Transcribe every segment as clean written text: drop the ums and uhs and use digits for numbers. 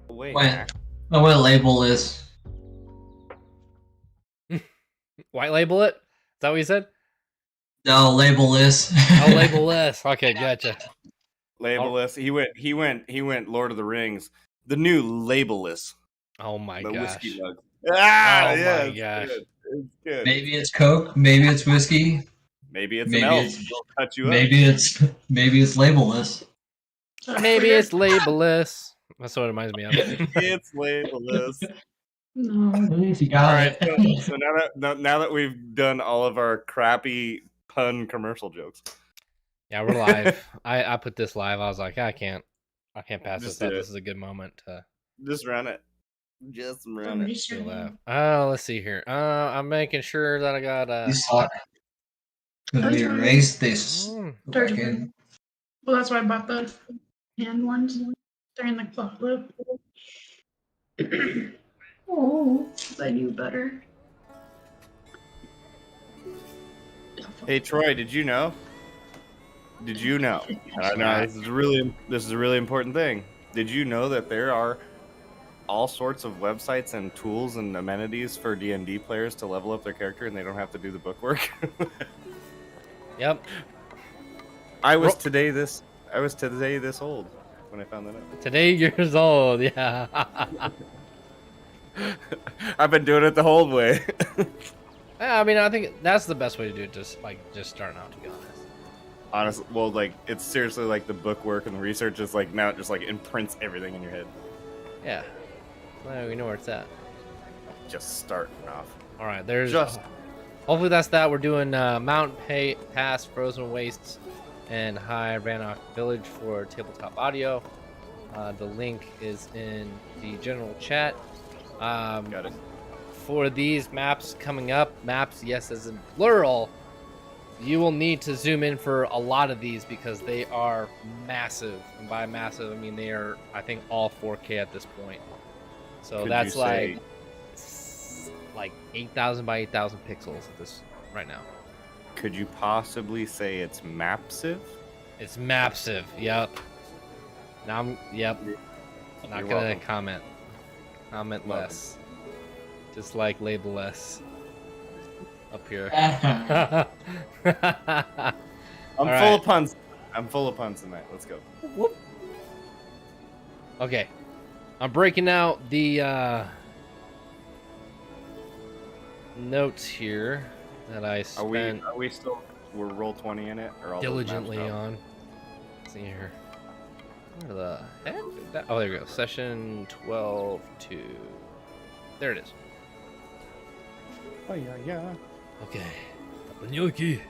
Wait, I'm gonna label this. White label it? Is that what you said? No, label this. I'll label this. Okay, gotcha. labelless. He went Lord of the Rings. The new labelless. Oh my The gosh. whiskey mug. Ah, Oh yeah, my it's gosh. good. It's good. Maybe it's Coke. Maybe it's whiskey. Maybe it's Maybe an elf. it's It'll cut you up. maybe it's labelless. Maybe it's labelless. That's what it reminds me of. It's labelless. No. You All got right. it. So now that we've done all of our crappy pun commercial jokes, Yeah, we're live. I put this live. I was like, I can't pass Just this up. do it. This is a good moment to just run it. Just run it. do that. Oh, let's see here. I'm making sure that I got You suck. Gonna be erased this. Fucking- Well, that's why I bought the hand ones. They're in the cloth lip. Oh, I knew better. Hey Troy, did you know? Did you know? I know this is a really important thing. Did you know that there are all sorts of websites and tools and amenities for D&D players to level up their character, and they don't have to do the book work? Yep. I was today this old when I found that out. Today years old. Yeah. I've been doing it the whole way. Yeah, I mean, I think that's the best way to do it. Just starting out, to be honest. Honestly, well, like it's seriously like the book work and the research is like now it just like imprints everything in your head. Yeah. Well, we know where it's at. Just starting off. All right, there's. Just Hopefully that's that. We're doing Mountain Pass, Frozen Wastes, and High Rannoch Village for tabletop audio. The link is in the general chat. got it. For these maps coming up, maps, yes, as in plural, you will need to zoom in for a lot of these because they are massive. And by massive, I mean they are, I think, all 4K at this point. So Could that's you say- like 8,000 by 8,000 pixels at this right now. Could you possibly say it's mapsive? It's massive. Yep. Now I'm. Yep. Not You're gonna welcome. comment. Comment Welcome. less. Just like label less. Up here. I'm All full right. of puns. I'm full of puns tonight. Let's go. Okay. I'm breaking out the notes here that I spent Are we still? We're roll 20 in it, or all those maps diligently now? on. Let's see here. Where the heck did that? Oh, there we go. Session 12-2. There it is. Oh yeah. Okay. Tapanyoki.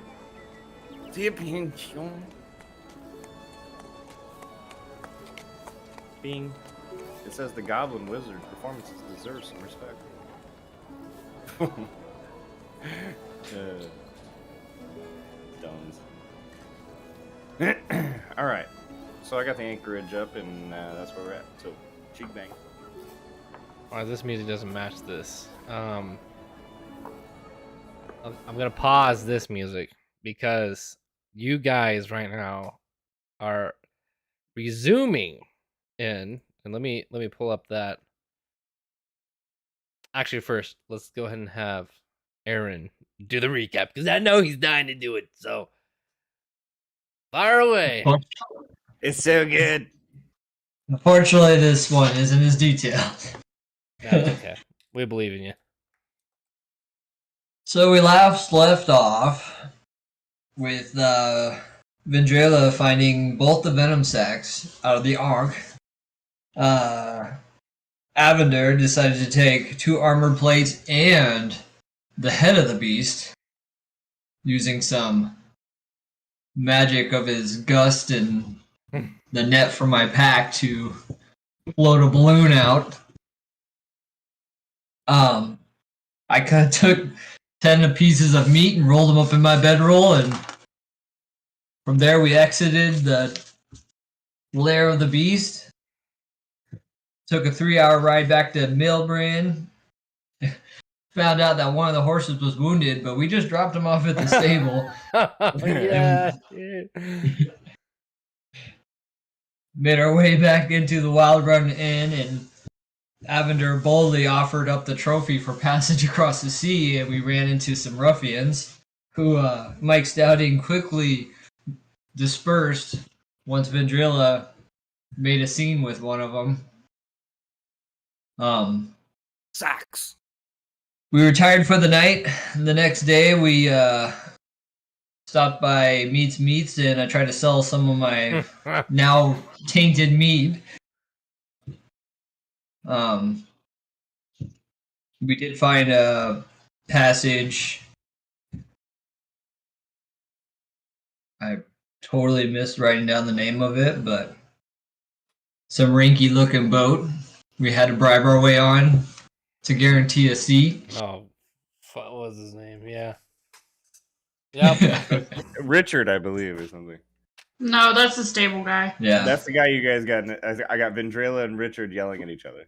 Bing. It says the Goblin Wizard performances deserve some respect. Duns. All right. So I got the anchorage up, and that's where we're at. So, cheek bang. Alright, this music doesn't match this. I'm gonna pause this music because you guys right now are resuming in, and let me pull up that. Actually, first let's go ahead and have Aaron do the recap because I know he's dying to do it. So fire away. It's so good. Unfortunately, this one isn't as detailed. That's okay. We believe in you. So we left off with Vendrella finding both the venom sacs out of the Ankh. Avender decided to take 2 armor plates and the head of the beast, using some magic of his gust and the net from my pack to float a balloon out. I kind of took 10 pieces of meat and rolled them up in my bedroll, and from there we exited the lair of the beast. Took a 3-hour ride back to Milbrand. Found out that one of the horses was wounded, but we just dropped him off at the stable. Yeah. Made our way back into the Wild Run Inn and Avender boldly offered up the trophy for passage across the sea, and we ran into some ruffians who Mike Stouting quickly dispersed once Vendrilla made a scene with one of them. Sacks. We retired for the night. The next day, we stopped by Meats, and I tried to sell some of my now tainted meat. We did find a passage. I totally missed writing down the name of it, but some rinky looking boat we had to bribe our way on to guarantee a seat. Oh, what was his name? Yeah. Yep. Richard, I believe, or something. No, that's the stable guy. Yeah. That's the guy you guys got. I got Vendrella and Richard yelling at each other.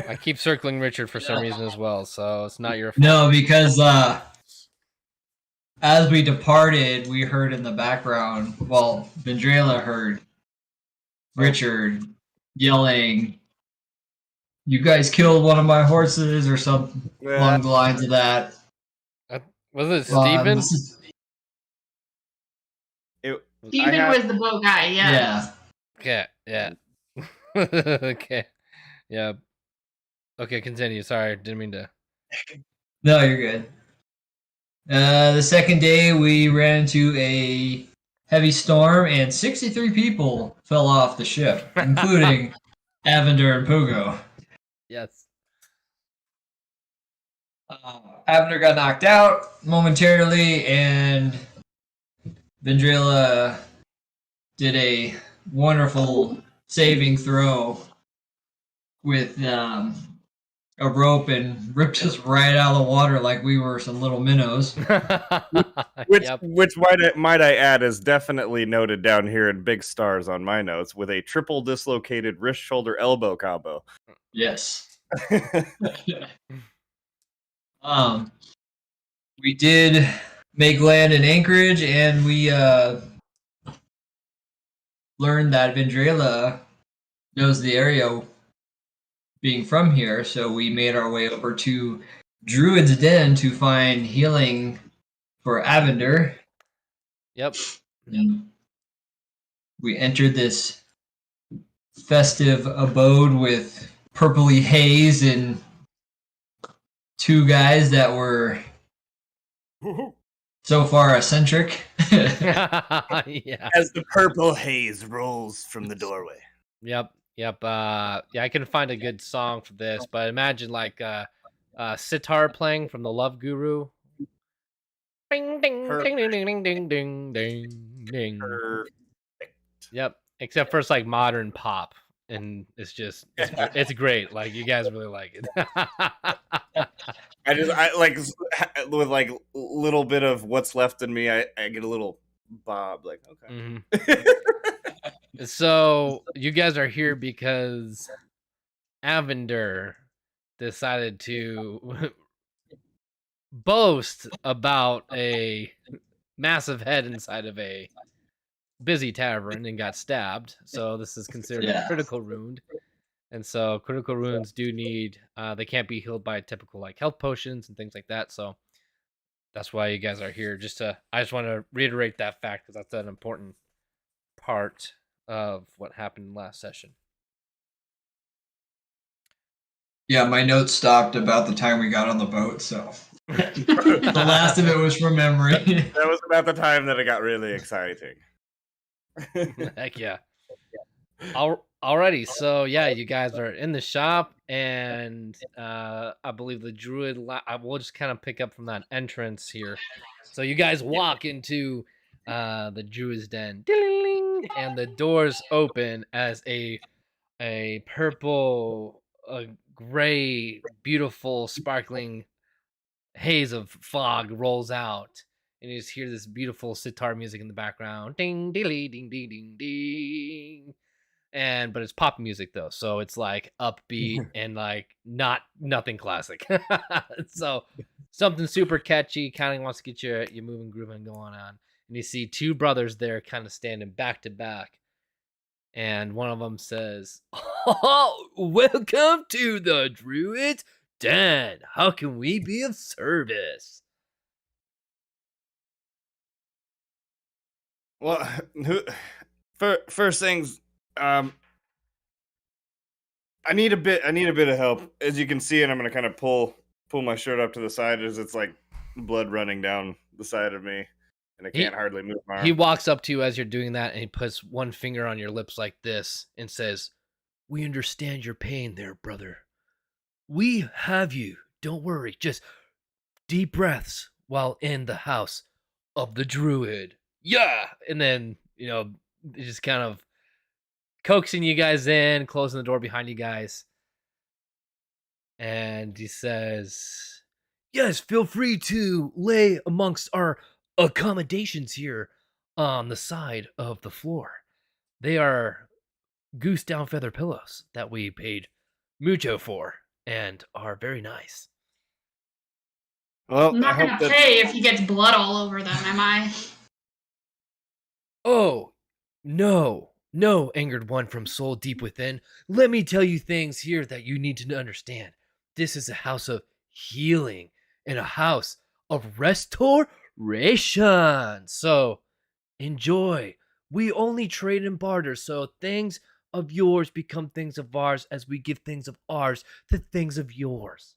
I keep circling Richard for some reason as well, so it's not your fault. No, because as we departed, we heard in the background, well, Vendrella heard Richard yelling, "You guys killed one of my horses," or something along the lines of that. Was it Steven? Steven was the boat guy, yeah. Yeah. Okay, yeah. Okay. Yeah. Okay, continue. Sorry, didn't mean to. No, you're good. The second day, we ran into a heavy storm, and 63 people fell off the ship, including Avender and Pugo. Yes. Avender got knocked out momentarily, and Vendrilla did a wonderful saving throw with a rope and ripped us right out of the water like we were some little minnows. Which might I add is definitely noted down here in big stars on my notes with a triple dislocated wrist, shoulder, elbow combo. Yes. We did make land in Anchorage, and we learned that Vendrella knows the area, being from here, so we made our way over to Druid's Den to find healing for Avender. Yep. And we entered this festive abode with purpley haze and two guys that were so far eccentric. Yeah. As the purple haze rolls from the doorway. Yep. Yeah, I couldn't find a good song for this, but imagine like sitar playing from the Love Guru. Ding ding ding ding ding ding ding ding ding. Yep. Except for it's like modern pop, and it's great. Like you guys really like it. I like with like little bit of what's left in me. I get a little bob. Like okay. Mm-hmm. So you guys are here because Avender decided to boast about a massive head inside of a busy tavern and got stabbed. So this is considered a critical wound. And so critical wounds do need, they can't be healed by typical like health potions and things like that. So that's why you guys are here. I just want to reiterate that fact because that's an important part of what happened last session. Yeah, my notes stopped about the time we got on the boat, so the last of it was from memory. That was about the time that it got really exciting. Heck yeah. Alrighty, so yeah, you guys are in the shop, and I believe the druid. We'll just kind of pick up from that entrance here. So you guys walk into the druid's den, and the doors open as a purple, gray, beautiful, sparkling haze of fog rolls out, and you just hear this beautiful sitar music in the background, ding ding ding ding ding ding. But it's pop music though, so it's like upbeat and like nothing classic. So something super catchy, kind of wants to get your moving, grooving going on. And you see two brothers there, kind of standing back to back, and one of them says, "Oh, welcome to the Druid's Den. How can we be of service?" Well, first things, I need a bit of help. As you can see, and I'm gonna kind of pull my shirt up to the side as it's like blood running down the side of me, and I can't hardly move my arm. He walks up to you as you're doing that, and he puts one finger on your lips like this and says, "We understand your pain there, brother. We have you. Don't worry. Just deep breaths while in the house of the Druid." Yeah. And then, just kind of coaxing you guys in, closing the door behind you guys. And he says, "Yes, feel free to lay amongst our accommodations here on the side of the floor. They are goose down feather pillows that we paid mucho for and are very nice." Well, I'm not gonna pay if he gets blood all over them, am I? "Oh, no, no," angered one from soul deep within. "Let me tell you things here that you need to understand. This is a house of healing and a house of restoration. So enjoy. We only trade and barter, so things of yours become things of ours as we give things of ours to things of yours."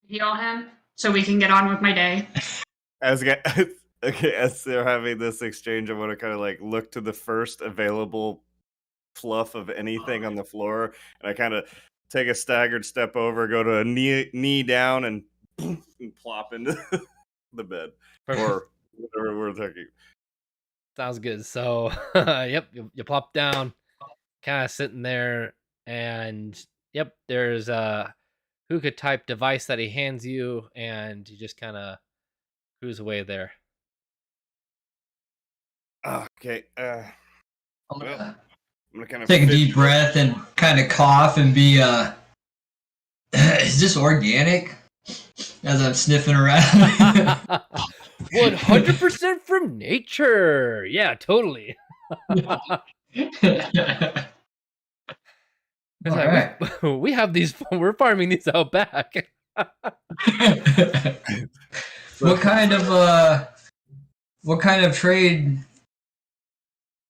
Heal him so we can get on with my day. As they're having this exchange, I want to kind of like look to the first available fluff of anything on the floor, and I kind of take a staggered step over, go to a knee down, and plop into the bed. Perfect. Or whatever we're talking. Sounds good. So, yep, you plop down, kind of sitting there, and yep, there's a hookah type device that he hands you, and you just kind of cruise away there. Okay. I'm Well, gonna I'm gonna kind of take a deep breath and kind of cough and be, is this organic? As I'm sniffing around. 100% from nature. Yeah, totally. It's like, Alright. we have these. We're farming these out back. What kind of trade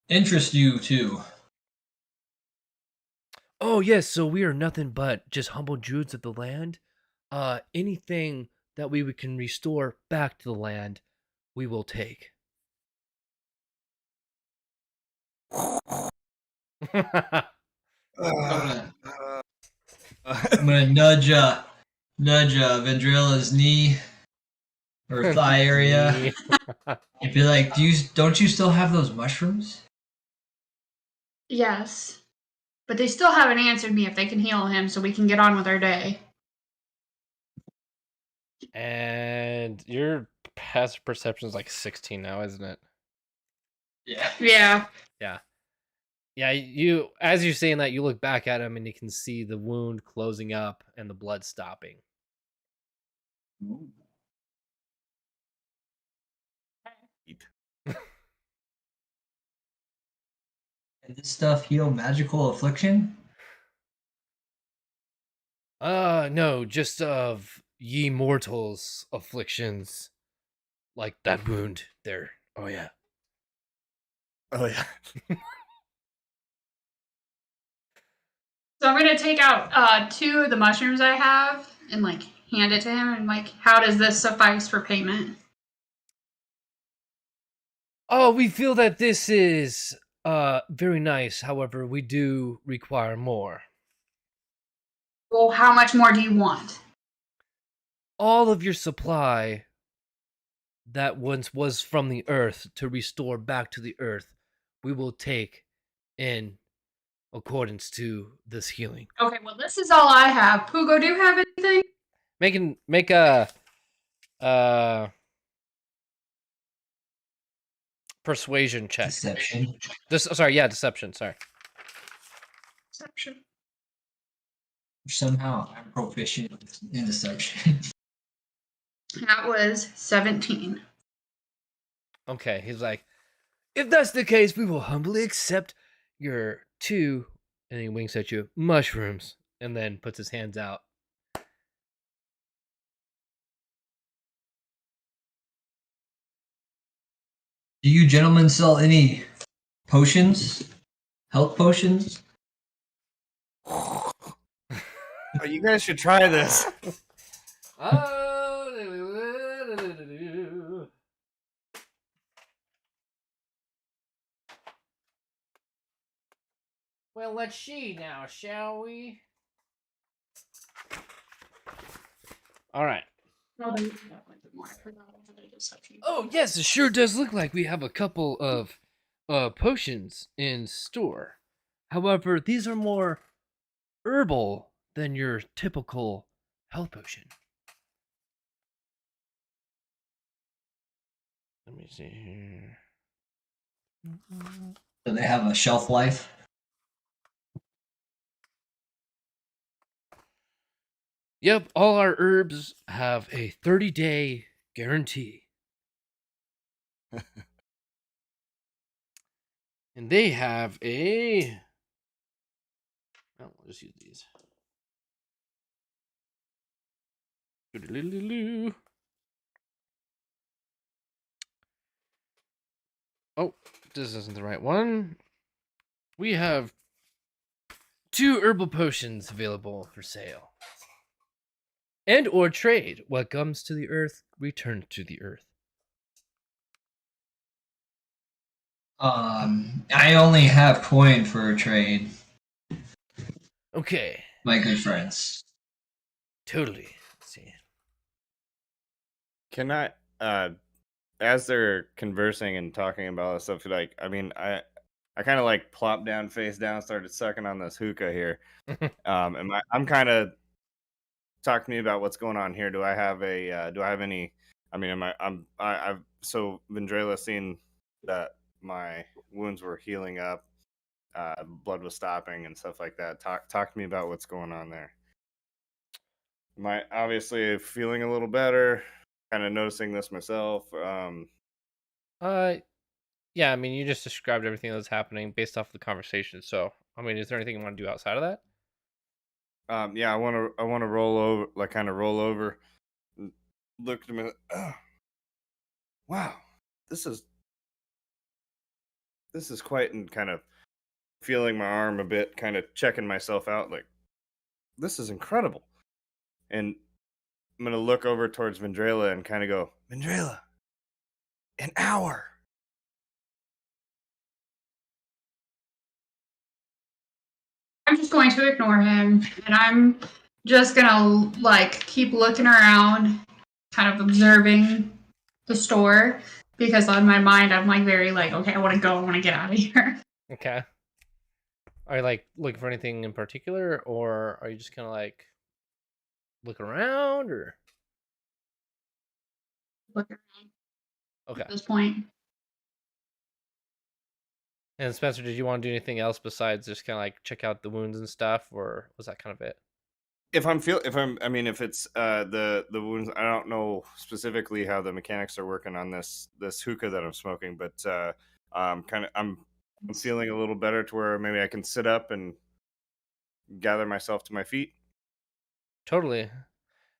interests you two? Oh yes, so we are nothing but just humble druids of the land. Anything that we can restore back to the land, we will take. I'm gonna nudge Vendrilla's knee or thigh area and be like, don't you still have those mushrooms? Yes. But they still haven't answered me if they can heal him so we can get on with our day. And your passive perception is like 16 now, isn't it? Yeah. Yeah. Yeah, you as you're saying that, you look back at him and you can see the wound closing up and the blood stopping. Ooh. Does this stuff heal magical affliction? No, just of ye mortals' afflictions. Like that wound there. Oh yeah. Oh yeah. So I'm gonna take out 2 of the mushrooms I have and like hand it to him and like, how does this suffice for payment? Oh, we feel that this is very nice. However, we do require more. Well, how much more do you want? All of your supply that once was from the earth to restore back to the earth, we will take in accordance to this healing. Okay, well this is all I have. Pugo, do you have anything? Make a persuasion check. Deception. Deception. Sorry. Deception. Somehow I'm proficient in deception. That was 17. Okay, he's like, if that's the case, we will humbly accept your 2, and he winks at you, mushrooms, and then puts his hands out. Do you gentlemen sell any potions? Health potions? Oh, you guys should try this. Well, let's see now, shall we? All right. Oh, yes, it sure does look like we have a couple of potions in store. However, these are more herbal than your typical health potion. Let me see here. Do they have a shelf life? Yep, all our herbs have a 30-day guarantee. And they have a... Oh, we'll just use these. Oh, this isn't the right one. We have 2 herbal potions available for sale. And or trade. What comes to the earth, return to the earth. I only have coin for a trade, Okay, my good friends. totally. Let's see. Can I, as they're conversing and talking about this stuff, like, I mean, I kind of like plopped down, face down, started sucking on this hookah here. And I'm kind of talk to me about what's going on here. Do I have any? I mean, I've so Vendrella seen that my wounds were healing up, blood was stopping and stuff like that. Talk to me about what's going on there. Am I obviously feeling a little better? Kind of noticing this myself. Yeah, I mean, you just described everything that was happening based off the conversation. So, I mean, is there anything you want to do outside of that? Yeah, I want to roll over, like kind of roll over, and look at me. Oh, wow, this is quite, and kind of feeling my arm a bit, kind of checking myself out, like this is incredible. And I'm gonna look over towards Vendrella and kind of go, Vendrella, an hour. I'm just going to ignore him, and I'm just gonna like keep looking around, kind of observing the store, because on my mind I'm like very like, okay, I want to go, I want to get out of here. Okay. Are you like looking for anything in particular, or are you just kind of like looking around, or Look around okay? at this point. And Spencer, did you want to do anything else besides just kind of like check out the wounds and stuff, or was that kind of it? I mean, if it's the wounds, I don't know specifically how the mechanics are working on this hookah that I'm smoking, but I'm feeling a little better to where maybe I can sit up and gather myself to my feet. Totally.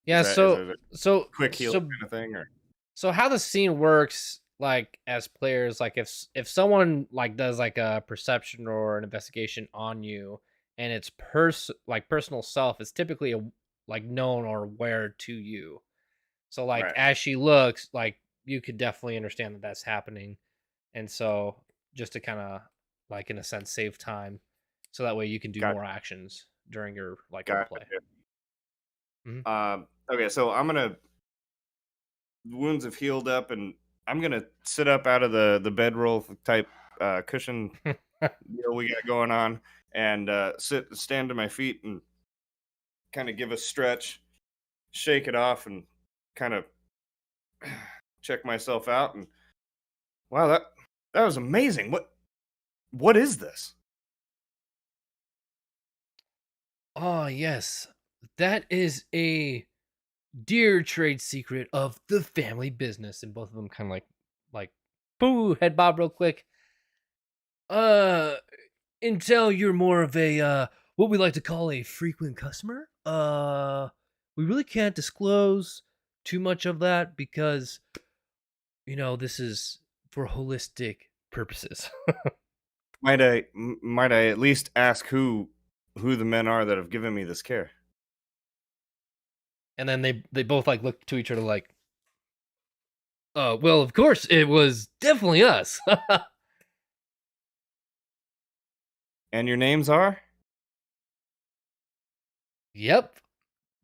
Yeah. Is it a So quick heal kind of thing, or? So how the scene works, like as players, like if someone like does like a perception or an investigation on you, and it's personal self, it's typically like known or aware to you. So like Right. as she looks, like you could definitely understand that that's happening, and so just to kind of like in a sense save time, so that way you can do Gotcha. more actions during your like Gotcha. roleplay. Okay, so the wounds have healed up, and I'm gonna sit up out of the bedroll type cushion deal we got going on, and stand to my feet and kind of give a stretch, shake it off, and kind of check myself out. And wow, that was amazing. What is this? Oh yes, that is a dear trade secret of the family business, and both of them kind of like boo, head bob real quick. Uh Intel, you're more of a what we like to call a frequent customer. We really can't disclose too much of that because this is for holistic purposes. Might I at least ask who the men are that have given me this care? And then they both like look to each other like, well, of course it was definitely us. And your names are? Yep.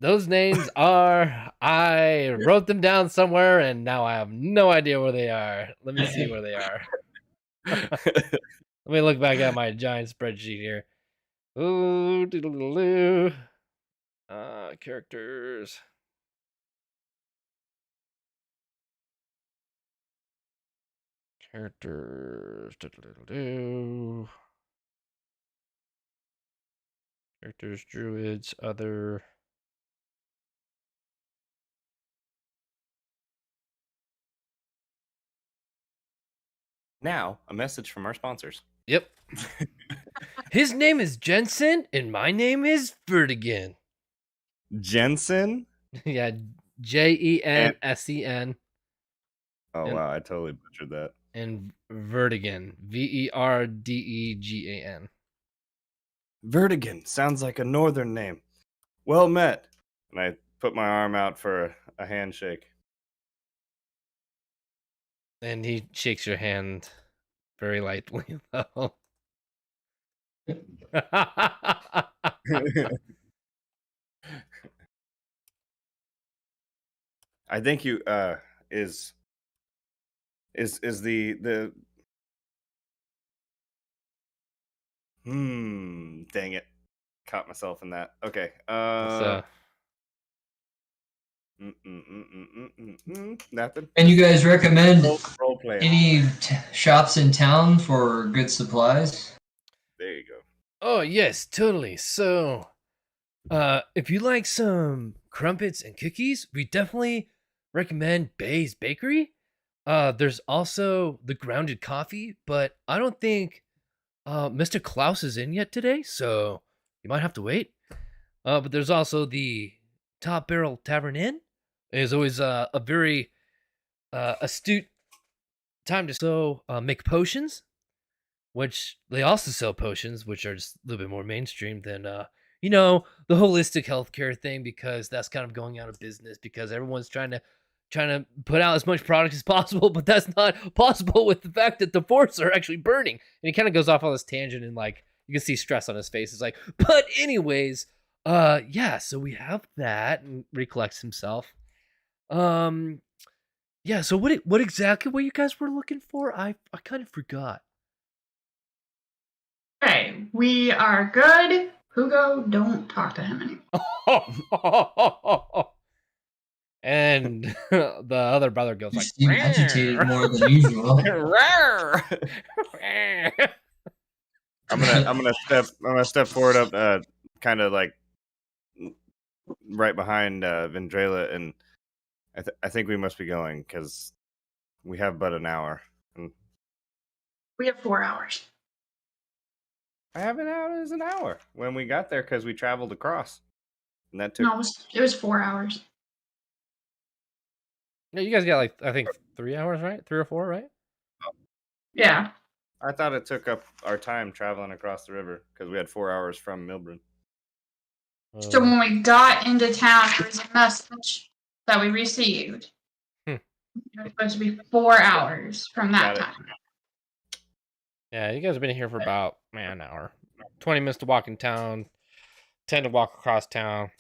Those names are, I wrote them down somewhere and now I have no idea where they are. Let me see where they are. Let me look back at my giant spreadsheet here. Ooh, doodle-doo. Characters. Doodle-doo. Characters, druids, other. Now, a message from our sponsors. Yep. His name is Jensen, and my name is Vertigan. Jensen? Yeah, Jensen. Oh, wow, I totally butchered that. And Vertigan, Verdegan. Vertigan sounds like a northern name. Well met. And I put my arm out for a handshake. And he shakes your hand very lightly, though. I think you is the dang it. Caught myself in that. Okay. So, Nothing. And you guys recommend Role play. any shops in town for good supplies? There you go. oh yes, totally. So, if you like some crumpets and cookies, we definitely recommend Bay's Bakery. There's also the grounded coffee, but I don't think Mr. Klaus is in yet today, so you might have to wait. But there's also the Top Barrel Tavern Inn. It's always a very astute time to make potions, which they also sell potions, which are just a little bit more mainstream than the holistic healthcare thing, because that's kind of going out of business because everyone's trying to put out as much product as possible, but that's not possible with the fact that the forests are actually burning. And he kind of goes off on this tangent and like you can see stress on his face. It's like, but anyways, yeah, so we have that, and recollects himself. Yeah, so what exactly what you guys were looking for? I kind of forgot. Okay, we are good. Hugo, don't talk to him anymore. And the other brother goes You like, seem agitated more than usual. I'm gonna step forward up, kind of like right behind Vendrella, and I think we must be going because we have but an hour. We have 4 hours. I have it out as an hour when we got there because we traveled across, and that took. No, it was 4 hours. No, you guys got like I think 3 hours, right? 3 or 4, right? Yeah. I thought it took up our time traveling across the river because we had 4 hours from Milburn. So when we got into town, there was a message that we received. It was supposed to be 4 hours from that time. Yeah, you guys have been here for about an hour. 20 minutes to walk in town, 10 to walk across town.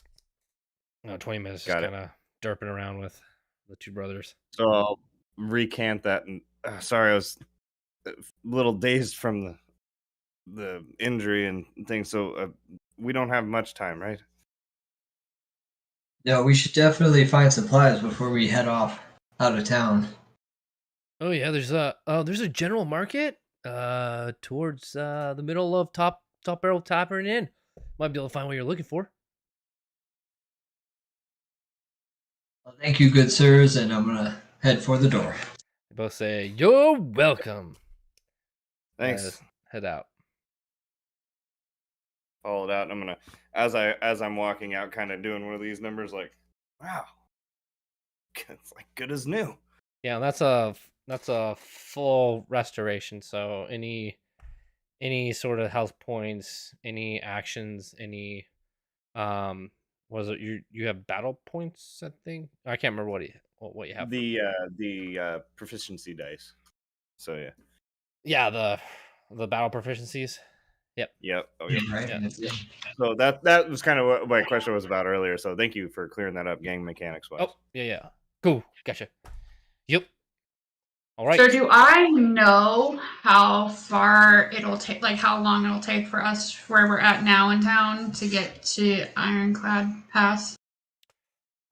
20 minutes just kind of derping around with the two brothers. So I'll recant that. And sorry, I was a little dazed from the injury and things. So we don't have much time, right? No, we should definitely find supplies before we head off out of town. Oh yeah, there's a general market towards the middle of Top Barrel Tavern Inn. Might be able to find what you're looking for. Well, thank you, good sirs, and I'm gonna head for the door. They both say, "You're welcome." Thanks. Head out. haul it out, and I'm gonna, as I'm walking out, kind of doing one of these numbers, like, wow, it's like good as new. Yeah, that's a full restoration. So any sort of health points, any actions, any was it you have battle points, I think? I can't remember what you have. The proficiency dice. So yeah. Yeah, the battle proficiencies. Yep. Yep. Oh yeah. Right. Yeah. So that was kind of what my question was about earlier. So thank you for clearing that up, gang mechanics wise. Oh, yeah. Cool. Gotcha. Yep. All right. So do I know how far it'll take, like how long it'll take for us where we're at now in town to get to Ironclad Pass?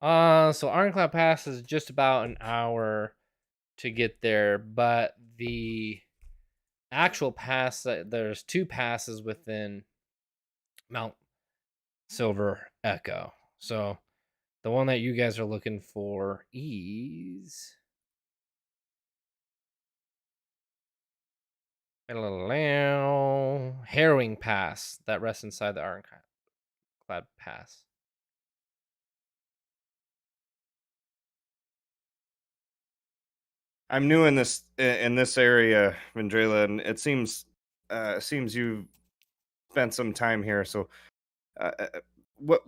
So Ironclad Pass is just about an hour to get there, but the actual pass, there's 2 passes within Mount Silver Echo. So the one that you guys are looking for is Harrowing Pass that rests inside the Ironclad Pass. I'm new in this area, Vendrela, and it seems you've spent some time here. So, what?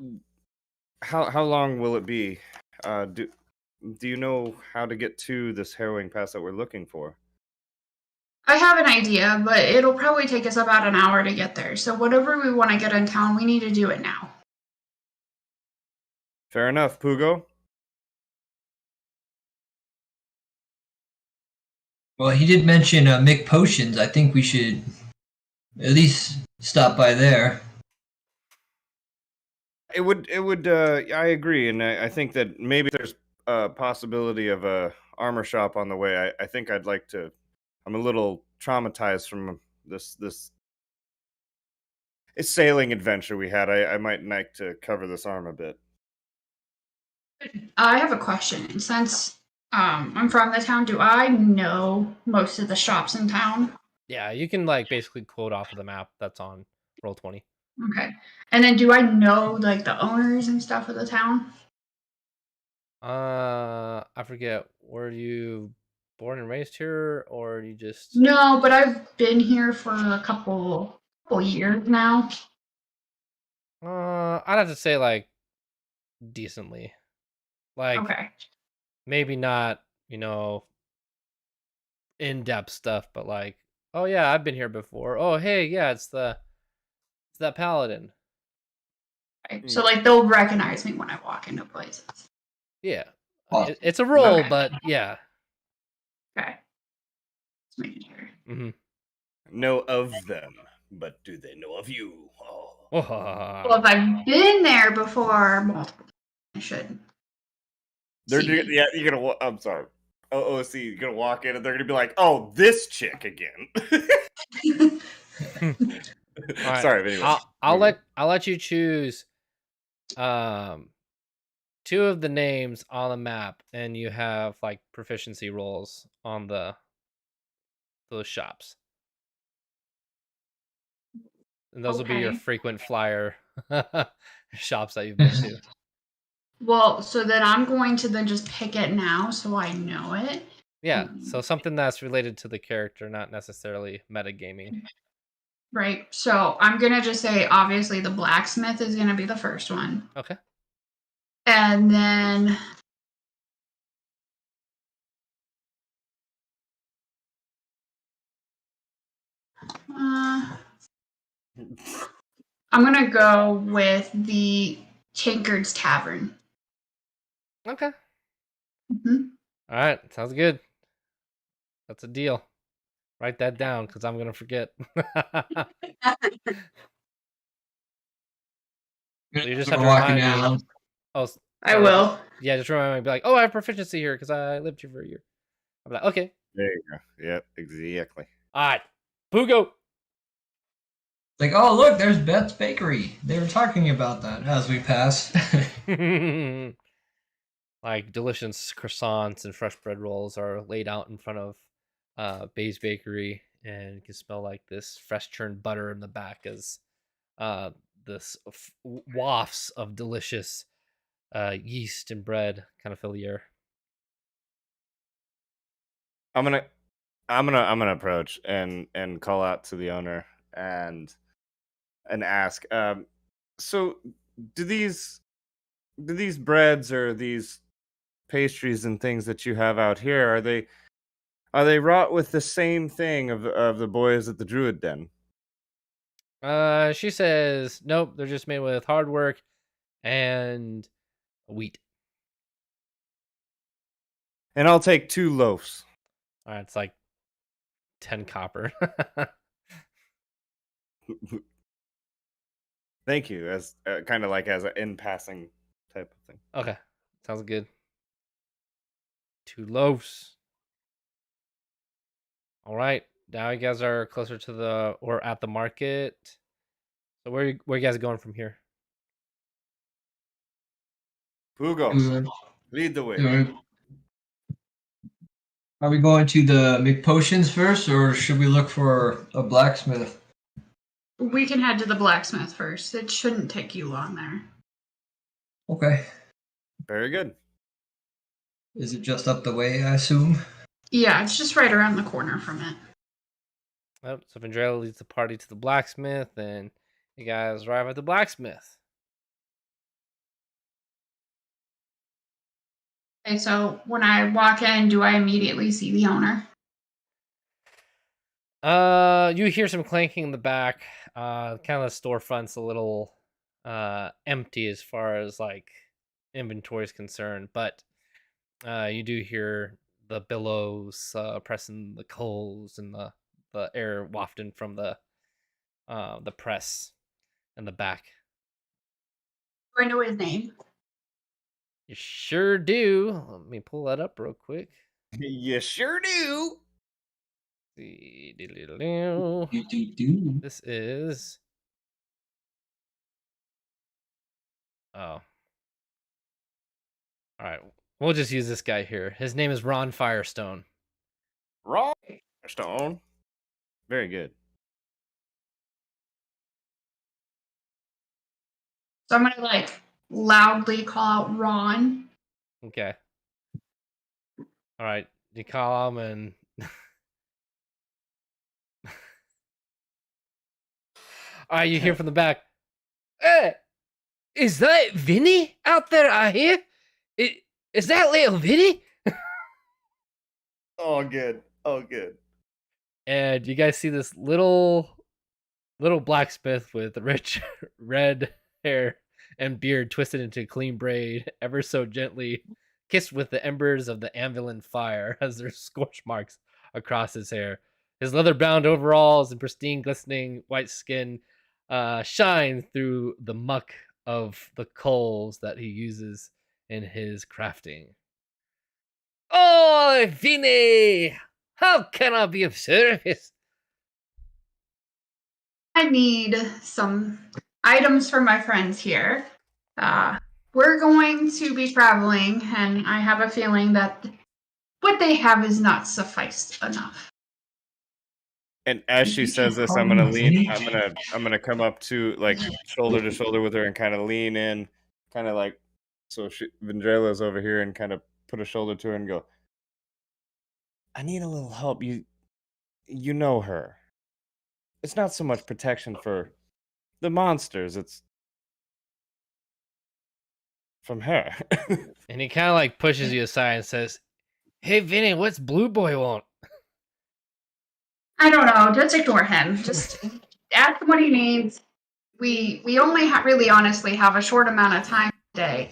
How long will it be? Do you know how to get to this harrowing pass that we're looking for? I have an idea, but it'll probably take us about an hour to get there. So whatever we want to get in town, we need to do it now. Fair enough, Pugo. Well, he did mention Mick Potions. I think we should at least stop by there. It would. I agree, and I think that maybe there's a possibility of a armor shop on the way. I think I'd like to. I'm a little traumatized from this sailing adventure we had. I might like to cover this arm a bit. I have a question. Since I'm from the town, do I know most of the shops in town? Yeah, you can like basically quote off of the map that's on Roll20. Okay. And then do I know like the owners and stuff of the town? I forget. Were you born and raised here, or you just? No, but I've been here for a couple years now. I'd have to say like decently. Like Okay. maybe not, in-depth stuff, but like, oh yeah, I've been here before. Oh hey, yeah, it's that paladin. Right. So like they'll recognize me when I walk into places. Yeah, Well, it's a roll, okay. but yeah. Okay. Just making sure. Mm-hmm. Know of them, but do they know of you? Oh. Well, if I've been there before, multiple, I should. Yeah, you're gonna. I'm sorry. OOC, you're gonna walk in and they're gonna be like, "Oh, this chick again." Right. Sorry, but anyway. I'll let you choose 2 of the names on the map, and you have like proficiency rolls on those shops. And those will be your Okay. frequent flyer shops that you've been to. Well, so then I'm going to then just pick it now so I know it. Yeah, so something that's related to the character, not necessarily metagaming. Right. So I'm gonna just say obviously the blacksmith is gonna be the first one. Okay. And then I'm gonna go with the Tankard's Tavern. Okay. Mm-hmm. All right, sounds good. That's a deal. Write that down because I'm gonna forget. So you just have to walking remind me. out. Oh, I will. Yeah, just remind me. Be like, oh, I have proficiency here because I lived here for a year. I'm like, okay. There you go. Yep, exactly. All right, Pugo. Like, oh look, there's Beth's Bakery. They were talking about that as we pass. Like delicious croissants and fresh bread rolls are laid out in front of Bay's Bakery, and you can smell like this fresh churned butter in the back as wafts of delicious yeast and bread kind of fill the air. I'm gonna approach and call out to the owner and ask. So do these breads or these pastries and things that you have out here, are they wrought with the same thing of the boys at the Druid Den? She says, nope, they're just made with hard work and wheat. And I'll take 2 loaves. All right, it's like 10 copper. Thank you, as kind of like as an in passing type of thing. Okay, sounds good. 2 loaves. All right, now you guys are closer to or at the market. So where you guys going from here? Hugo, lead the way. Are we going to the McPotions first, or should we look for a blacksmith? We can head to the blacksmith first. It shouldn't take you long there. Okay. Very good. Is it just up the way, I assume? Yeah, it's just right around the corner from it. Oh, so Vendrella leads the party to the blacksmith, and you guys arrive at the blacksmith. Okay, so when I walk in, do I immediately see the owner? You hear some clanking in the back. Kind of the storefront's a little empty as far as like inventory is concerned, but you do hear the billows pressing the coals and the air wafting from the press in the back. Do I know his name? You sure do. Let me pull that up real quick. You sure do. See. Do. This is. Oh. All right. We'll just use this guy here. His name is Ron Firestone. Ron Firestone. Very good. So I'm gonna loudly call out Ron. Okay. All right. You call him and. All right. You hear from the back. Hey, is that Vinny out there? I hear. Is that little Vinny? Oh, good. Oh, good. And you guys see this little blacksmith with rich red hair and beard twisted into a clean braid, ever so gently kissed with the embers of the anvilin fire as there's scorch marks across his hair. His leather-bound overalls and pristine, glistening white skin shine through the muck of the coals that he uses in his crafting. Oh, Vinny! How can I be of service? I need some items for my friends here. We're going to be traveling, and I have a feeling that what they have is not sufficed enough. And as she says this, I'm gonna lean. I'm gonna come up to shoulder to shoulder with her and kind of lean in, kind of like so. Vendrella's over here and kind of put a shoulder to her and go. I need a little help. You know her. It's not so much protection for the monsters. It's from her. And he kind of pushes you aside and says, "Hey, Vinny, what's Blue Boy want?" I don't know. Just ignore him. Just ask him what he needs. We only really honestly have a short amount of time today.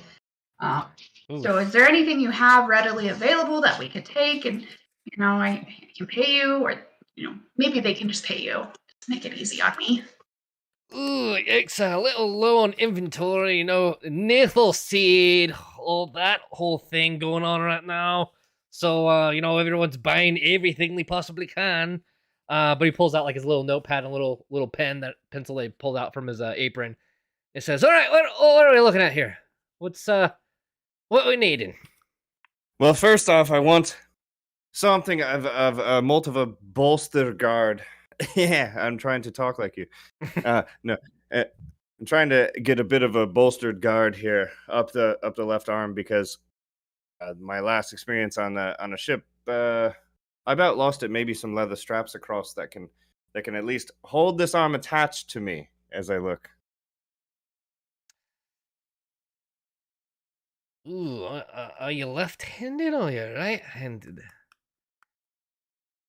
So is there anything you have readily available that we could take and I can pay you, or maybe they can just pay you. Just make it easy on me. Ooh, it's a little low on inventory, Nythul seed, all that whole thing going on right now. So everyone's buying everything they possibly can. But he pulls out his little notepad and little pen, that pencil they pulled out from his apron. It says, "All right, what are we looking at here? What we needing?" Well, first off, I want something of a molt of a bolster guard. Yeah, I'm trying to talk like you. No, I'm trying to get a bit of a bolstered guard here up the left arm because my last experience on a ship, I about lost it. Maybe some leather straps across that can at least hold this arm attached to me as I look. Ooh, are you left-handed or you right-handed?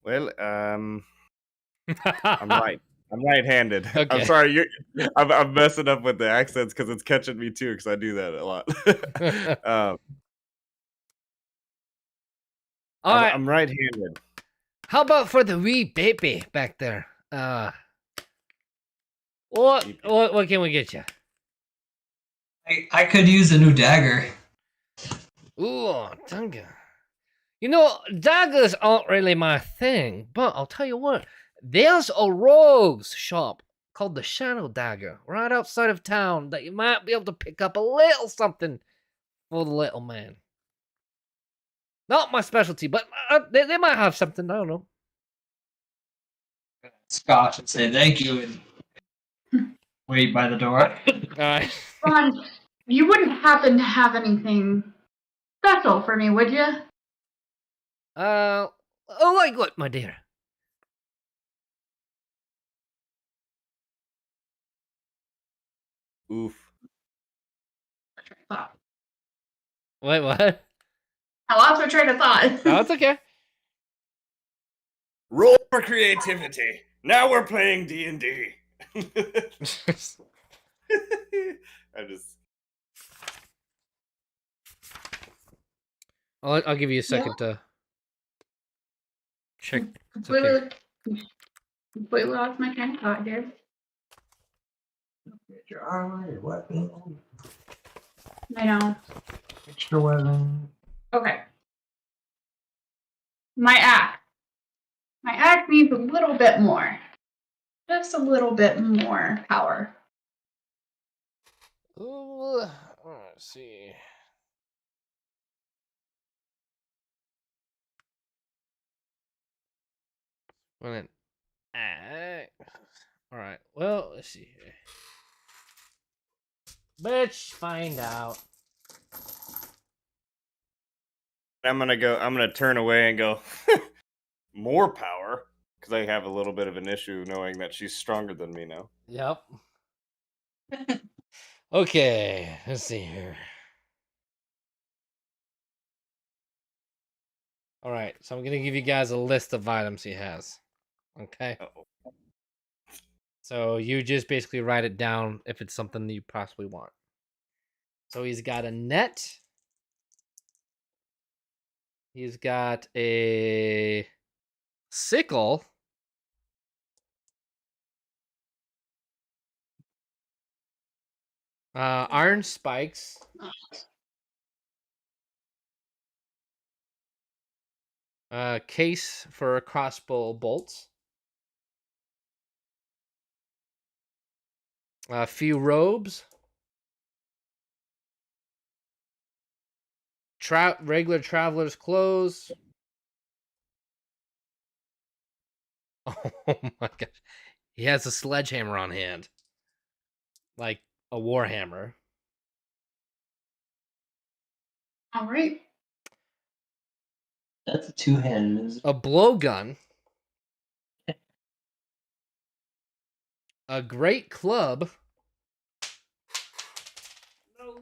Well, I'm right. I'm right-handed. Okay. I'm sorry. I'm messing up with the accents because it's catching me too. Because I do that a lot. All right. I'm right-handed. How about for the wee baby back there? What can we get you? I could use a new dagger. Ooh, dagger. You know, daggers aren't really my thing, but I'll tell you what. There's a rogue's shop called the Shadow Dagger right outside of town that you might be able to pick up a little something for the little man. Not my specialty, but they might have something. I don't know. Scotch and say thank you and wait by the door. All right. Ron, you wouldn't happen to have anything special for me, would you? Oh, like what, my dear? Oof. Wait, what? I lost my train of thought. No, it's okay. Roll for creativity. Now we're playing D&D. I just. I'll give you a second to check. Completely lost my train of thought here. Get your armor, your weapon, I know. extra weapon. Okay. My axe. My axe needs a little bit more. Just a little bit more power. Ooh, let's see. All right. Well, let's see here. Bitch, find out. I'm gonna turn away and go, more power, because I have a little bit of an issue knowing that she's stronger than me now. Yep. Okay, let's see here. All right, so I'm gonna give you guys a list of items he has. Okay. Uh-oh. So you just basically write it down if it's something that you possibly want. So he's got a net. He's got a sickle. Iron spikes. Case for crossbow bolts. A few robes. Regular traveler's clothes. Oh my gosh. He has a sledgehammer on hand. Like a warhammer. All right. That's a two-handed. A blowgun. A great club. No.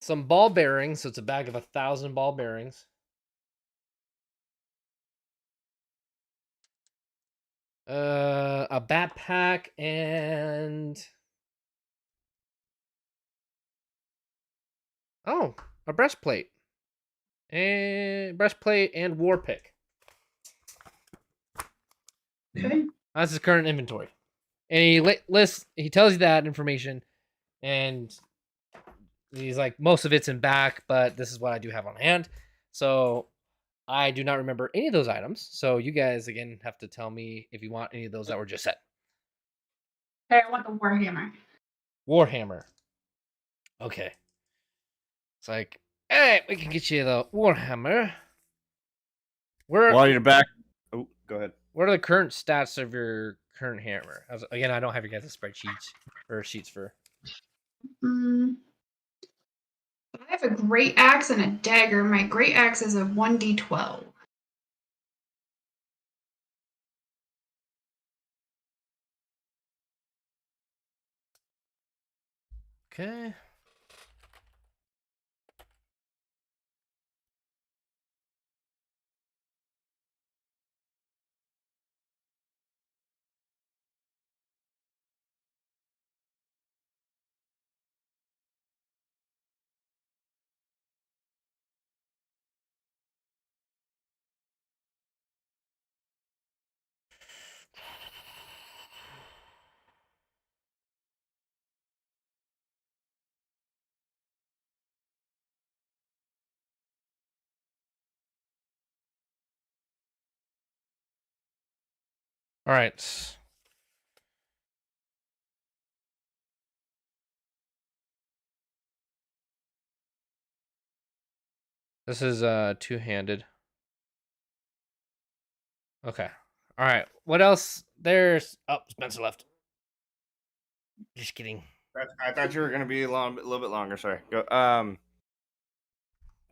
Some ball bearings, so it's a bag of 1,000 ball bearings. A backpack and a breastplate. And war pick. Okay. That's his current inventory. And he tells you that information, and he's like, most of it's in back, but this is what I do have on hand. So I do not remember any of those items. So you guys, again, have to tell me if you want any of those that were just said. Hey, I want the warhammer. Warhammer. Okay. It's like, all right, we can get you the Warhammer. While you're back, oh, go ahead. what are the current stats of your current hammer? Again, I don't have your guys' spreadsheets or sheets for. I have a great axe and a dagger. My great axe is a 1d12. Okay. All right. This is two-handed. Okay. All right. What else? There's Spencer left. Just kidding. I thought you were gonna be a little bit longer. Sorry. Go.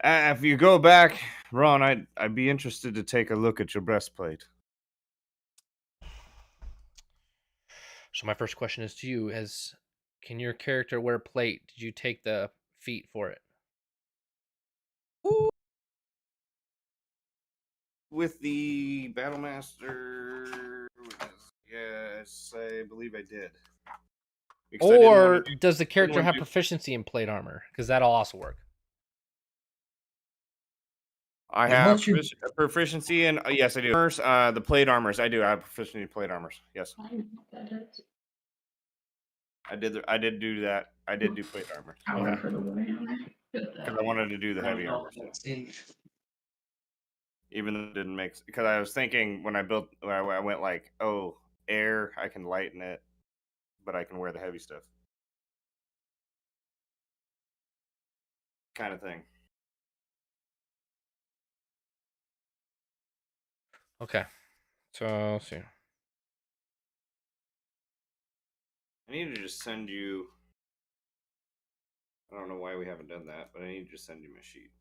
If you go back, Ron, I'd be interested to take a look at your breastplate. So my first question is to you: can your character wear plate? Did you take the feat for it? With the Battlemaster, yes, I believe I did. Because I didn't Or wanna do- does the character wanna have do- proficiency in plate armor? Because that'll also work. I And have what's your- proficiency in yes, I do. The plate armors, I do. I have proficiency in plate armors. Yes, I don't know what that is. I did. I did do that. I did do plate armor Power for the Warhammer. because I wanted to do the heavy armor. Even though it didn't make because I was thinking when I went like, oh, air, I can lighten it, but I can wear the heavy stuff, kind of thing. Okay. So let's see. I need to just send you. I don't know why we haven't done that, but I need to just send you my sheet.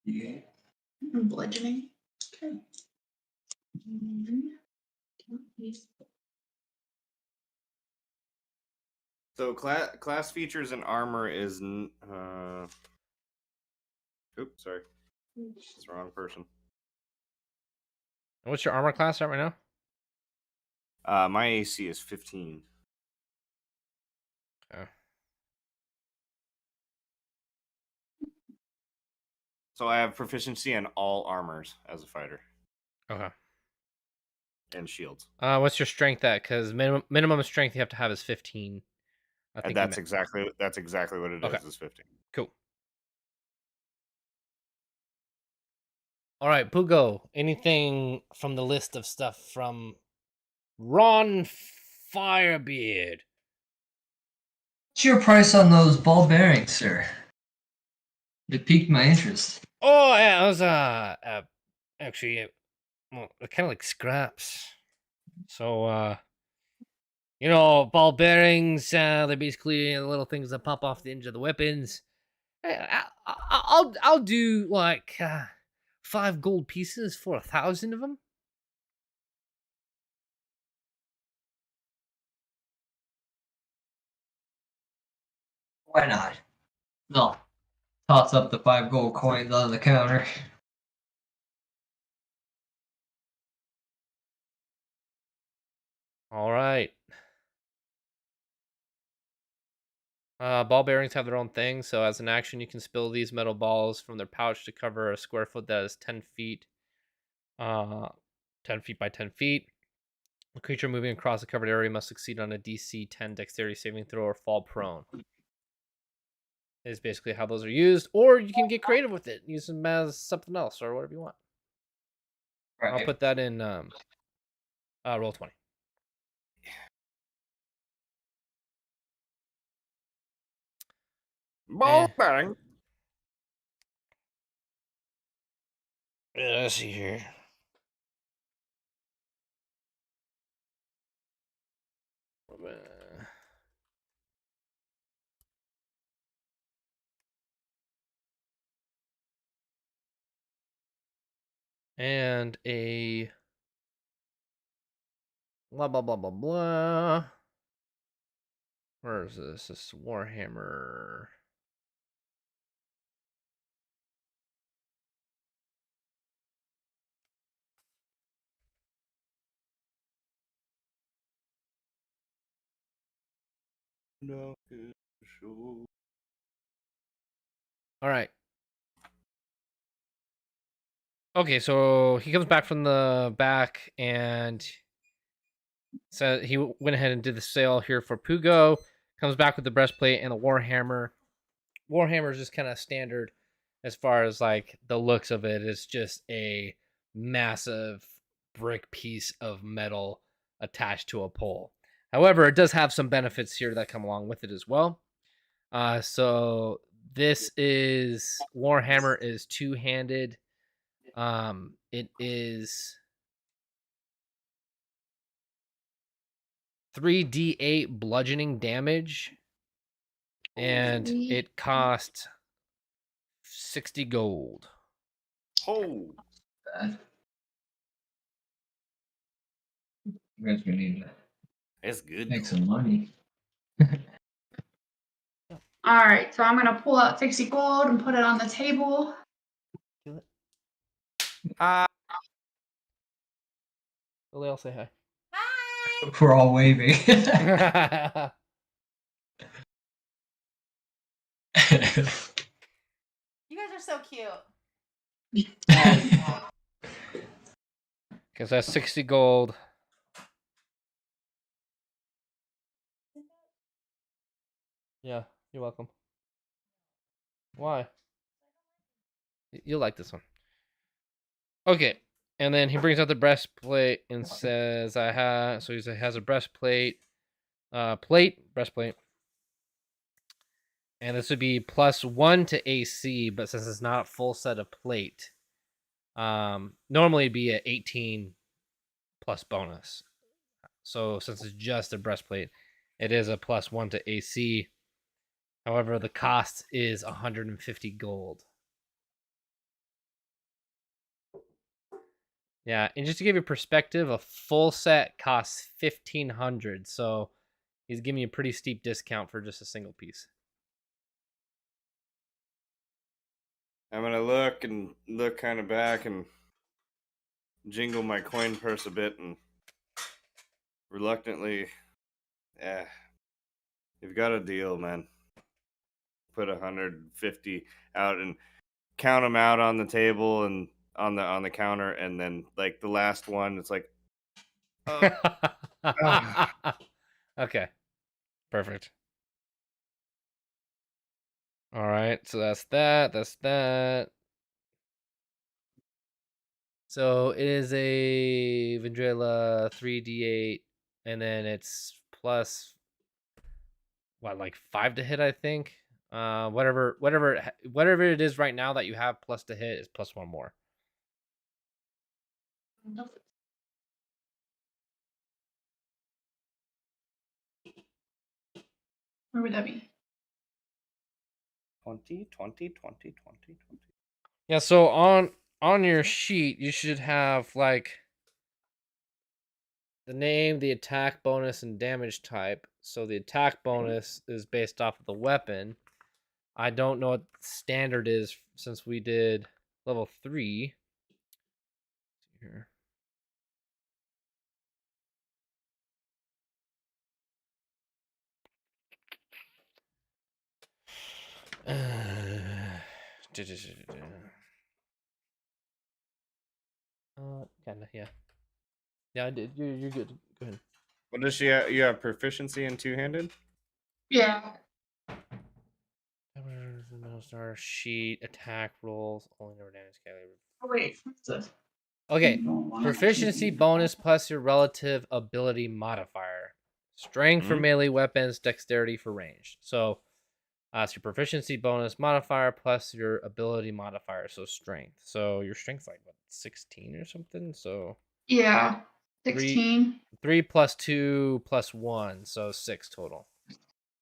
Yeah. Bludgeoning. Okay. So class features and armor is. Oops, sorry, it's the wrong person. And what's your armor class at right now? My AC is 15. Okay. So I have proficiency in all armors as a fighter Okay. and shields. What's your strength at? Because minimum strength you have to have is 15. I think And that's exactly what it Okay. is. Is 15. Cool. All right, Pugo. Anything from the list of stuff from Ron Firebeard? What's your price on those ball bearings, sir? It piqued my interest. Oh yeah, it was actually well, kind of like scraps. So ball bearings. They're basically little things that pop off the edge of the weapons. I'll do like 5 gold pieces for 1,000 of them. Why not? No. Toss up the 5 gold coins on the counter. All right. Ball bearings have their own thing, so as an action, you can spill these metal balls from their pouch to cover a square foot that is 10 feet. 10 feet by 10 feet. A creature moving across the covered area must succeed on a DC 10 dexterity saving throw or fall prone. Is basically how those are used, or you can get creative with it, use them as something else or whatever you want. Right. I'll put that in roll 20. Ball bearing. Let's see here. And a blah blah blah blah blah. Where is this? This is Warhammer. No. All right. Okay, so he comes back from the back and so he went ahead and did the sale here for Pugo. Comes back with the breastplate and the Warhammer. Warhammer is just kind of standard as far as like the looks of it. It's just a massive brick piece of metal attached to a pole. However, it does have some benefits here that come along with it as well. So this is Warhammer is two-handed. It is 3d8 bludgeoning damage, and it costs 60 gold. Oh, You guys are gonna need to that's good. make some money. All right, so I'm gonna pull out 60 gold and put it on the table. Ah, I'll say hi. Hi! We're all waving. You guys are so cute. Because that's 60 gold. Yeah, you're welcome. Why? You'll like this one. Okay, and then he brings out the breastplate and says, "I have." So he has a breastplate, breastplate, and this would be +1 to AC. But since it's not a full set of plate, normally it'd be a 18 plus bonus. So since it's just a breastplate, it is a +1 to AC. However, the cost is 150 gold. Yeah, and just to give you perspective, a full set costs 1,500. So he's giving you a pretty steep discount for just a single piece. I'm gonna look and look kind of back and jingle my coin purse a bit and reluctantly, you've got a deal, man. Put 150 out and count them out on the table and on the counter, and then like the last one, it's like, Okay, perfect. All right, so that's that. That's that. So it is a Vendrella 3d8, and then it's plus what, like 5 to hit, I think. Whatever it is right now that you have plus to hit is +1 more. Where would that be? 20, 20, 20, 20, 20. Yeah, so on your sheet you should have like the name, the attack bonus, and damage type. So the attack bonus is based off of the weapon. I don't know what standard is since we did level 3. Here. Kinda, yeah. Yeah, I did. You're good. Go ahead. What does she have? You have proficiency in two-handed? Yeah. Star sheet attack rolls only number damage calculated. Oh, wait. What's this? Okay, proficiency bonus plus your relative ability modifier. Strength for melee weapons, dexterity for ranged. So it's your proficiency bonus modifier plus your ability modifier, so strength. So your strength's like what, 16 or something? So Yeah. 16. 3 plus 2 plus 1, so 6 total.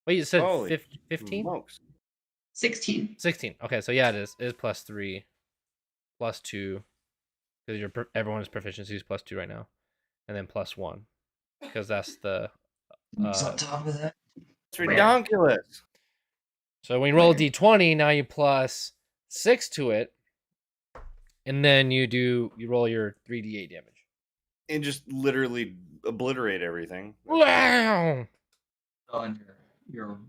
Wait, you said Holy 15? smokes. 16. 16. Okay, so yeah, it is. It is plus 3, plus 2, because everyone's proficiency is plus 2 right now, and then plus 1, because that's the. What's on top of that? It's ridiculous. So when you roll a d20, now you plus 6 to it, and then you roll your 3d8 damage. And just literally obliterate everything. Wow! On your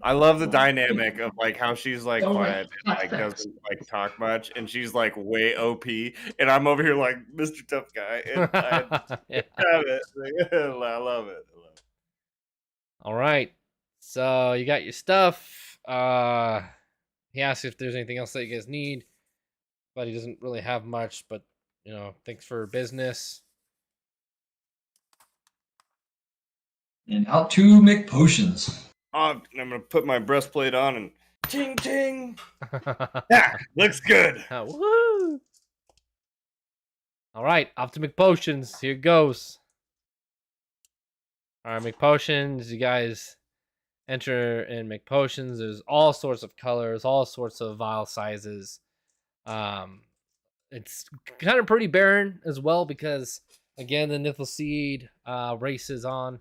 I love the dynamic of like how she's like Oh, quiet and like doesn't like talk much, and she's like way OP, and I'm over here like Mr. Tough Guy, and I Yeah. have it. I love it. All right. So you got your stuff. He asks if there's anything else that you guys need, but he doesn't really have much. But thanks for business. and out to make potions. I'm gonna put my breastplate on and ting ting. Yeah, looks good. Woo! All right, off to make potions. Here goes. All right, make potions. You guys enter and make potions. There's all sorts of colors, all sorts of vial sizes. It's kind of pretty barren as well because again the Nythul seed race is on,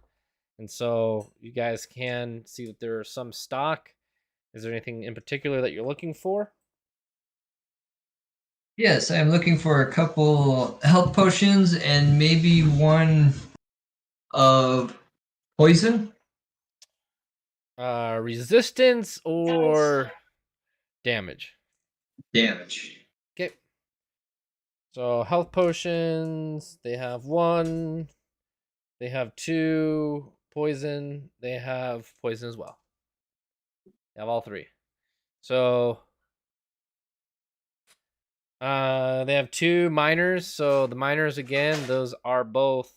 and so you guys can see that there are some stock. Is there anything in particular that you're looking for? Yes, I'm looking for a couple health potions and maybe one of poison. Resistance or damage? Damage. Okay. So health potions, they have 1, they have 2, poison, they have poison as well. They have all 3. So they have 2 minors. So the minors again, those are both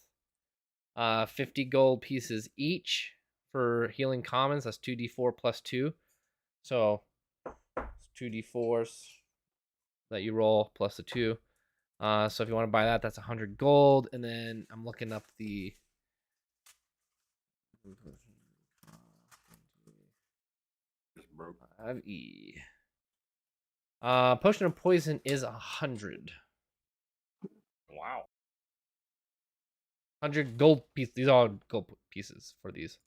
50 gold pieces each for healing commons. That's 2d4 plus 2. So it's 2d4s that you roll plus the 2. So if you want to buy that, that's 100 gold. And then I'm looking up the E. Potion of poison is 100. Wow. 100 gold pieces. These are all gold pieces for these.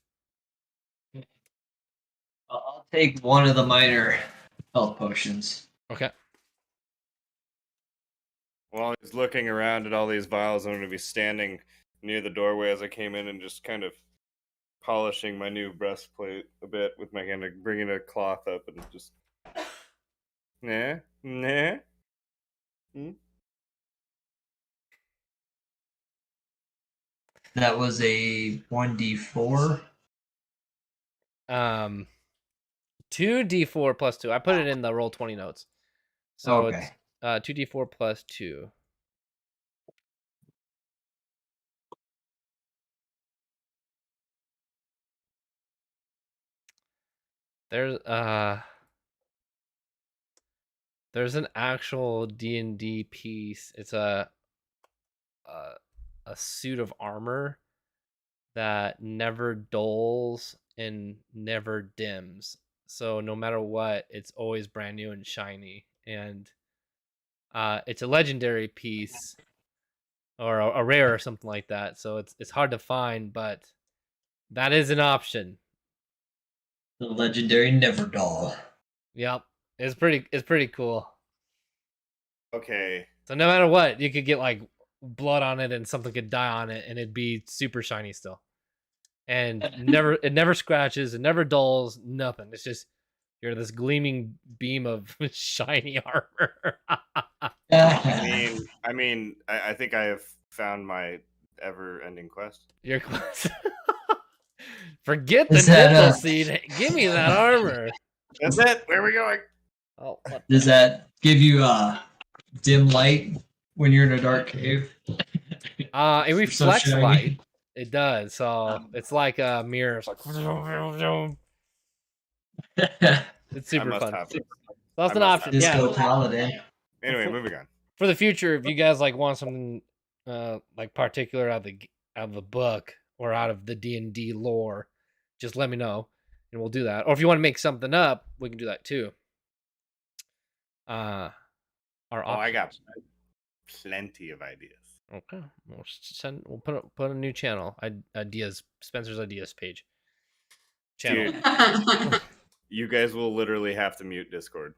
I'll take one of the minor health potions. Okay. While he's looking around at all these vials, I'm going to be standing near the doorway as I came in and just kind of polishing my new breastplate a bit with my hand, like bringing a cloth up and just, nah. That was a 1d4. 2d4 plus 2. I put it in the roll 20 notes. So Okay. it's 2d4 plus 2. There's an actual D&D piece. It's a suit of armor that never dulls and never dims. So no matter what, it's always brand new and shiny. And it's a legendary piece or a rare or something like that. So it's hard to find, but that is an option. The legendary Neverdoll. Yep. It's pretty cool. Okay. So no matter what, you could get like blood on it and something could die on it and it'd be super shiny still. And it never scratches, it never dulls, nothing. It's just you're this gleaming beam of shiny armor. I mean, I think I have found my ever-ending quest. Your quest. Forget the Is that, Nythul seed. Give me that armor. That's it. Where are we going? Oh, what? Does that give you dim light when you're in a dark cave? It reflects shiny. light. It does. So it's like a mirror. It's like it's super must fun. have it. That's I an must option. have Disco Yeah. Paladin. Anyway, moving on. For the future, if you guys like want something like particular out of the book or out of the D&D lore, just let me know and we'll do that. Or if you want to make something up, we can do that too. Our I got plenty of ideas. Okay, we'll put a new channel, ideas, Spencer's ideas page. Channel. Dude, you guys will literally have to mute Discord.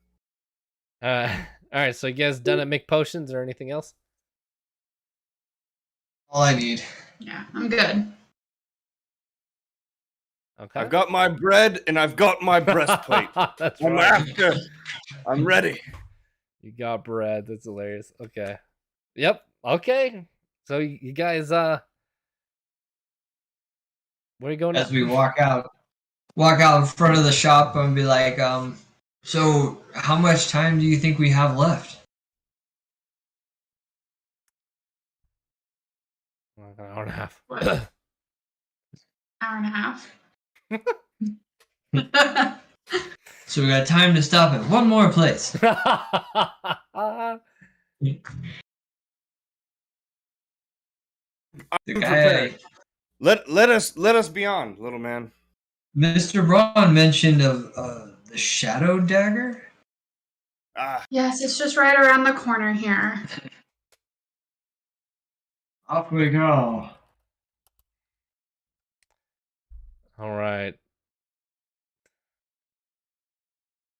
All right. So you guys done at Make Potions or anything else? All I need. Yeah, I'm good. Okay. I've got my bread and I've got my breastplate. That's I'm right. after. I'm ready. You got bread. That's hilarious. Okay. Yep. Okay. So you guys, where are you going As now? we walk out in front of the shop and be like, so how much time do you think we have left? Like an hour and a half. What? Hour and a half. So we got time to stop at one more place. The guy, Let us be on, little man. Mr. Braun mentioned of the shadow dagger. Ah, Yes, it's just right around the corner here. Off we go. All right.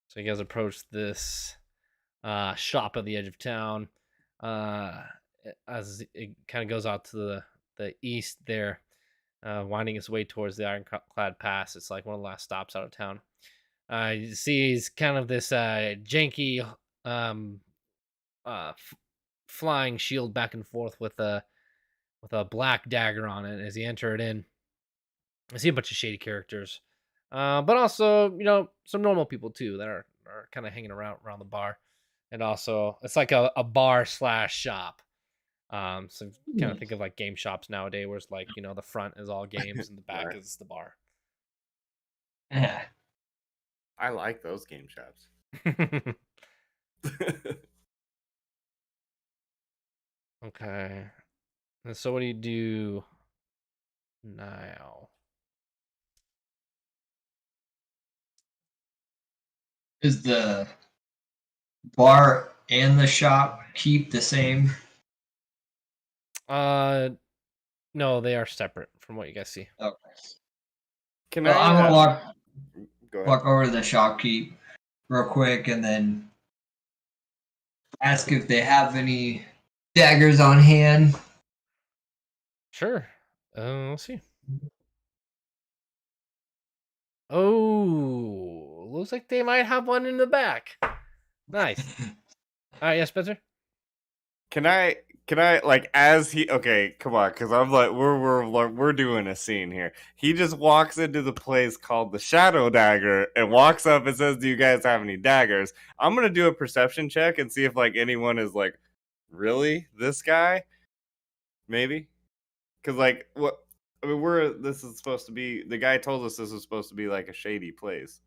So you guys approach this shop at the edge of town. As it kind of goes out to the east there, winding its way towards the Ironclad Pass. It's like one of the last stops out of town. You see he's kind of this janky flying shield back and forth with a black dagger on it. As you enter it in, I see a bunch of shady characters, but also some normal people too that are kind of hanging around the bar, and also it's like a bar / shop. So kind of think of like game shops nowadays, where it's like the front is all games and the back Right. is the bar. Yeah. I like those game shops. Okay. And so what do you do now? Is the bar and the shop keep the same? No, they are separate from what you guys see. Okay. Can Well, I'm I gonna go ahead? walk over to the shopkeep real quick and then ask if they have any daggers on hand. Sure. Let's see. Oh, looks like they might have one in the back. Nice. All right, yeah, Spencer. Can I like as he okay, come on, because I'm like we're doing a scene here. He just walks into the place called the Shadow Dagger and walks up and says, "Do you guys have any daggers?" I'm gonna do a perception check and see if like anyone is like, really this guy, maybe, because like what I mean, this is supposed to be. The guy told us this is supposed to be like a shady place.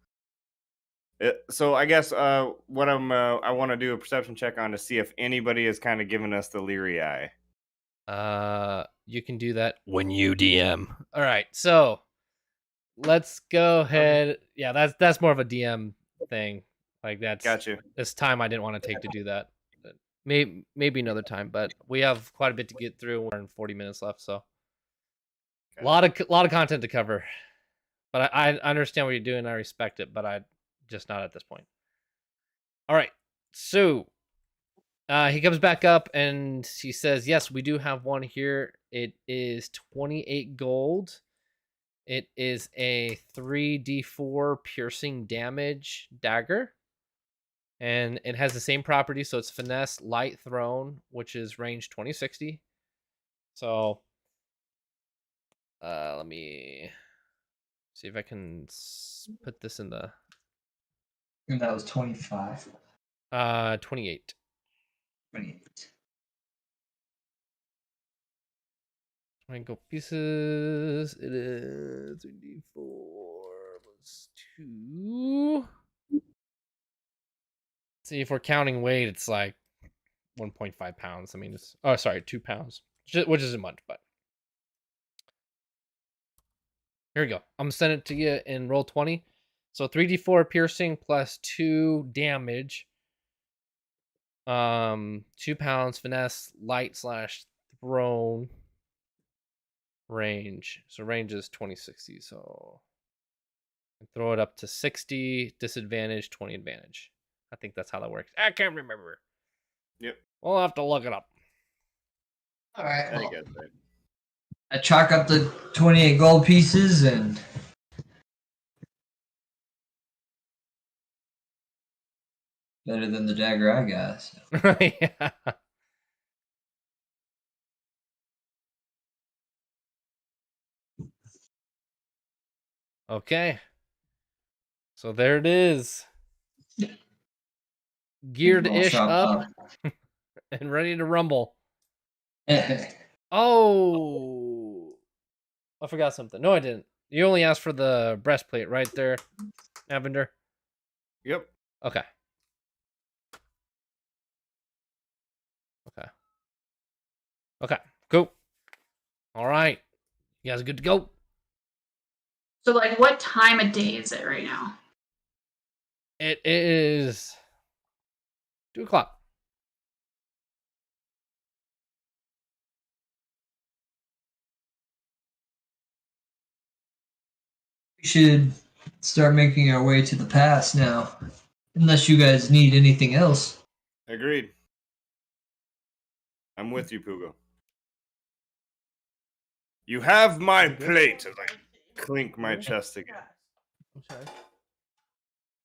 So I guess what I want to do a perception check on to see if anybody is kind of giving us the leery eye. You can do that when you DM. All right, so let's go ahead. Yeah, that's more of a DM thing. Like that's Got you. this time I didn't want to take to do that. Maybe another time, but we have quite a bit to get through. We're in 40 minutes left, so a lot of content to cover. But I understand what you're doing. I respect it, but I just not at this point. All right, so he comes back up and he says, "Yes, we do have one here. It is 28 gold. It is a 3d4 piercing damage dagger, and it has the same property. So it's finesse, light thrown, which is range 20-60. So, let me see if I can put this in the And that was 25. 28. 28. 20 gold pieces. It is 3d4 plus 2. See, if we're counting weight, it's like 1.5 pounds. I mean, it's 2 pounds. which isn't much, but here we go. I'm gonna send it to you in roll 20. So 3d4 piercing plus 2 damage. 2 pounds finesse light / thrown range. So range is 20/60. So throw it up to 60 disadvantage, 20 advantage. I think that's how that works. I can't remember. Yep. We'll have to look it up. All right. I get that. I chalk up the 28 gold pieces and better than the dagger I got. So. Yeah. Okay. So there it is. Geared-ish up and ready to rumble. Oh, I forgot something. No, I didn't. You only asked for the breastplate right there, Avender. Yep. Okay. Okay. Cool. All right. You guys are good to go? So, like, what time of day is it right now? It is 2:00. We should start making our way to the pass now. Unless you guys need anything else. Agreed. I'm with you, Pugo. You have my plate as I clink my chest again. I'm sorry.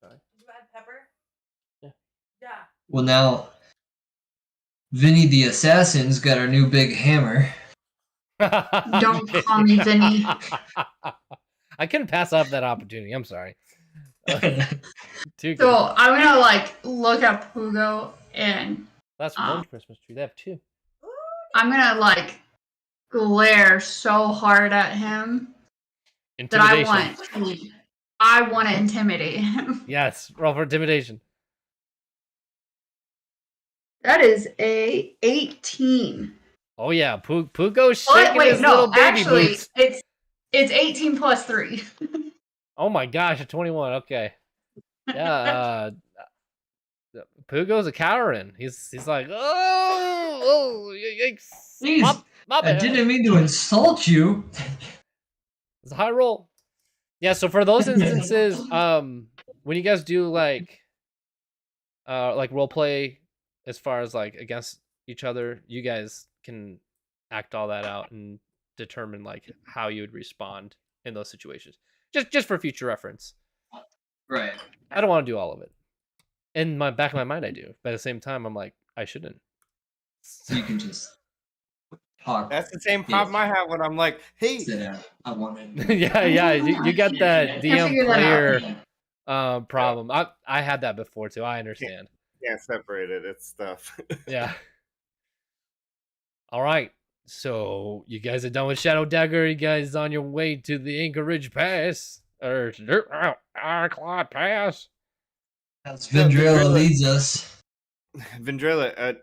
Did you add pepper? Yeah. Yeah. Well, now, Vinny the Assassin's got our new big hammer. Don't call me Vinny. I couldn't pass up that opportunity. I'm sorry. Too good. So I'm gonna like look at Pugo and That's one Christmas tree. They have 2. I'm gonna like glare so hard at him that I want to intimidate him. Yes, roll for intimidation. That is a 18. Oh yeah, Pugo's shaking his little baby boots. it's 18 plus 3. Oh my gosh, a 21. Okay. Yeah, Pugo's a cowering. He's like, oh, yikes. Please, My I bad. didn't mean to insult you. It's a high roll. Yeah, so for those instances, when you guys do like role play as far as like against each other, you guys can act all that out and determine like how you would respond in those situations. Just for future reference. Right. I don't want to do all of it. In my back of my mind I do. But at the same time I'm like, I shouldn't. So you can just talk. That's the same problem I have when I'm like, hey. Sit down. I wanted. yeah, you got that DM figure that player problem. I had that before too. I understand. Can't separate it. It's stuff. Yeah. All right. So you guys are done with Shadow Dagger. You guys on your way to the Anchorage Pass or Claw Pass. That's Vendrella leads us. Vendrella,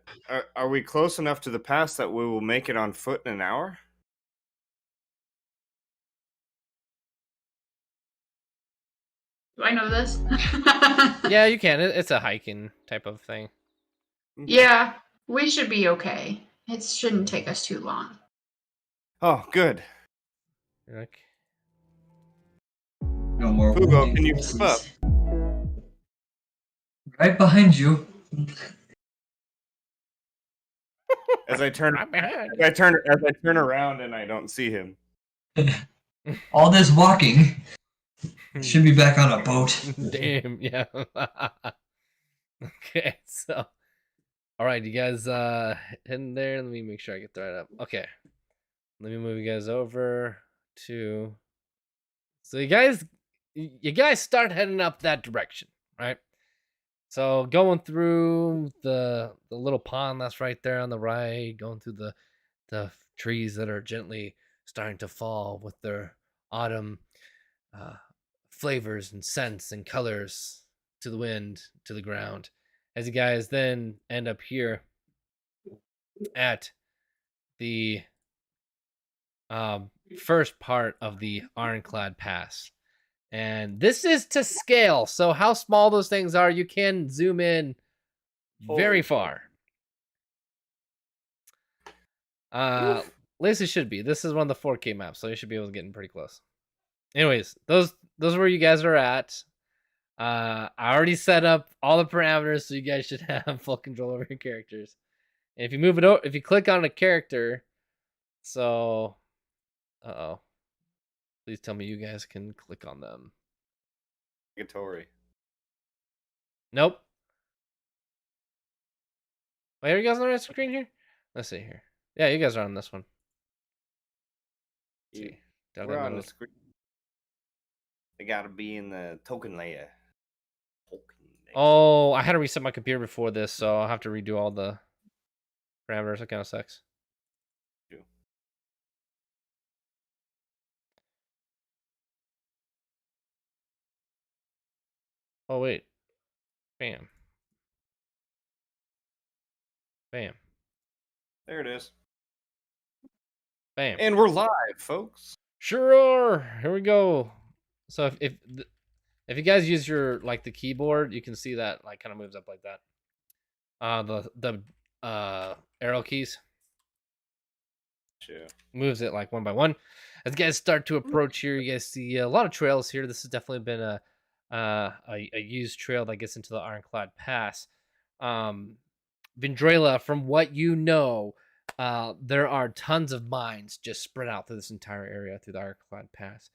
are we close enough to the pass that we will make it on foot in an hour? Do I know this? Yeah, you can. It's a hiking type of thing. Yeah, we should be okay. It shouldn't take us too long. Oh, good. Okay. No more. Pugo, wounding can you horses. keep up? Right behind you. As I turn around and I don't see him. All this walking. Should be back on a boat. Damn, yeah. Okay, so all right, you guys heading there. Let me make sure I get that right up. Okay. Let me move you guys over to so you guys start heading up that direction, right? So going through the little pond that's right there on the right, going through the trees that are gently starting to fall with their autumn flavors and scents and colors to the wind, to the ground. As you guys then end up here at the first part of the Ironclad Pass. And this is to scale. So how small those things are, you can zoom in very far. At least it should be. This is one of the 4K maps, so you should be able to get in pretty close. Anyways, those are where you guys are at. I already set up all the parameters, so you guys should have full control over your characters. And if you move it over, if you click on a character, so, please tell me you guys can click on them. Negatory. Nope. Wait, are you guys on the screen here? Let's see here. Yeah, you guys are on this one. Yeah. See. We're on the screen. They gotta be in the token layer. Oh, I had to reset my computer before this, so I'll have to redo all the parameters. That kind of sucks. Oh, wait. Bam. Bam. There it is. Bam. And we're live, folks. Sure. Here we go. So if you guys use your the keyboard, you can see that kind of moves up like that. The arrow keys. Sure. Moves it one by one. As you guys start to approach here, you guys see a lot of trails here. This has definitely been a used trail that gets into the Ironclad Pass. Vendrella, from what you know, there are tons of mines just spread out through this entire area through the Ironclad Pass.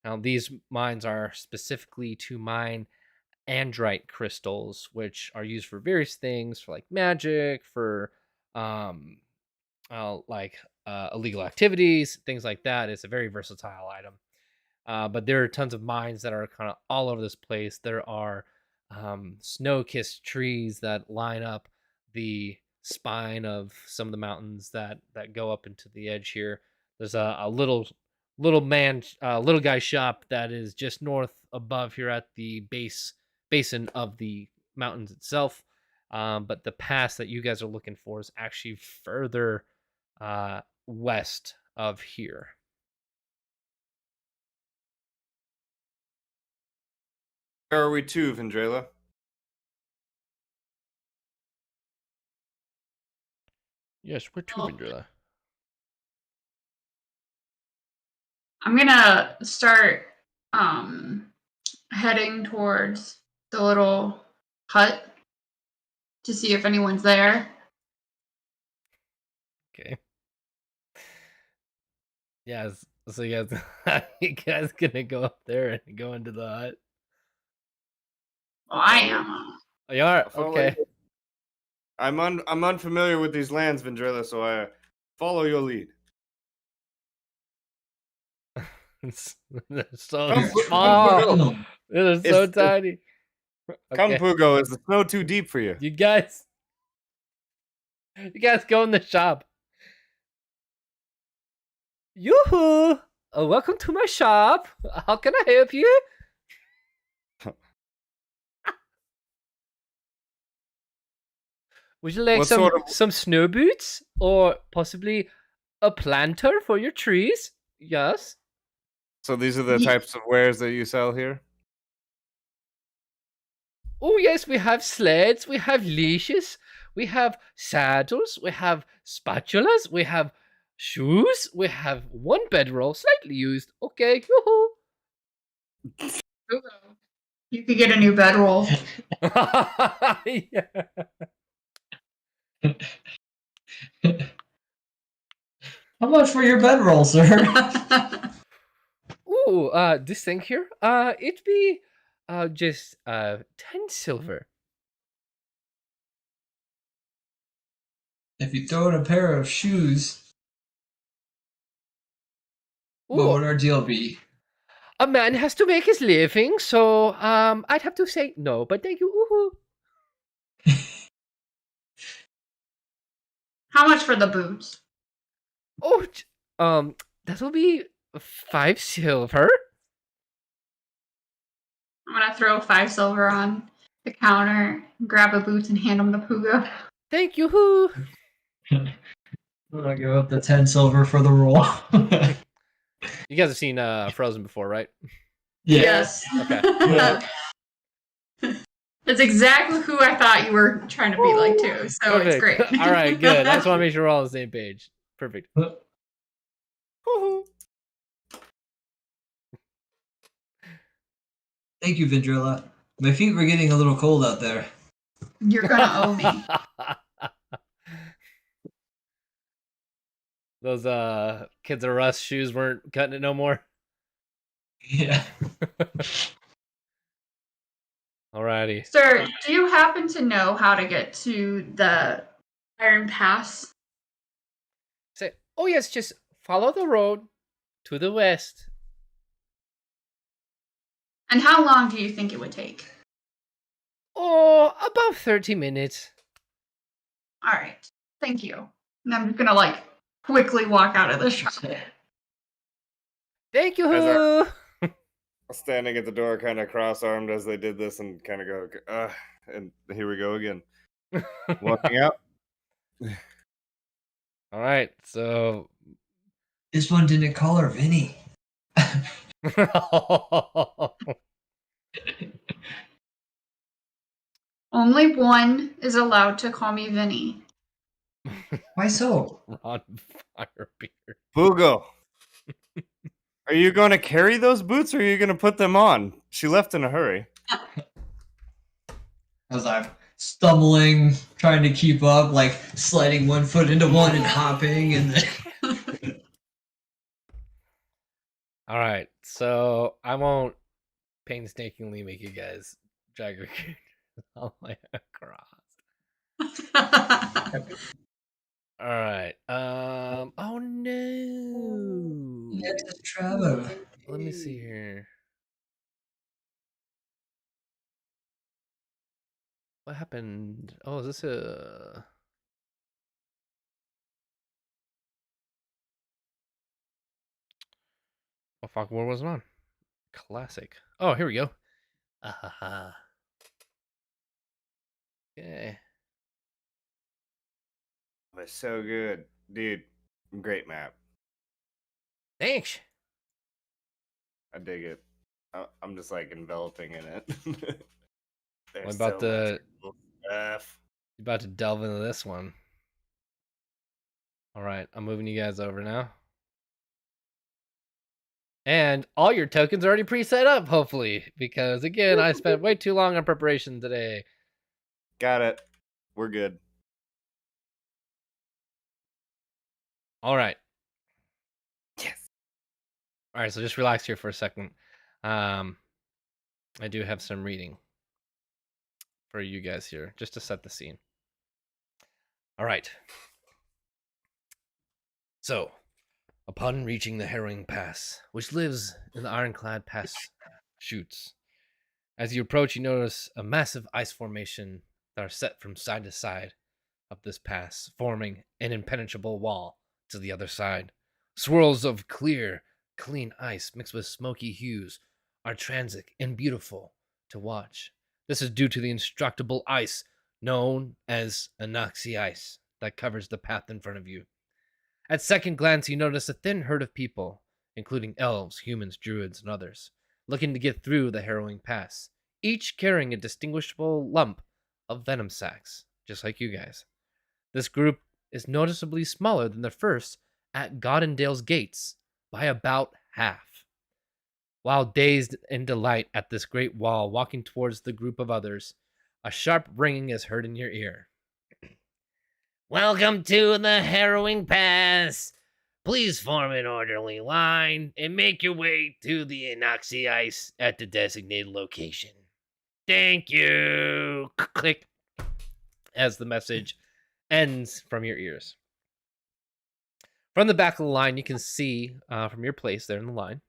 Now, these mines are specifically to mine andrite crystals, which are used for various things, for magic, for illegal activities, things like that. It's a very versatile item. But there are tons of mines that are kind of all over this place. There are snow-kissed trees that line up the spine of some of the mountains that go up into the edge here. There's a little guy shop that is just north above here at the basin of the mountains itself. But the pass that you guys are looking for is actually further west of here. Where are we to, Vendrella? Yes, we're to Vendrella. I'm gonna start heading towards the little hut to see if anyone's there. Okay. Yeah, so you guys gonna go up there and go into the hut? Well, I am. Oh, you are? Okay. I'm unfamiliar with these lands, Vendrella, so I follow your lead. They're so small. They're so tiny. Come, Pugo, is the snow too deep for you? You guys go in the shop. Yoo-hoo! Welcome to my shop. How can I help you? Would you like some snow boots or possibly a planter for your trees? Yes. So these are the types of wares that you sell here? Oh yes, we have sleds, we have leashes, we have saddles, we have spatulas, we have shoes, we have one bedroll, slightly used. Okay, yoo-hoo. You could get a new bedroll. Yeah. How much for your bedroll, sir? Ooh, this thing here, it'd be just 10 silver. If you throw in a pair of shoes, Ooh. what would our deal be? A man has to make his living, so I'd have to say no, but thank you. Ooh. How much for the boots? Oh, that'll be 5 silver. I'm gonna throw 5 silver on the counter, grab the boots, and hand them to Pugo. Thank you. I'm gonna give up the 10 silver for the roll. You guys have seen Frozen before, right? Yeah. Yes. Okay. Yeah. That's exactly who I thought you were trying to be like too. So it's great. All right, good. I just want to make sure we're all on the same page. Perfect. Thank you, Vendrilla. My feet were getting a little cold out there. You're gonna owe me. Those Kids R Us shoes weren't cutting it no more. Yeah. Alrighty. Sir, do you happen to know how to get to the Iron Pass? Say, oh yes, just follow the road to the west. And how long do you think it would take? Oh, about 30 minutes. All right. Thank you. And I'm just gonna like quickly walk out of the shop. Thank you. As Standing at the door, kind of cross-armed as they did this, and kind of go, and here we go again. Walking out. All right, so This one didn't call her Vinny. Only one is allowed to call me Vinny. Why so? Ron Firebeard. Boogo. Are you going to carry those boots, or are you going to put them on? She left in a hurry. As I'm stumbling, trying to keep up, like sliding one foot into one and hopping, and then All right, so I won't painstakingly make you guys drag your characters all the way across. All right. Oh no. Let's travel. Let me see here. What happened? Oh, is this a? Oh fuck! What was it on? Classic. Oh, here we go. Okay. That's so good. Dude, great map. Thanks. I dig it. I'm just like enveloping in it. What about much cool stuff. You about to delve into this one? All right, I'm moving you guys over now. And all your tokens are already pre-set up, hopefully, because again, I spent way too long on preparation today. Got it. We're good. All right. Yes. All right, so just relax here for a second. I do have some reading for you guys here, just to set the scene. All right. So, upon reaching the Harrowing Pass, which lives in the Ironclad Pass chutes, as you approach, you notice a massive ice formation that are set from side to side of this pass, forming an impenetrable wall to the other side. Swirls of clear, clean ice mixed with smoky hues are transient and beautiful to watch. This is due to the indestructible ice known as Anoxi ice that covers the path in front of you. At second glance, you notice a thin herd of people, including elves, humans, druids, and others, looking to get through the Harrowing Pass, each carrying a distinguishable lump of venom sacs, just like you guys. This group is noticeably smaller than the first at Goddendale's gates by about half. While dazed in delight at this great wall, walking towards the group of others, a sharp ringing is heard in your ear. Welcome to the Harrowing Pass. Please form an orderly line and make your way to the Anoxi ice at the designated location. Thank you. Click. As the message ends from your ears. From the back of the line, you can see from your place there in the line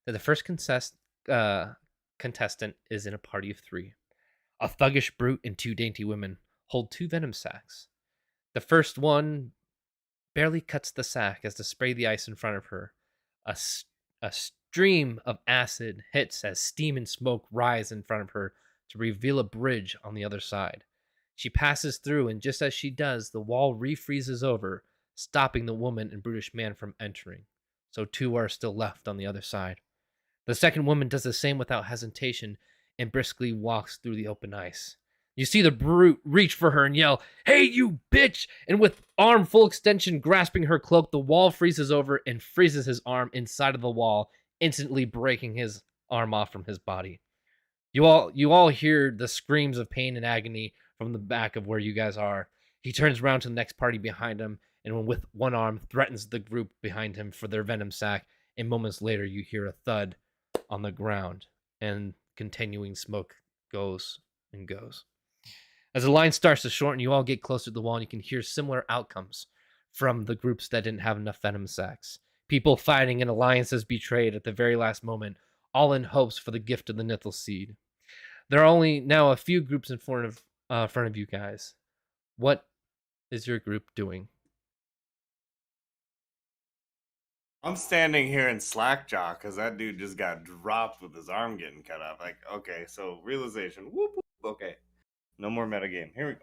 that the first contestant is in a party of 3. A thuggish brute and 2 dainty women hold 2 venom sacs. The first one barely cuts the sack as to spray the ice in front of her. A stream of acid hits as steam and smoke rise in front of her to reveal a bridge on the other side. She passes through, and just as she does, the wall refreezes over, stopping the woman and brutish man from entering. so 2 are still left on the other side. The second woman does the same without hesitation and briskly walks through the open ice. You see the brute reach for her and yell, "Hey, you bitch!" And with arm full extension grasping her cloak, the wall freezes over and freezes his arm inside of the wall, instantly breaking his arm off from his body. You all hear the screams of pain and agony from the back of where you guys are. He turns around to the next party behind him, and with one arm threatens the group behind him for their venom sac, and moments later you hear a thud on the ground, and continuing smoke goes and goes. As the line starts to shorten, you all get closer to the wall, and you can hear similar outcomes from the groups that didn't have enough venom sacs. People fighting and alliances betrayed at the very last moment, all in hopes for the gift of the Nythul seed. There are only now a few groups in front of you guys. What is your group doing? I'm standing here in slackjaw because that dude just got dropped with his arm getting cut off. Like, okay, so realization. Whoop, whoop, okay. No more metagame. Here we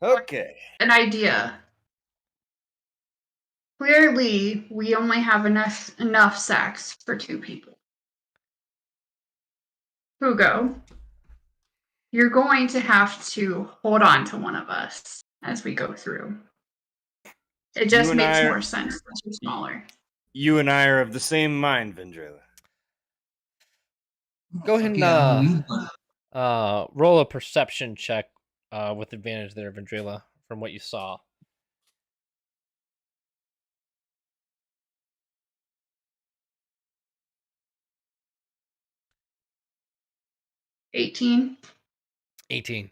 go. Okay. An idea. Clearly, we only have enough sacks for 2 people. Hugo, you're going to have to hold on to one of us as we go through. It just makes more sense because you're smaller. You and I are of the same mind, Vendrella. Go ahead and roll a perception check with advantage there, Vendrella, from what you saw. $18. 18.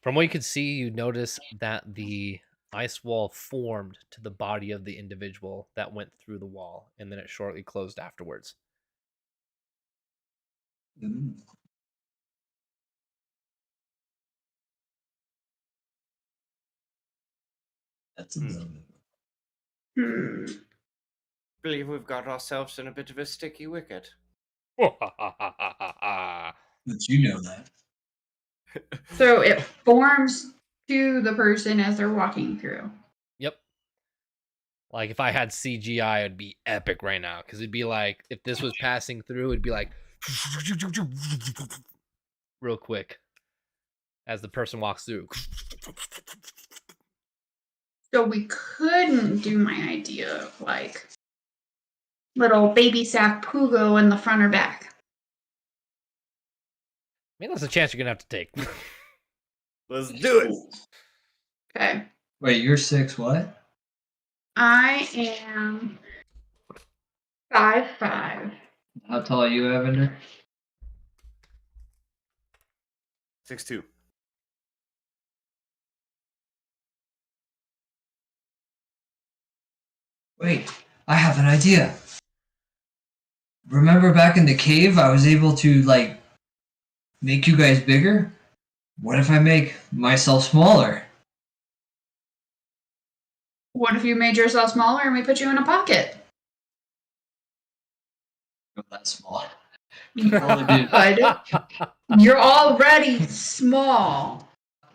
From what you could see, you notice that the ice wall formed to the body of the individual that went through the wall, and then it shortly closed afterwards. That's a Believe we've got ourselves in a bit of a sticky wicket. But you know that. So it forms to the person as they're walking through. Yep. Like if I had CGI, it'd be epic right now, because it'd be like, if this was passing through, it'd be like real quick as the person walks through. So we couldn't do my idea of like little baby sack Pugo in the front or back. I mean, that's a chance you're gonna have to take. Let's do it. Okay. Wait, you're 6 what? I am 5'5". How tall are you, Evander? 6'2". Wait, I have an idea. Remember back in the cave, I was able to, like, make you guys bigger? What if I make myself smaller? What if you made yourself smaller and we put you in a pocket? Not that small. God. You're already small.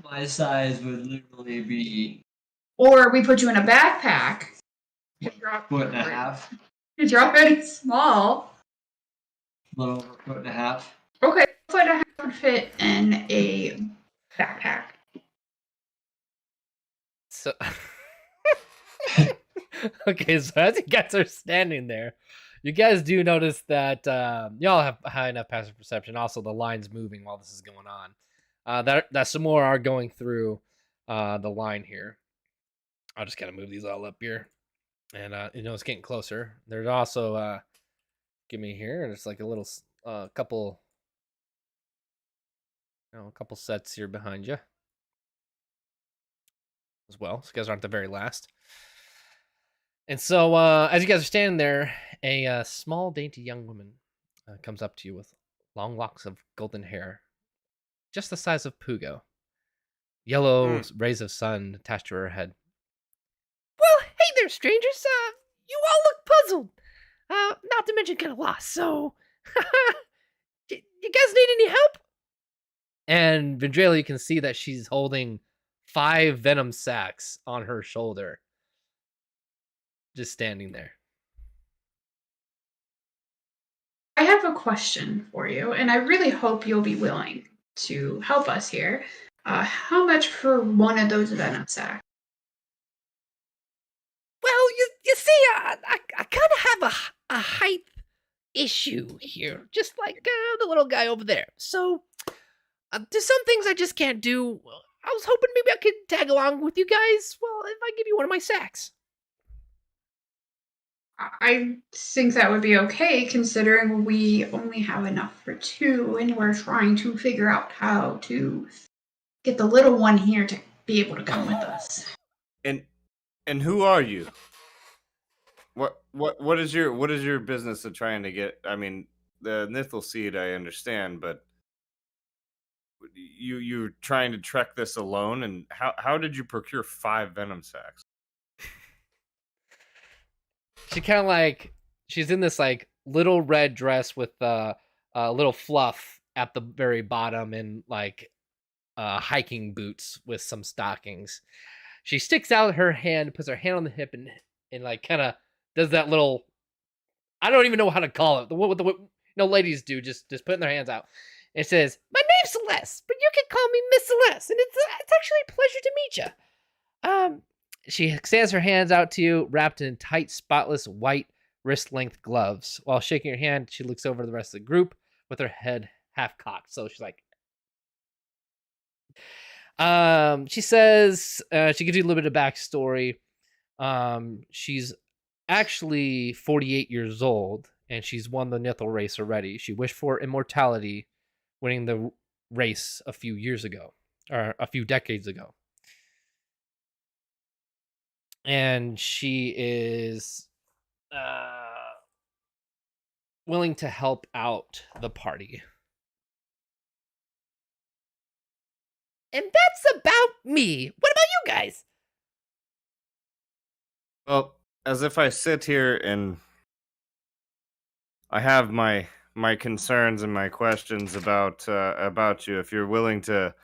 My size would literally be Or we put you in a backpack. foot and a half. You're already small. A little over a foot and a half. Okay, foot and a half would fit in a backpack. So, okay, so as you guys are standing there, you guys do notice that y'all have high enough passive perception. Also, the line's moving while this is going on. That some more are going through the line here. I'll just kind of move these all up here, and it's getting closer. There's also give me here. There's like a little couple, a couple sets here behind you as well. So you guys aren't the very last. And so, as you guys are standing there, a small, dainty young woman comes up to you with long locks of golden hair, just the size of Pugo. Yellow rays of sun attached to her head. Well, hey there, strangers. You all look puzzled. Not to mention kind of lost. So, you guys need any help? And Vendrella, you can see that she's holding 5 venom sacs on her shoulder. Just standing there. I have a question for you, and I really hope you'll be willing to help us here. How much for one of those venom sacs? Well, you see, I kind of have a height issue here, just like the little guy over there. So, there's some things I just can't do. I was hoping maybe I could tag along with you guys. Well, if I give you one of my sacks. I think that would be okay, considering we only have enough for 2, and we're trying to figure out how to get the little one here to be able to come with us. And who are you? What is your business of trying to get? I mean, the Nythul seed I understand, but you're trying to trek this alone, and how did you procure 5 venom sacs? She kind of like, she's in this like little red dress with a little fluff at the very bottom and like hiking boots with some stockings. She sticks out her hand, puts her hand on the hip, and like kind of does that little, I don't even know how to call it. The ladies do, just putting their hands out. It says, "My name's Celeste, but you can call me Miss Celeste, and it's actually a pleasure to meet you." She extends her hands out to you, wrapped in tight, spotless white wrist-length gloves. While shaking her hand, she looks over the rest of the group with her head half cocked. So she's like, she says, she gives you a little bit of backstory. She's actually 48 years old, and she's won the Nythul race already. She wished for immortality, winning the race a few years ago, or a few decades ago. And she is willing to help out the party. And that's about me. What about you guys? Well, as if I sit here and I have my concerns and my questions about you. If you're willing to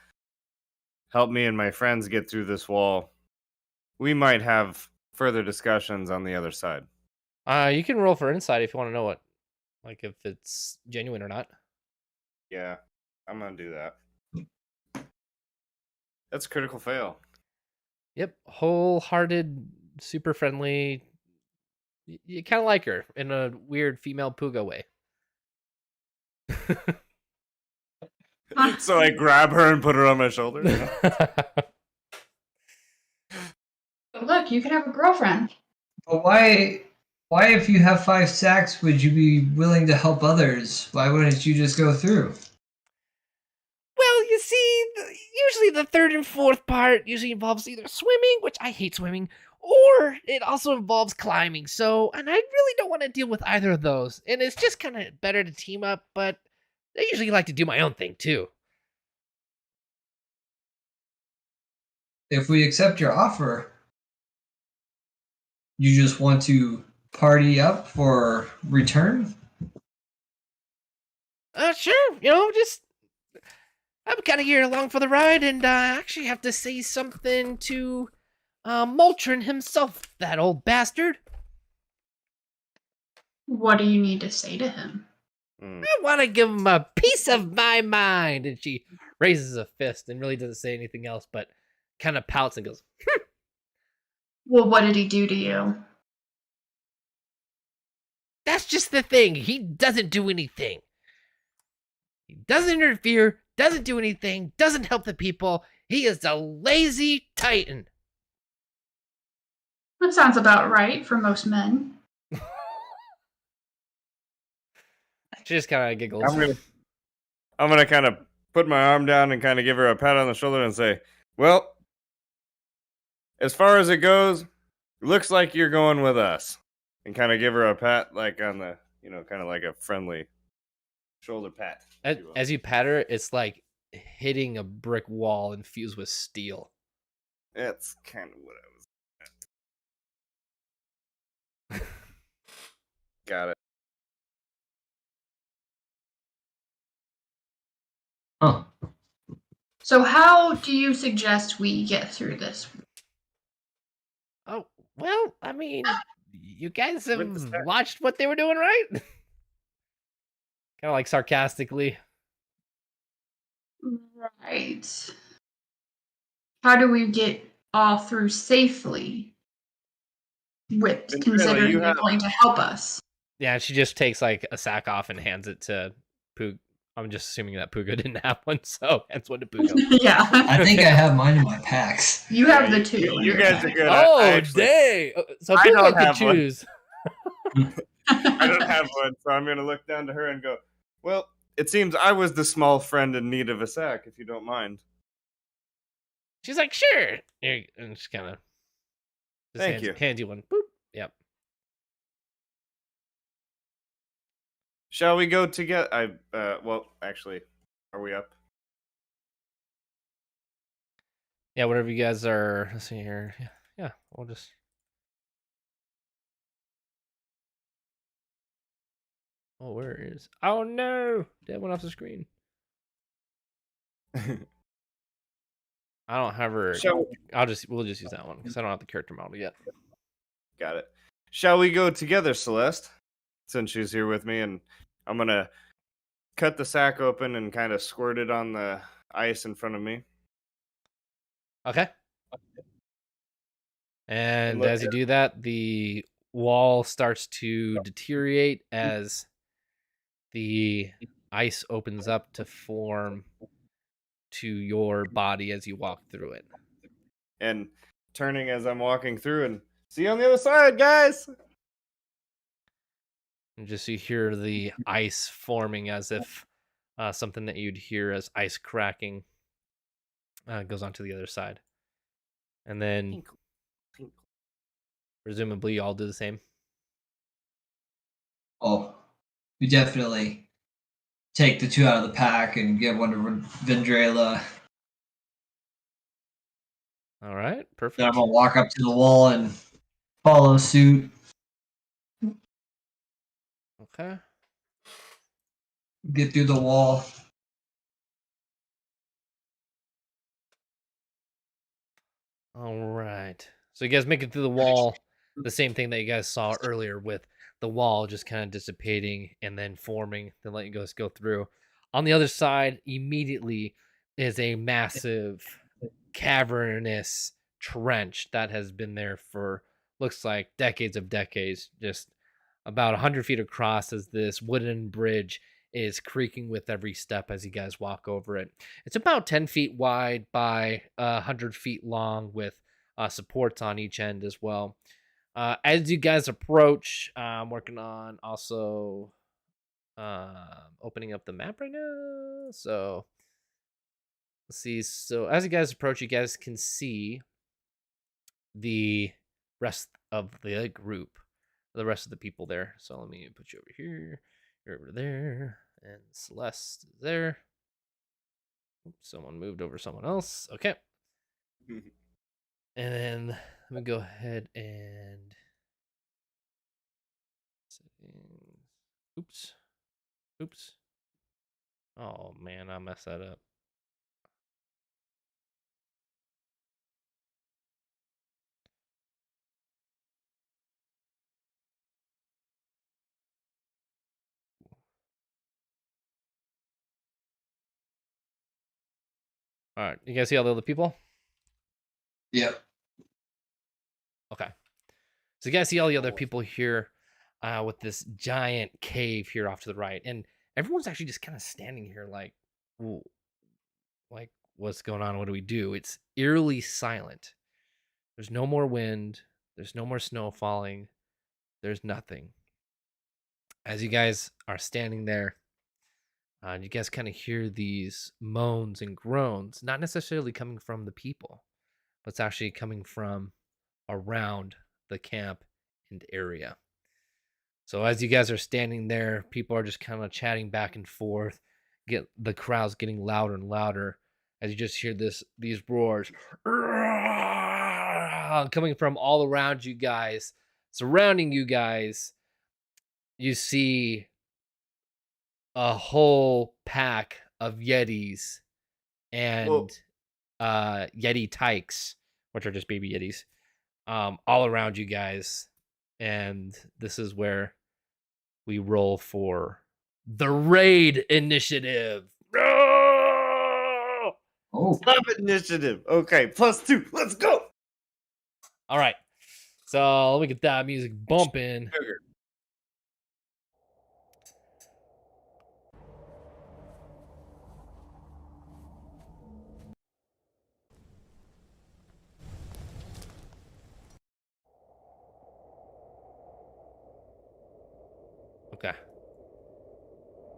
help me and my friends get through this wall, we might have further discussions on the other side. You can roll for insight if you want to know what, like if it's genuine or not. Yeah, I'm gonna do that. That's a critical fail. Yep, wholehearted, super friendly. You kind of like her in a weird female Puga way. So I grab her and put her on my shoulder. You know? But look, you can have a girlfriend. But why if you have 5 sacks would you be willing to help others? Why wouldn't you just go through? Well, you see, usually the third and fourth part usually involves either swimming, which I hate swimming, or it also involves climbing. So, and I really don't want to deal with either of those. And it's just kind of better to team up, but I usually like to do my own thing too. If we accept your offer, you just want to party up for return? Sure, just I'm kind of here along for the ride, and I actually have to say something to Moltrin himself, that old bastard. What do you need to say to him? I want to give him a piece of my mind. And she raises a fist and really doesn't say anything else, but kind of pouts and goes, Well, what did he do to you? That's just the thing. He doesn't do anything. He doesn't interfere, doesn't do anything, doesn't help the people. He is a lazy titan. That sounds about right for most men. She just kind of giggles. I'm gonna kind of put my arm down and kind of give her a pat on the shoulder and say, "Well, as far as it goes, looks like you're going with us." And kind of give her a pat, like on the, kind of like a friendly shoulder pat. As you pat her, it's like hitting a brick wall infused with steel. That's kind of what I was. Got it. Huh. So how do you suggest we get through this? Oh, well, I mean, you guys have With the stack. watched what they were doing, right? Kind of like sarcastically. Right. How do we get all through safely with Ventrella, considering you you're have going to help us? Yeah, she just takes like a sack off and hands it to Poog. I'm just assuming that Puga didn't have one, so hands one to Puga. Yeah. I think I have mine in my packs. You have Yeah, the two. in You your guys are pack. good. Oh, I actually, dang! So I Puga don't could have one. choose. I don't have one, so I'm gonna look down to her and go, well, it seems I was the small friend in need of a sack, if you don't mind. She's like, sure. Here, and just kind of Thank you. hands you one. Boop. Yep. Shall we go together? Well, actually, are we up? Yeah, whatever you guys are. Let's see here. Yeah, we'll just. Oh, where is? Oh no! That went off the screen. I don't have her. We'll just use that one because I don't have the character model yet. Got it. Shall we go together, Celeste? Since she's here with me, and I'm gonna cut the sack open and kind of squirt it on the ice in front of me. Okay. And look as you do that, the wall starts to deteriorate as the ice opens up to form to your body as you walk through it. And turning as I'm walking through, and see you on the other side, guys. And just you hear the ice forming as if something that you'd hear as ice cracking goes onto the other side. And then presumably you all do the same. Oh, we definitely take the two out of the pack and give one to Vendrala. All right, perfect. Then I'm gonna walk up to the wall and follow suit. Okay. Get through the wall. All right. So you guys make it through the wall. The same thing that you guys saw earlier with the wall just kind of dissipating and then forming, then letting you guys go through. On the other side, immediately is a massive cavernous trench that has been there for looks like decades, just about 100 feet across as this wooden bridge is creaking with every step as you guys walk over it. It's about 10 feet wide by 100 feet long with supports on each end as well. As you guys approach, I'm working on also opening up the map right now. So let's see. So as you guys approach, you guys can see the rest of the group, the rest of the people there. So let me put you over here. You're over there, and Celeste is there. Oops, someone moved over someone else. Okay. And then let me go ahead and settings. Oops. Oh man, I messed that up. All right, you guys see all the other people? Yep. Okay. So you guys see all the other people here with this giant cave here off to the right. And everyone's actually just kind of standing here like, ooh, like, what's going on? What do we do? It's eerily silent. There's no more wind. There's no more snow falling. There's nothing. As you guys are standing there, you guys kind of hear these moans and groans, not necessarily coming from the people, but it's actually coming from around the camp and area. So as you guys are standing there, people are just kind of chatting back and forth. The crowd's getting louder and louder as you just hear these roars coming from all around you guys, surrounding you guys. You see a whole pack of Yetis and Yeti tykes, which are just baby Yetis, all around you guys. And this is where we roll for the raid initiative. No! Oh, Stop initiative. Okay, +2. Let's go. All right. So let me get that music bumping. Sugar. Okay.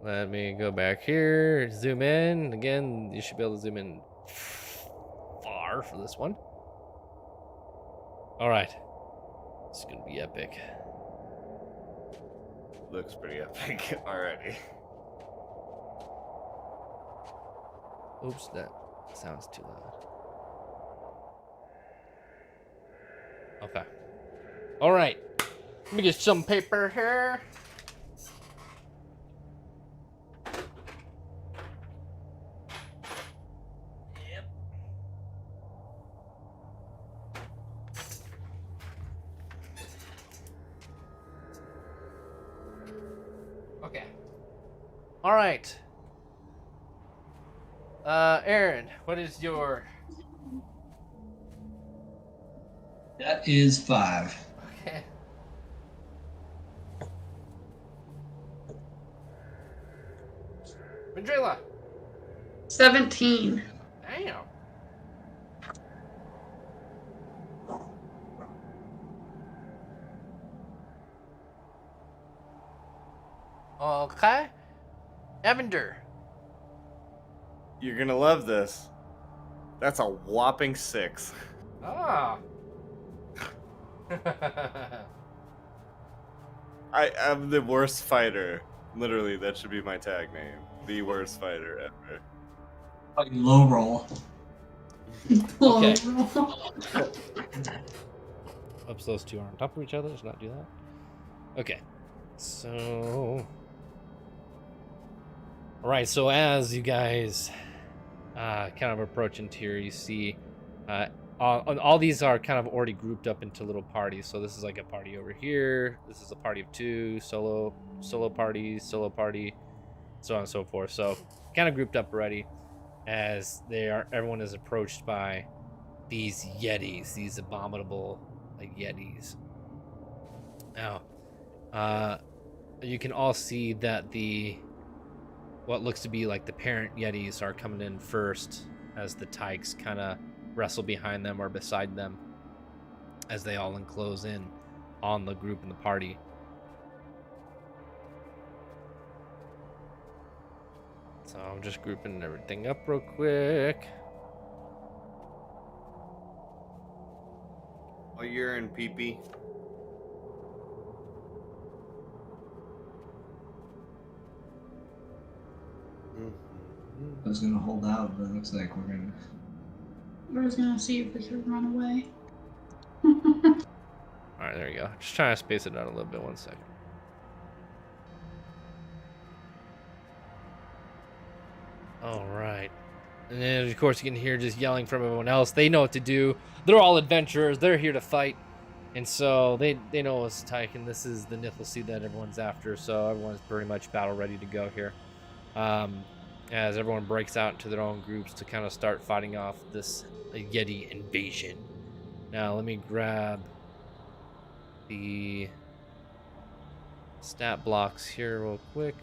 Let me go back here, zoom in. Again, you should be able to zoom in far for this one. All right. It's going to be epic. Looks pretty epic already. Oops, that sounds too loud. Okay. All right. Let me get some paper here. Yep. Okay. All right. Aaron, what is your... that is 5. Okay. Vendrilla. 17. Damn. Okay. Evander. You're gonna love this. That's a whopping 6. Ah. I'm the worst fighter. Literally, that should be my tag name. The worst fighter ever. Fucking low roll. Okay. Oh. Oops, those two are on top of each other. Let's not do that. Okay. So... Alright, so as you guys kind of approach into here, you see all these are kind of already grouped up into little parties. So this is like a party over here. This is a party of 2, solo party, so on and so forth. So kind of grouped up already as everyone is approached by these yetis, these abominable yetis. Now, you can all see that what looks to be like the parent yetis are coming in first as the tykes kind of wrestle behind them or beside them as they all enclose in on the group and the party. So I'm just grouping everything up real quick. Oh, you're in PP. I was gonna hold out, but it looks like we're gonna. I was gonna see if we could run away. All right, there you go. Just trying to space it out a little bit. 1 second. All right. And then, of course, you can hear just yelling from everyone else. They know what to do. They're all adventurers. They're here to fight. And so they know it's Tyke, and this is the Nythul seed that everyone's after. So everyone's pretty much battle ready to go here. As everyone breaks out into their own groups to kind of start fighting off this Yeti invasion. Now, let me grab the stat blocks here real quick.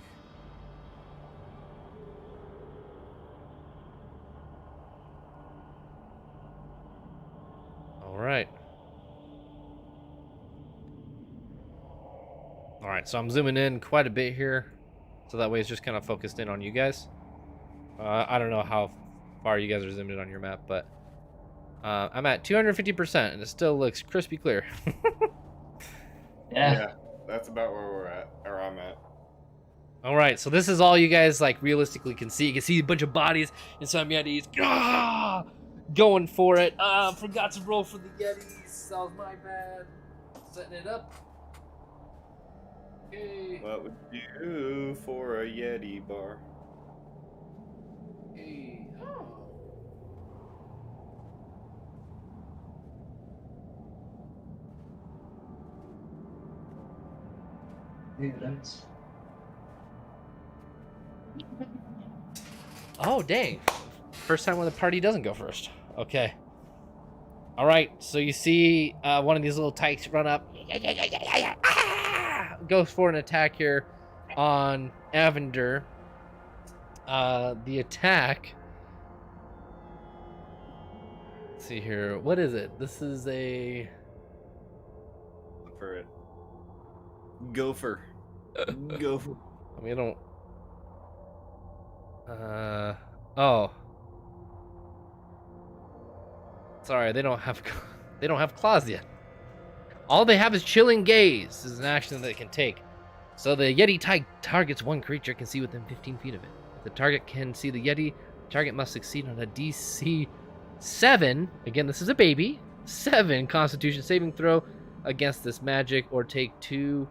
All right, so I'm zooming in quite a bit here, so that way it's just kind of focused in on you guys. I don't know how far you guys are zoomed in on your map, but I'm at 250%, and it still looks crispy clear. Yeah. That's about where we're at, or I'm at. All right, so this is all you guys realistically can see. You can see a bunch of bodies and some yetis going for it. Forgot to roll for the yetis. That was my bad. Setting it up. Okay. What would you do for a Yeti bar? Okay. Yeah, that's. Oh, dang. First time when the party doesn't go first. Okay. All right. So you see one of these little tykes run up. Goes for an attack here on Avender. The attack. Let's see here. What is it? This is a... For it. Gopher. Gopher. I mean, I don't... Oh. Sorry, they don't have claws yet. All they have is Chilling Gaze. This is an action that they can take. So the Yeti type targets one creature can see within 15 feet of it. If the target can see the Yeti, the target must succeed on a DC 7. Again, this is a baby. 7 Constitution saving throw against this magic, or take 2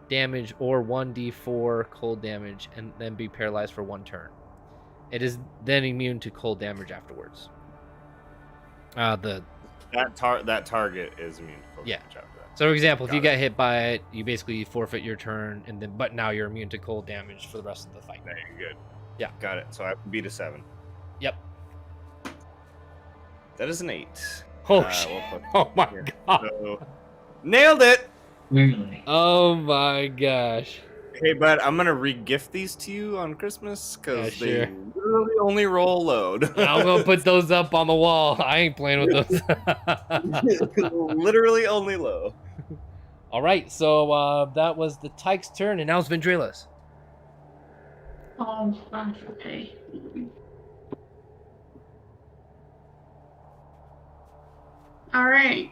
damage or 1d4 cold damage, and then be paralyzed for 1 turn. It is then immune to cold damage afterwards. That target is immune to cold damage after that. So, for example, if you Got get hit by it, you basically forfeit your turn, but now you're immune to cold damage for the rest of the fight. There, you're good. Yeah. Got it. So I beat a 7. Yep. That is an 8. Oh shit! We'll put Oh my here. god! So, nailed it. Really? Oh my gosh! Hey, bud, I'm gonna re-gift these to you on Christmas because Yeah, they sure. literally only roll load. I'm gonna put those up on the wall. I ain't playing with those. Literally only low. All right, so that was the Tyke's turn, and now it's Vendrila's. Oh, gosh, okay. All right.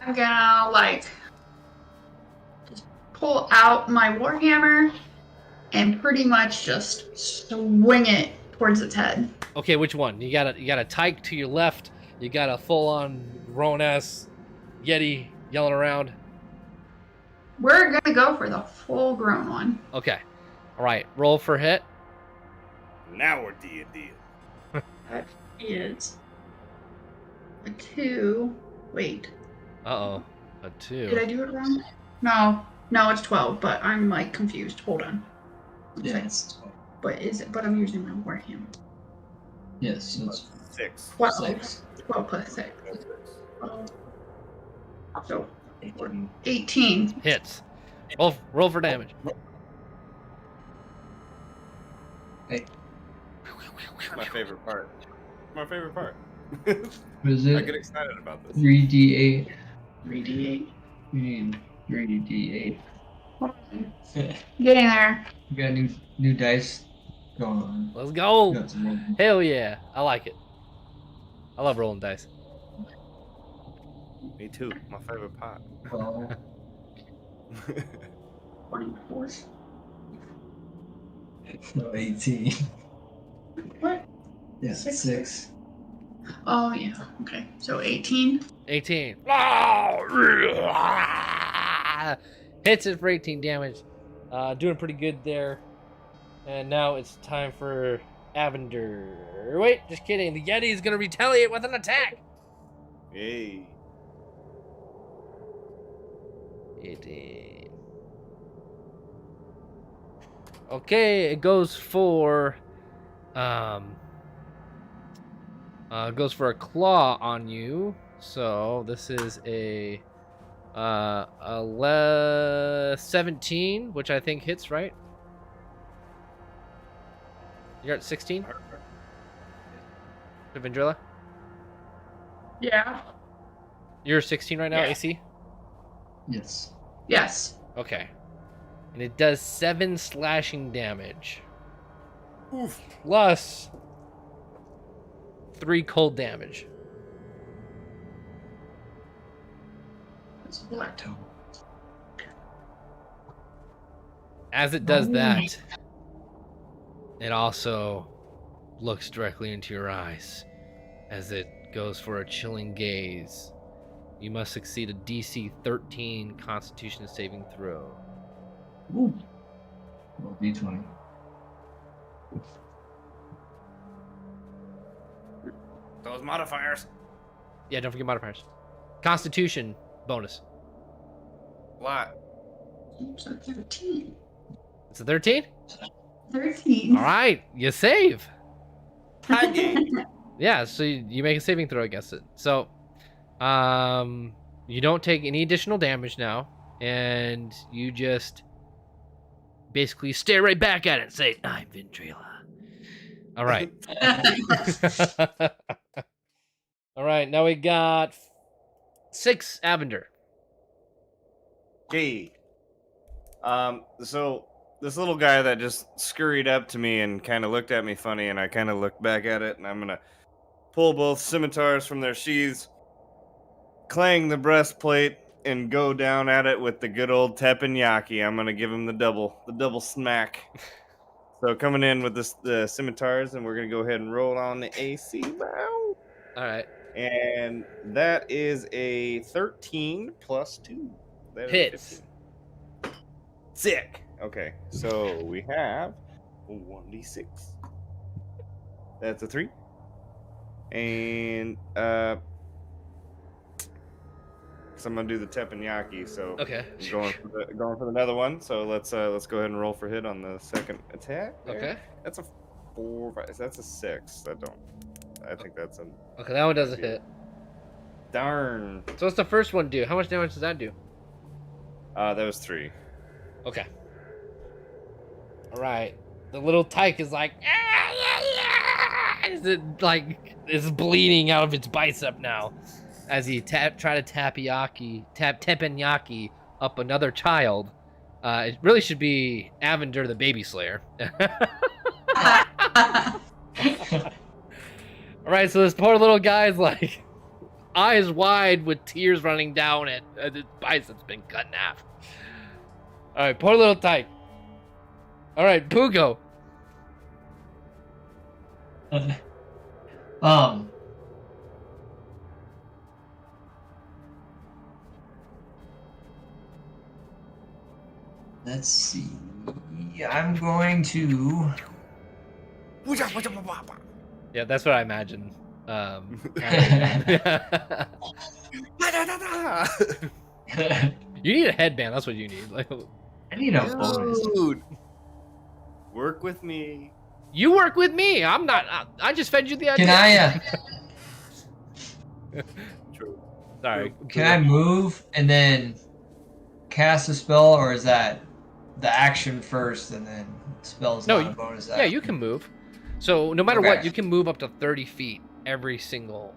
I'm gonna just pull out my Warhammer and pretty much just swing it towards its head. Okay, which one? You got a Tyke to your left. You got a full-on grown-ass Yeti yelling around. We're gonna go for the full-grown one. Okay. All right. Roll for hit. Now we're D&D. That is a 2. Wait, Uh-oh. A 2. did I do it wrong? No, it's 12. But I'm confused. Hold on. Yes. But I'm using my Warhammer. Yes. It's 6. 12. 6. 12 plus 6. So 18. Hits. Roll for damage. My favorite part. My favorite part. What is I it? get excited about this. 3d8. 3d8. You need 3d8. Hold on. Yeah. Getting there. You got new dice going on. Let's go. You got some more. Hell yeah. I like it. I love rolling dice. Me too. My favorite part. Well, 24. no, 18. What? Yeah, Six. 6. Oh, yeah. Okay. So 18. 18. Hits it for 18 damage. Doing pretty good there. And now it's time for Avender. Wait, just kidding. The Yeti is going to retaliate with an attack. Hey. 18. Okay, it goes for a claw on you. So this is a 17, which I think hits, right? You're at 16? Vendrilla? Yeah. You're 16 right now, Yeah. AC? Yes. Yes. Okay. And it does 7 slashing damage. Oof. Plus 3 cold damage. It's a black toe. As it does that, it also looks directly into your eyes as it goes for a chilling gaze. You must succeed a DC 13 Constitution saving throw. Ooh. Well, D20. Those modifiers. Yeah, don't forget modifiers. Constitution bonus. Lot. So 13. It's a 13. 13. All right, you save. Haggy. Yeah, so you make a saving throw against it. So, you don't take any additional damage now, and you just basically stare right back at it and say, "I'm Ventrila." All right. All right. Now we got 6 Avender. Okay. So this little guy that just scurried up to me and kind of looked at me funny, and I kind of looked back at it, and I'm gonna pull both scimitars from their sheaths, clang the breastplate, and go down at it with the good old teppanyaki. I'm gonna give him the double smack. So coming in with the scimitars, and we're gonna go ahead and roll on the AC now. All right. And that is a 13 plus 2. That is Hits. 15. Sick. Okay, so we have 1d6. That's a 3. And so I'm gonna do the teppanyaki. So Okay. going for another one. So let's go ahead and roll for hit on the second attack. There. Okay. That's a 4. That's a 6. I think that's a. Okay, that one doesn't hit. Darn. So what's the first one do? How much damage does that do? That was 3. Okay. All right. The little tyke is like, is it like is bleeding out of its bicep now, as he try to teppanyaki up another child. It really should be Avender the Baby Slayer. All right, so this poor little guy's like, eyes wide with tears running down it as his bicep's been cut in half. All right, poor little tyke. All right, Pugo. Let's see. I'm going to. Yeah, that's what I imagine. You need a headband. That's what you need. Like, I need a bonus. Dude, work with me. you work with me. I'm not. I just fed you the idea. Can I? True. Sorry. Can I move and then cast a spell, or is that the action first and then spell's No, not a bonus Yeah, action? you can move. So no matter Okay. what, you can move up to 30 feet every single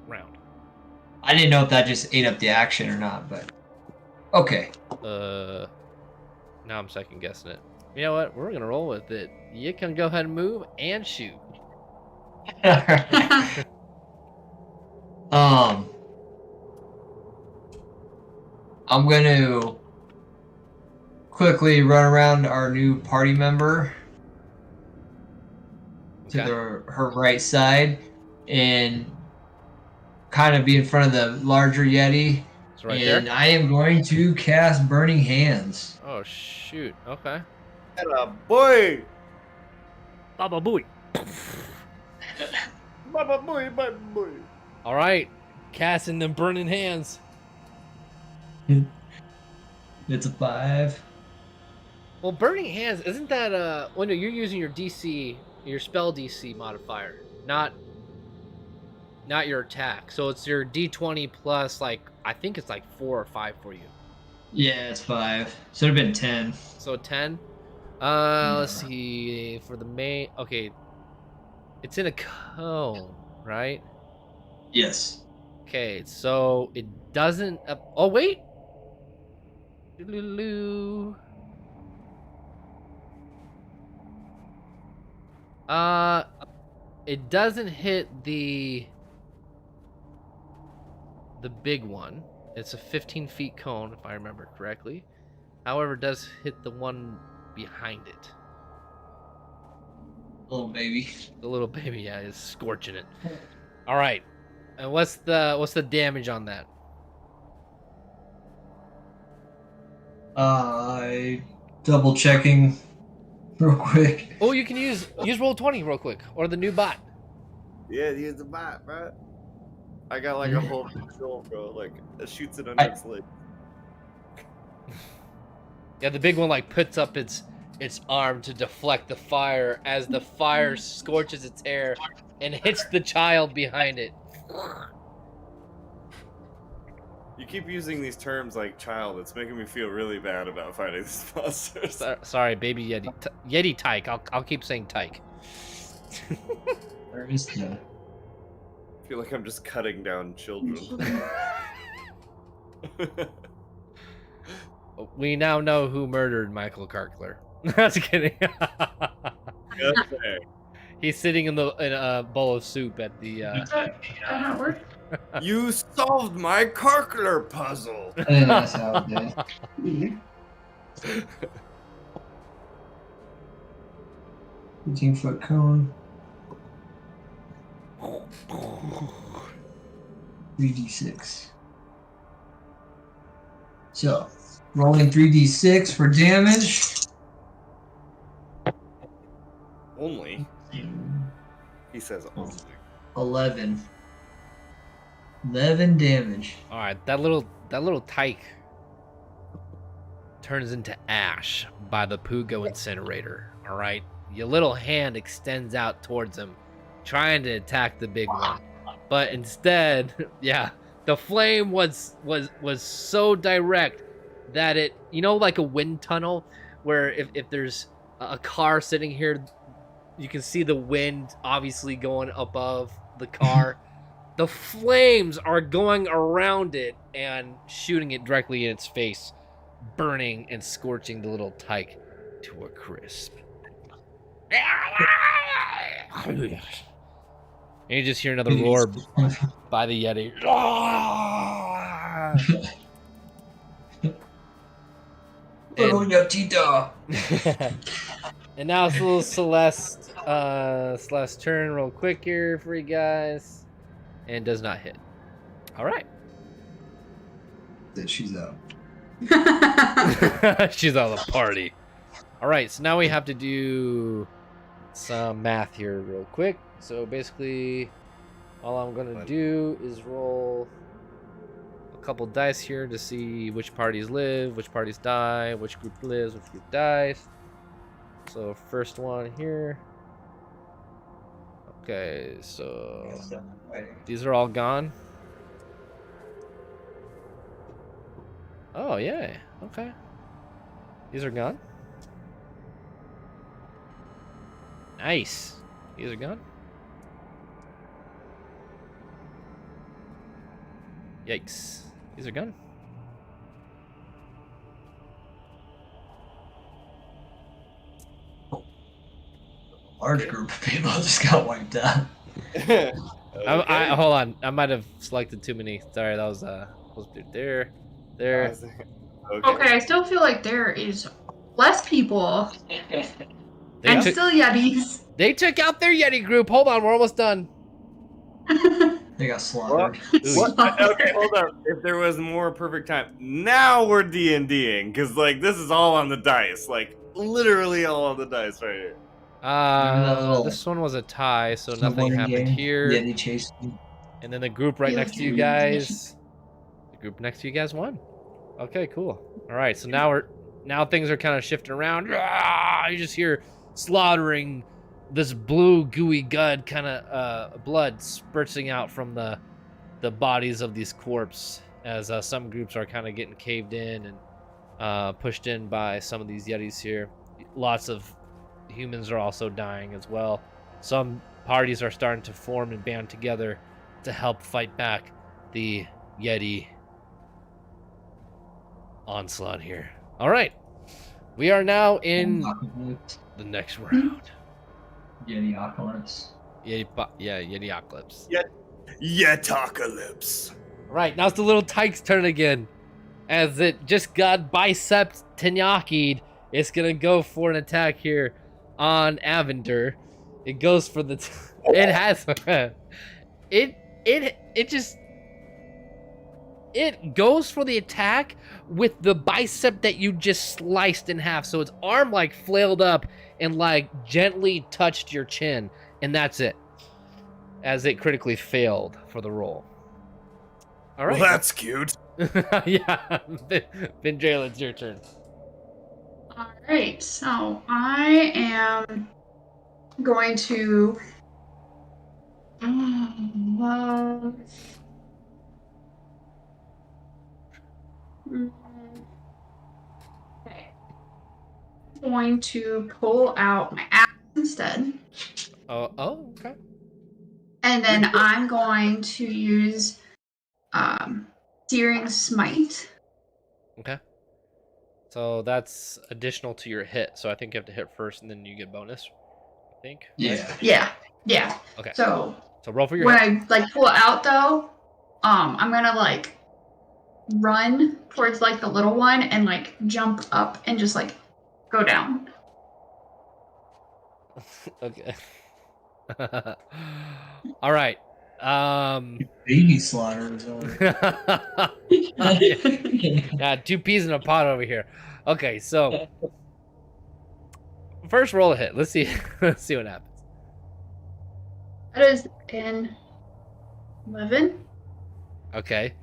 round. I didn't know if that just ate up the action or not, but okay. Now I'm second guessing it. You know what? We're gonna roll with it. You can go ahead and move and shoot. I'm going to quickly run around our new party member to her right side and kind of be in front of the larger Yeti. It's right and there. I am going to cast Burning Hands. Oh shoot. Okay. Atta boy. Baba booey. Baba boy, baba boy. All right. Casting them burning hands. It's a 5. Well, burning hands isn't that well, no, you're using your DC, your spell DC modifier, not your attack. So it's your D20 plus, like, I think it's like 4 or 5 for you. Yeah, it's 5. Should have been 10. So 10. Let's see, for the main. Okay, it's in a cone, right? Yes. Okay, so it doesn't. Oh wait. Doo-doo-doo. It doesn't hit the big one. It's a 15 feet cone, if I remember correctly. However, it does hit the one behind it. Little baby. The little baby, yeah, is scorching it. All right, and what's the damage on that? Double checking real quick. Oh, you can use Roll20 real quick, or the new bot. Yeah, use the bot, bro. I got like a whole control, bro. Like it shoots it under its leg. Yeah, the big one like puts up its arm to deflect the fire as the fire scorches its hair and hits the child behind it. You keep using these terms like child. It's making me feel really bad about fighting these monsters. Sorry, baby Yeti. Yeti Tyke. I'll keep saying Tyke. Where is the... I feel like I'm just cutting down children. We now know who murdered Michael Karkler. Just kidding. Okay. He's sitting in a bowl of soup at the. That not work? You solved my Karkler puzzle. I think that's how it did. 15-foot cone. 3d6. So, rolling 3d6 for damage. Only. He says only. 11. 11 damage. All right, that little Tyke turns into ash by the Pugo incinerator. All right, your little hand extends out towards him, trying to attack the big one, but instead, yeah, the flame was so direct that it, like a wind tunnel, where if there's a car sitting here, you can see the wind obviously going above the car. The flames are going around it and shooting it directly in its face, burning and scorching the little Tyke to a crisp. And you just hear another roar by the Yeti. And now it's a little Celeste's turn real quick here for you guys. And does not hit. All right. That she's out. She's out of the party. All right, so now we have to do some math here real quick. So basically, all I'm going to do is roll a couple dice here to see which parties live, which parties die, which group lives, which group dies. So first one here. Okay, so these are all gone. Oh, yeah. Okay. These are gone. Nice. These are gone. Yikes. These are gone. Large group of people just got wiped out. Okay. Hold on. I might have selected too many. Sorry, that was supposed to be there. Okay, I still feel like there is less people and took- still Yetis. They took out their Yeti group. Hold on, we're almost done. They got slaughtered. Ooh. Okay, hold up. If there was more perfect time, now we're D&Ding, because this is all on the dice, literally all on the dice right here. This one was a tie, so nothing happened here. Yeti chased me. And then the group right next to you guys. The group next to you guys won. Okay, cool. All right, so now things are kind of shifting around. You just hear slaughtering, this blue gooey gud kind of blood spurting out from the bodies of these corpses as some groups are kind of getting caved in and pushed in by some of these Yetis here. Lots of humans are also dying as well. Some parties are starting to form and band together to help fight back the Yeti onslaught here. All right, we are now in the next round. Yeti apocalypse. Yeti apocalypse. Yetocalypse. All right, now it's the little Tyke's turn again, as it just got biceps Tanyaki'd. It's gonna go for an attack here on Avender. It goes for the. It has. It goes for the attack with the bicep that you just sliced in half. So its arm flailed up and gently touched your chin, and that's it. As it critically failed for the roll. All right. Well, that's cute. Yeah, Vendrell, it's your turn. Alright, so I am going to okay. Going to pull out my axe instead. Oh, okay. And then I'm going to use Searing Smite. Okay. So that's additional to your hit. So I think you have to hit first and then you get bonus. I think. Yeah. Yeah. Okay. So roll for your when hit. I pull it out though, I'm gonna run towards the little one and jump up and just go down. Okay. All right. Baby slaughter is over. Yeah, 2 peas in a pod over here. Okay, so first roll a hit. Let's see. Let's see what happens. That is an 11. Okay,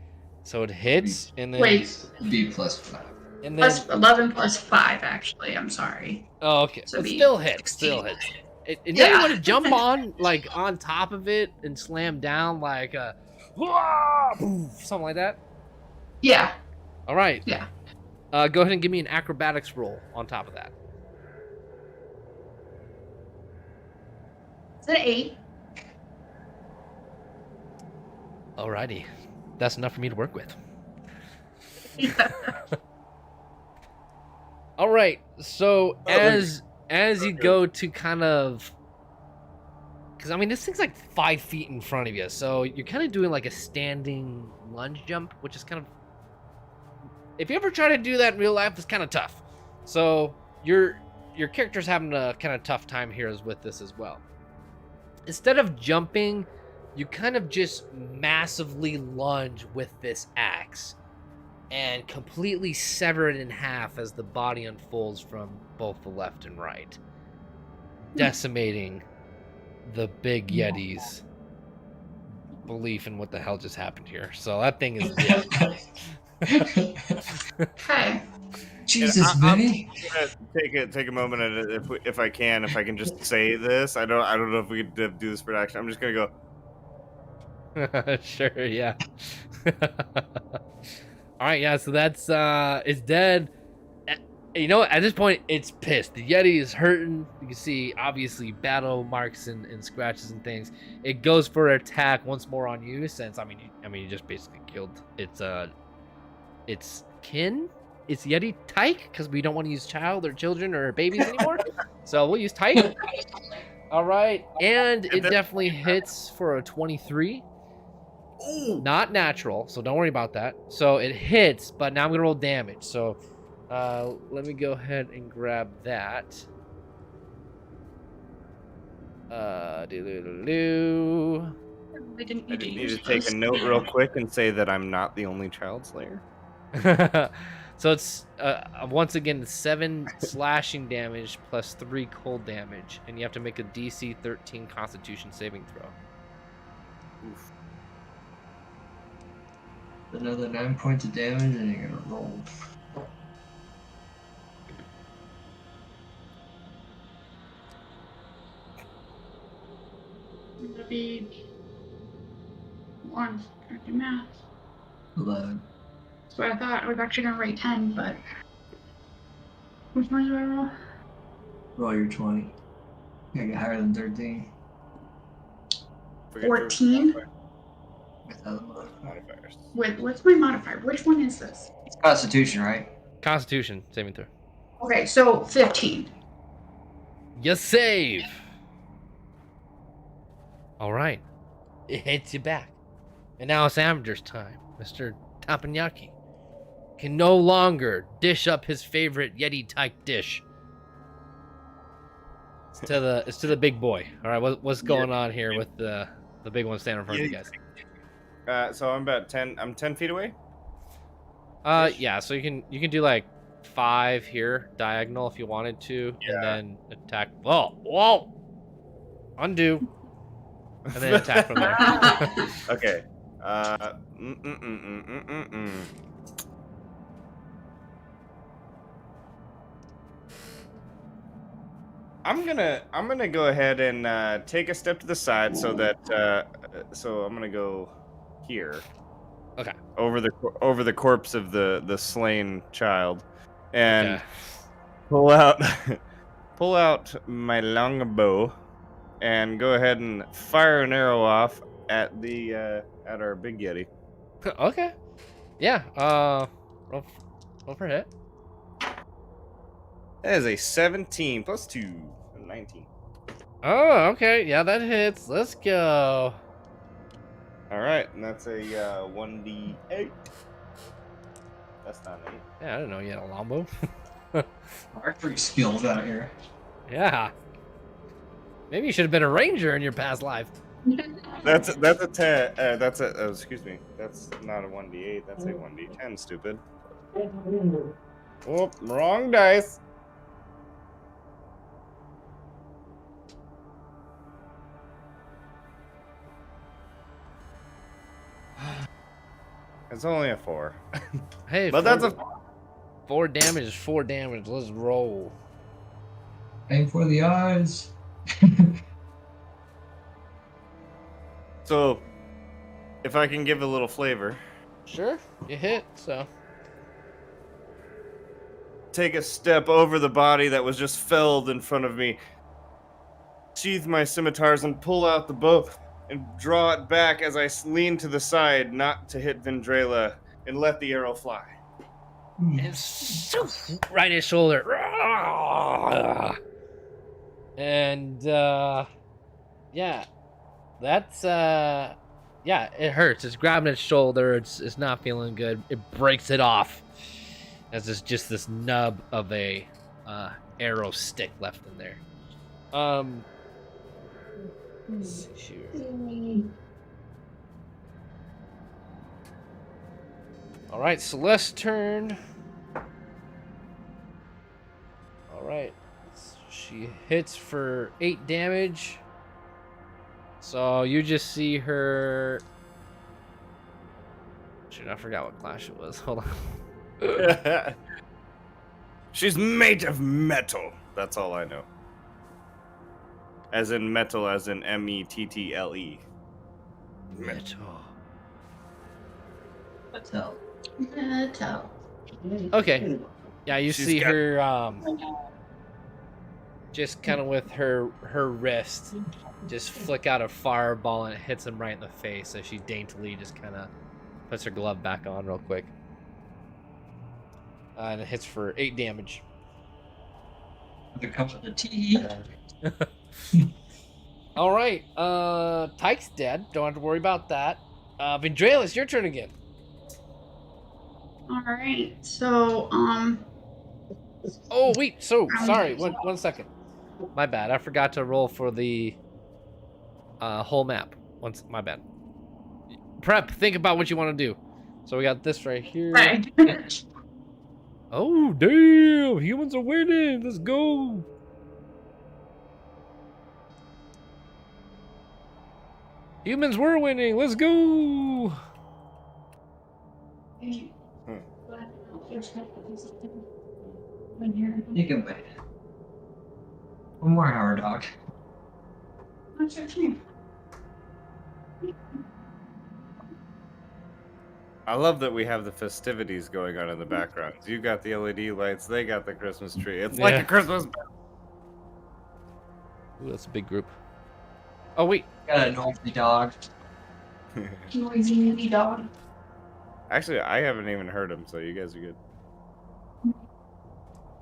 so it hits and then Wait, B plus 5. and then plus 11 plus 5 actually. I'm sorry. oh, okay, So but be still hits. 16. Still hits. And now you Yeah. want to jump on top of it and slam down something like that. Yeah. All right. Yeah. Go ahead and give me an acrobatics roll on top of that. It's an 8. Alrighty, that's enough for me to work with. All right, so as you go to kind of, because I mean this thing's like 5 feet in front of you, so you're kind of doing like a standing lunge jump, which is kind of, if you ever try to do that in real life, it's kind of tough. So your character's having a kind of tough time here with this as well. Instead of jumping, you kind of just massively lunge with this axe and completely sever it in half as the body unfolds from both the left and right, decimating the big Yeti's belief in what the hell just happened here. So that thing is dead. Okay. Jesus, Vinny. I'm gonna take a moment at it, if I can just say this. I don't know if we could do this for action. I'm just gonna go. Sure, yeah. All right, yeah. So that's it's dead. You know, at this point, it's pissed. The Yeti is hurting. You can see obviously battle marks and scratches and things. It goes for attack once more on you, since I mean you just basically killed its kin. It's Yeti Tyke, because we don't want to use child or children or babies anymore. So we'll use Tyke. All right, and it definitely hits for a 23. Ooh. Not natural, so don't worry about that. So it hits, but now I'm gonna roll damage. So let me go ahead and grab that. We didn't I need to just need use to take those. a note real quick and say that I'm not the only child slayer. So it's once again 7 slashing damage plus 3 cold damage, and you have to make a DC 13 Constitution saving throw. Oof. Another 9 points of damage, and you're gonna roll. It's gonna be 1. Trying to do math. 11. So I thought I was actually gonna write 10, but which one do I roll? Roll your 20. You gotta get higher than 13 14. without the modifier. Modifiers. Wait, what's my modifier? Which one is this? It's Constitution, right? Constitution saving throw. Okay, so 15. You save. All right, it hits you back, and now it's Amadeur's time. Mr. Teppanyaki can no longer dish up his favorite Yeti type dish. It's to the big boy. All right, what's going on here with the big one standing in front of you guys? So I'm about 10. I'm 10 feet away. Yeah. So you can do like 5 here diagonal if you wanted to, and then attack. Whoa! Undo, and then attack from there. Okay. I'm gonna go ahead and take a step to the side so that so I'm gonna go here. Okay. Over the corpse of the slain child, and Okay. pull out pull out my longbow and go ahead and fire an arrow off at the at our big yeti. Okay. Yeah. Roll for hit. That is a 17 plus 2, 19. Oh, okay. Yeah, that hits. Let's go. All right, and that's a 1d8. That's not an 8. Yeah, I didn't know you had a longbow. Archery skills out here. Yeah. Maybe you should have been a ranger in your past life. That's a 10. That's a excuse me. That's not a 1d8. That's a 1d10. Stupid. Whoop! Wrong dice. It's only a 4. Hey, But that's a 4 damage is 4 damage. Let's roll. Aim for the eyes. So, if I can give a little flavor, Sure, you hit. So. take a step over the body that was just felled in front of me, sheath my scimitars and pull out the bow and draw it back as I lean to the side, not to hit Vendrala, and let the arrow fly. And right in his shoulder. And yeah, that's yeah, it hurts. It's grabbing its shoulder. It's not feeling good. It breaks it off as it's just this nub of a arrow stick left in there. Let's see here. All right, Celeste's turn. All right, she hits for 8 damage. So you just see her. Shoot, I forgot what class it was. Hold on. She's made of metal. That's all I know. As in metal, as in mettle. Metal. Metal. Okay. Yeah, you She's see got- her just kind of with her wrist just flick out a fireball and it hits him right in the face as she daintily just kind of puts her glove back on real quick. And it hits for 8 damage. There comes with the tea. All right, Tyke's dead. Don't have to worry about that. Vendrala, it's your turn again. All right. So Oh wait, so sorry. One second. My bad. I forgot to roll for the whole map. My bad. Prep. Think about what you want to do. So we got this right here. right. Oh damn! Humans are winning. Let's go. Humans were winning. Let's go. You can wait. One more hour, dog. What's your name? I love that we have the festivities going on in the background. You got the LED lights, they got the Christmas tree. It's like Yeah. a Christmas. Ooh, that's a big group. Oh wait. Got a noisy dog. Noisy movie dog. Actually, I haven't even heard him, so you guys are good.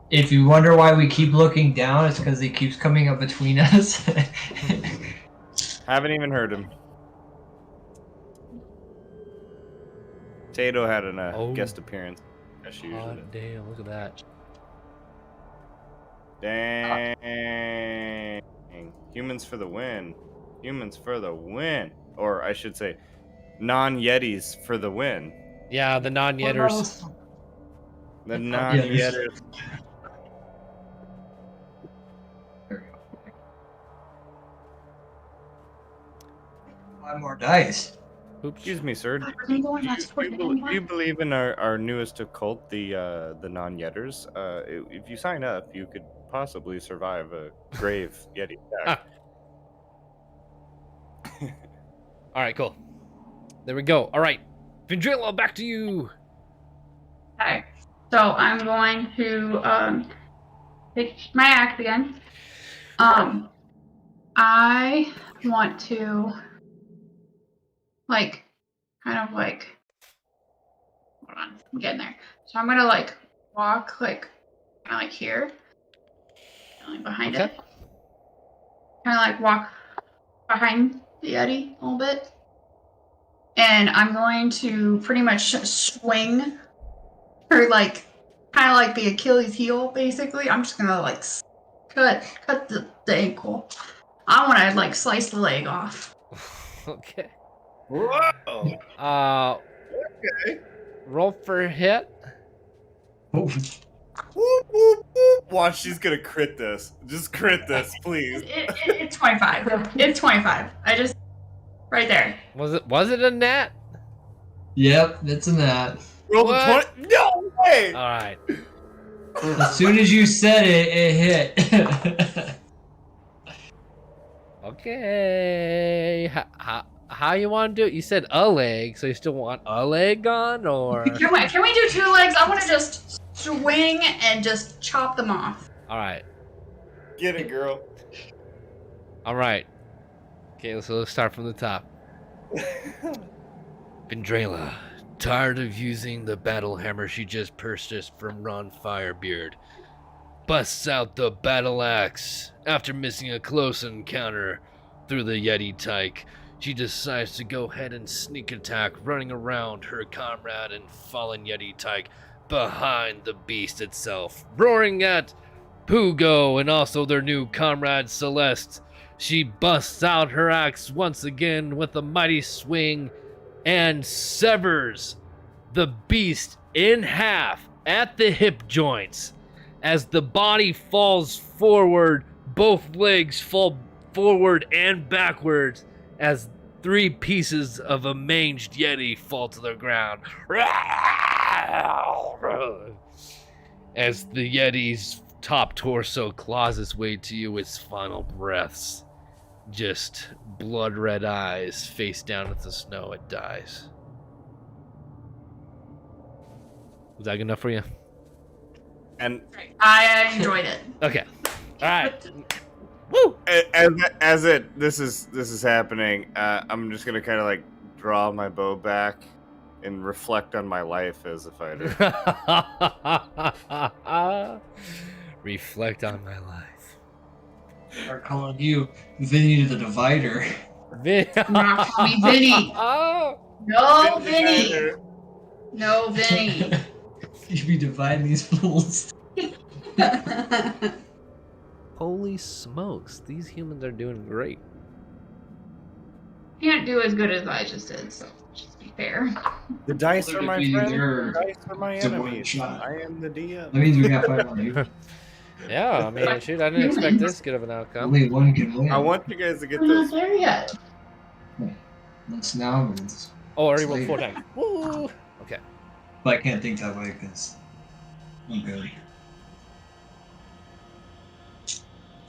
If you wonder why we keep looking down, it's because he keeps coming up between us. Haven't even heard him. Tato had a Oh. guest appearance. As she usually Oh does. damn! Look at that. Dang. Humans for the win. Humans for the win. Or I should say, non-Yetis for the win. Yeah, the non-yetters. The non-Yetters. non-Yetters. There we go. 5 more dice. Oops. Excuse me, sir. We're going next. Do you believe in our newest occult, the non-yetters? If you sign up, you could possibly survive a grave Yeti attack. All right, cool. There we go. All right, Vendrilla, back to you. Okay. So I'm going to pick my axe again. I want to kind of hold on, I'm getting there. So I'm gonna walk kind of here, and, behind Okay. it. Kind of walk behind the Yeti a little bit. And I'm going to pretty much swing or kind of like the Achilles heel, basically. I'm just gonna cut the ankle. I want to slice the leg off. Okay. Whoa! Okay. Roll for hit. Oh, Whoop, whoop, whoop. Watch, she's gonna crit this. Just crit this, please. It's 25. It's 25. Right there. Was it a net? yep, it's a net. Roll the What? 20. No way! All right. As soon as you said it, it hit. Okay. How you want to do it? You said a leg, so you still want a leg gone, or? Can we do 2 legs? I want to just swing and just chop them off. All right. Get it, girl. All right. Okay, so let's start from the top. Vendrella, tired of using the battle hammer she just purchased from Ron Firebeard, busts out the battle axe. After missing a close encounter through the Yeti tyke, she decides to go ahead and sneak attack, running around her comrade and fallen Yeti tyke behind the beast itself, roaring at Pugo and also their new comrade Celeste. She busts out her axe once again with a mighty swing and severs the beast in half at the hip joints. As the body falls forward, both legs fall forward and backwards as 3 pieces of a manged Yeti fall to the ground. As the Yeti's top torso claws its way to you, its final breaths. Just blood red eyes, face down at the snow, it dies. Was that good enough for you? And I enjoyed it. Okay. All right. Woo! as this is happening, I'm just gonna kind of draw my bow back and reflect on my life as a fighter. Reflect on my life. Are calling you Vinny the Divider. Not call me Vinny. Oh! No, Vinny. No, Vinny. You be dividing these fools. Holy smokes, these humans are doing great. Can't do as good as I just did, so just be fair. The dice are my friends. They're- The dice are my it's a one enemies. shot. I am the DM. That means we got 5 on you. Yeah, I mean, shoot, I didn't expect this good of an outcome. Only one can win. I want you guys to get We're not those. there yet. That's now. It's, Oh, I already rolled 4 times. Woo! Okay. but I can't think that way because I'm good.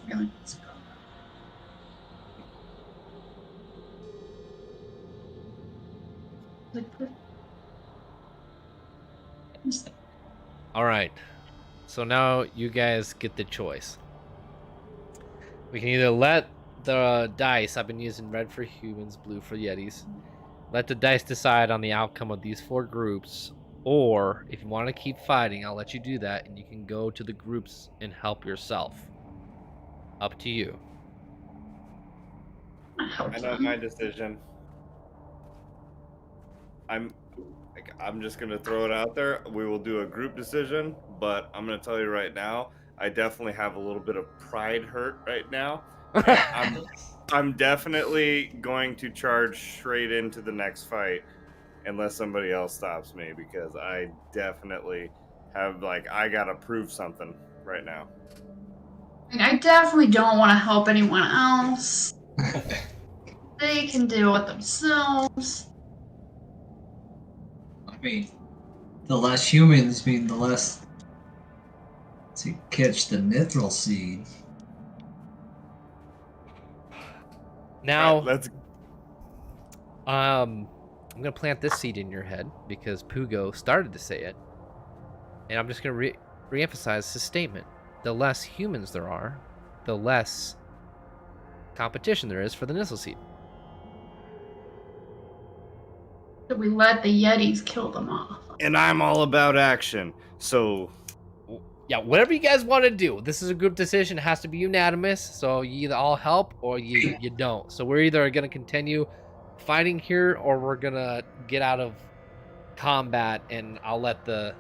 Really? All right. So now you guys get the choice. We can either let the dice, I've been using red for humans, blue for Yetis. Let the dice decide on the outcome of these 4 groups. Or if you want to keep fighting, I'll let you do that and you can go to the groups and help yourself. Up to you. I know my decision. I'm just gonna throw it out there. We will do a group decision, but I'm gonna tell you right now, I definitely have a little bit of pride hurt right now. I'm definitely going to charge straight into the next fight unless somebody else stops me, because I definitely have I gotta prove something right now. I definitely don't want to help anyone else. They can deal with themselves. I mean, the less humans mean the less to catch the Nythul seed. Now, Right, let's. I'm gonna plant this seed in your head because Pugo started to say it, and I'm just gonna re-emphasize his statement: the less humans there are, the less competition there is for the Nythul seed. So we let the Yetis kill them off. And I'm all about action. So Yeah, whatever you guys want to do. This is a group decision. It has to be unanimous. So you either all help or you don't. So we're either going to continue fighting here or we're going to get out of combat and I'll let the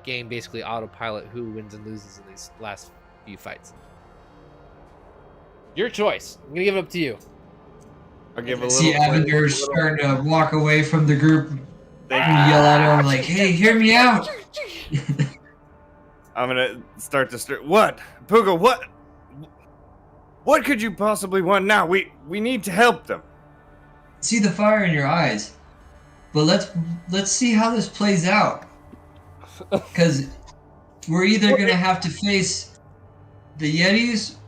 game basically autopilot who wins and loses in these last few fights. Your choice. I'm going to give it up to you. I'll give a I little. see Avenger starting to walk away from the group. They And yell at him like, "Hey, hear me out!" I'm gonna start to stir. What, Puga? What could you possibly want now? We need to help them. See the fire in your eyes, but let's see how this plays out. Because we're either gonna have to face the Yetis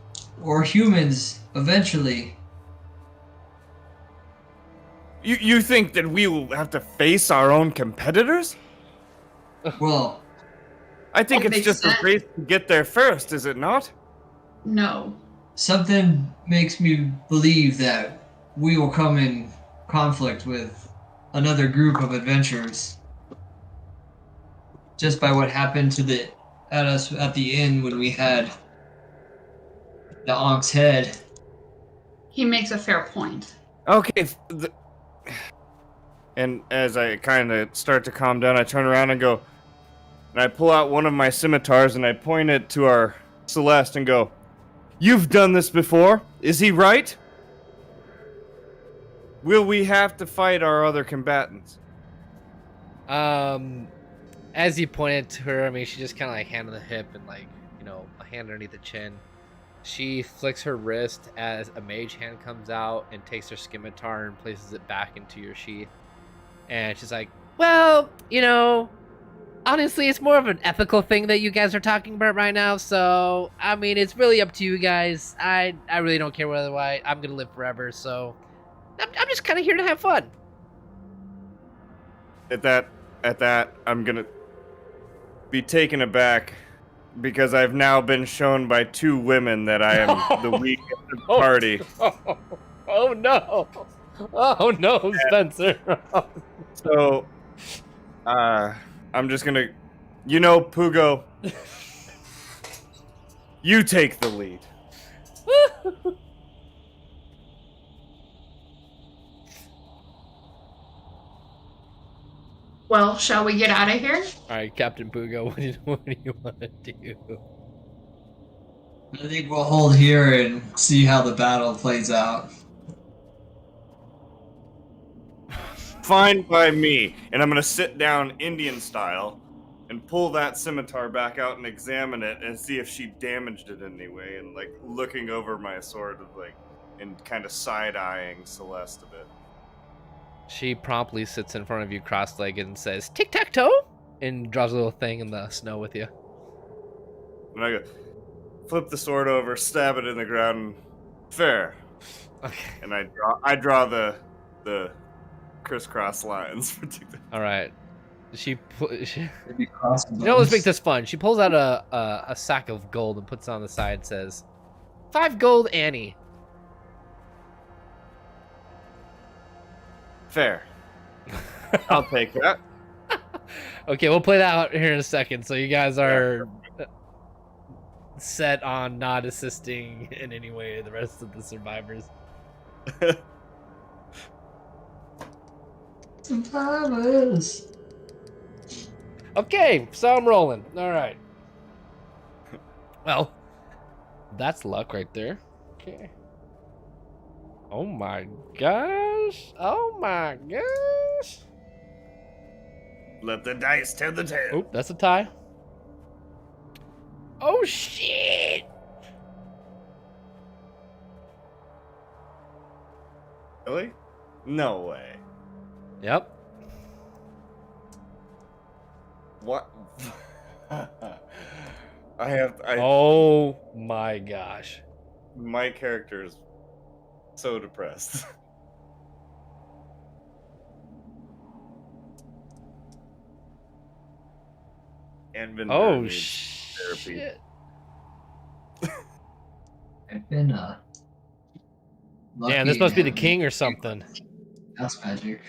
or humans eventually. You think that we will have to face our own competitors? Well, I think That it's makes just sense. a race to get there first, is it not? No. something makes me believe that we will come in conflict with another group of adventurers. Just by what happened at us at the inn when we had the Ank's head. He makes a fair point. Okay. And as I kind of start to calm down, I turn around and go, and I pull out one of my scimitars and I point it to our Celeste and go, "You've done this before. Is he right? Will we have to fight our other combatants?" As you pointed to her, I mean, she just kind of like hand on the hip and like, a hand underneath the chin. She flicks her wrist as a mage hand comes out and takes her scimitar and places it back into your sheath. And she's like, well, honestly, it's more of an ethical thing that you guys are talking about right now. So, I mean, it's really up to you guys. I really don't care whether I'm going to live forever. So, I'm just kind of here to have fun. At that, I'm gonna be taken aback because I've now been shown by two women that I am the weakest of the party. Oh no! Oh no, Spencer! So, I'm just gonna, Pugo, you take the lead. Well, shall we get out of here? All right, Captain Pugo, what do you want to do? I think we'll hold here and see how the battle plays out. Fine by me. And I'm gonna sit down Indian style and pull that scimitar back out and examine it and see if she damaged it in any way, and like looking over my sword and kind of side-eyeing Celeste a bit. She promptly sits in front of you cross-legged and says, tic-tac-toe, and draws a little thing in the snow with you. And I go, flip the sword over, stab it in the ground, and fair. Okay. And I draw the crisscross lines for tic-tac. All right. Maybe crossbones. Let's make this fun. She pulls out a sack of gold and puts it on the side and says, 5 gold, Annie. Fair. I'll take that. Okay, we'll play that out here in a second. So you guys are set on not assisting in any way the rest of the survivors. Survivors. Okay, so I'm rolling. All right. Well, that's luck right there. Okay. Oh my gosh. Oh my gosh. Let the dice tell the tale. Oh, that's a tie. Oh shit. Really? No way. Yep. What? I Oh my gosh. my character is so depressed. And Vendor Oh needs therapy. shit. I've been lucky. Damn, this must be the having king or something. House magic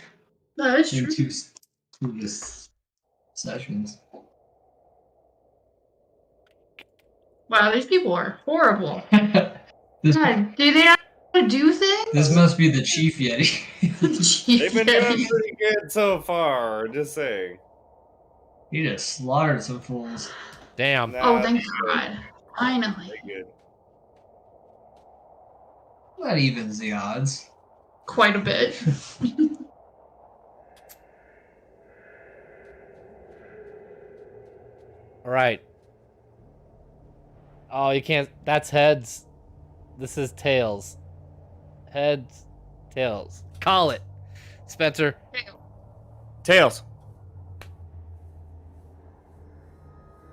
That is in true. two sessions. Wow, these people are horrible. this, God, do they not know how to do things? this must be the chief Yeti. They've been doing pretty good so far, just saying. He just slaughtered some fools. Damn. Oh, Nah, thank they God. Finally. good. That evens the odds. Quite a bit. All right. Oh, you can't. That's heads. This is tails. Heads, tails. Call it, Spencer. Tails.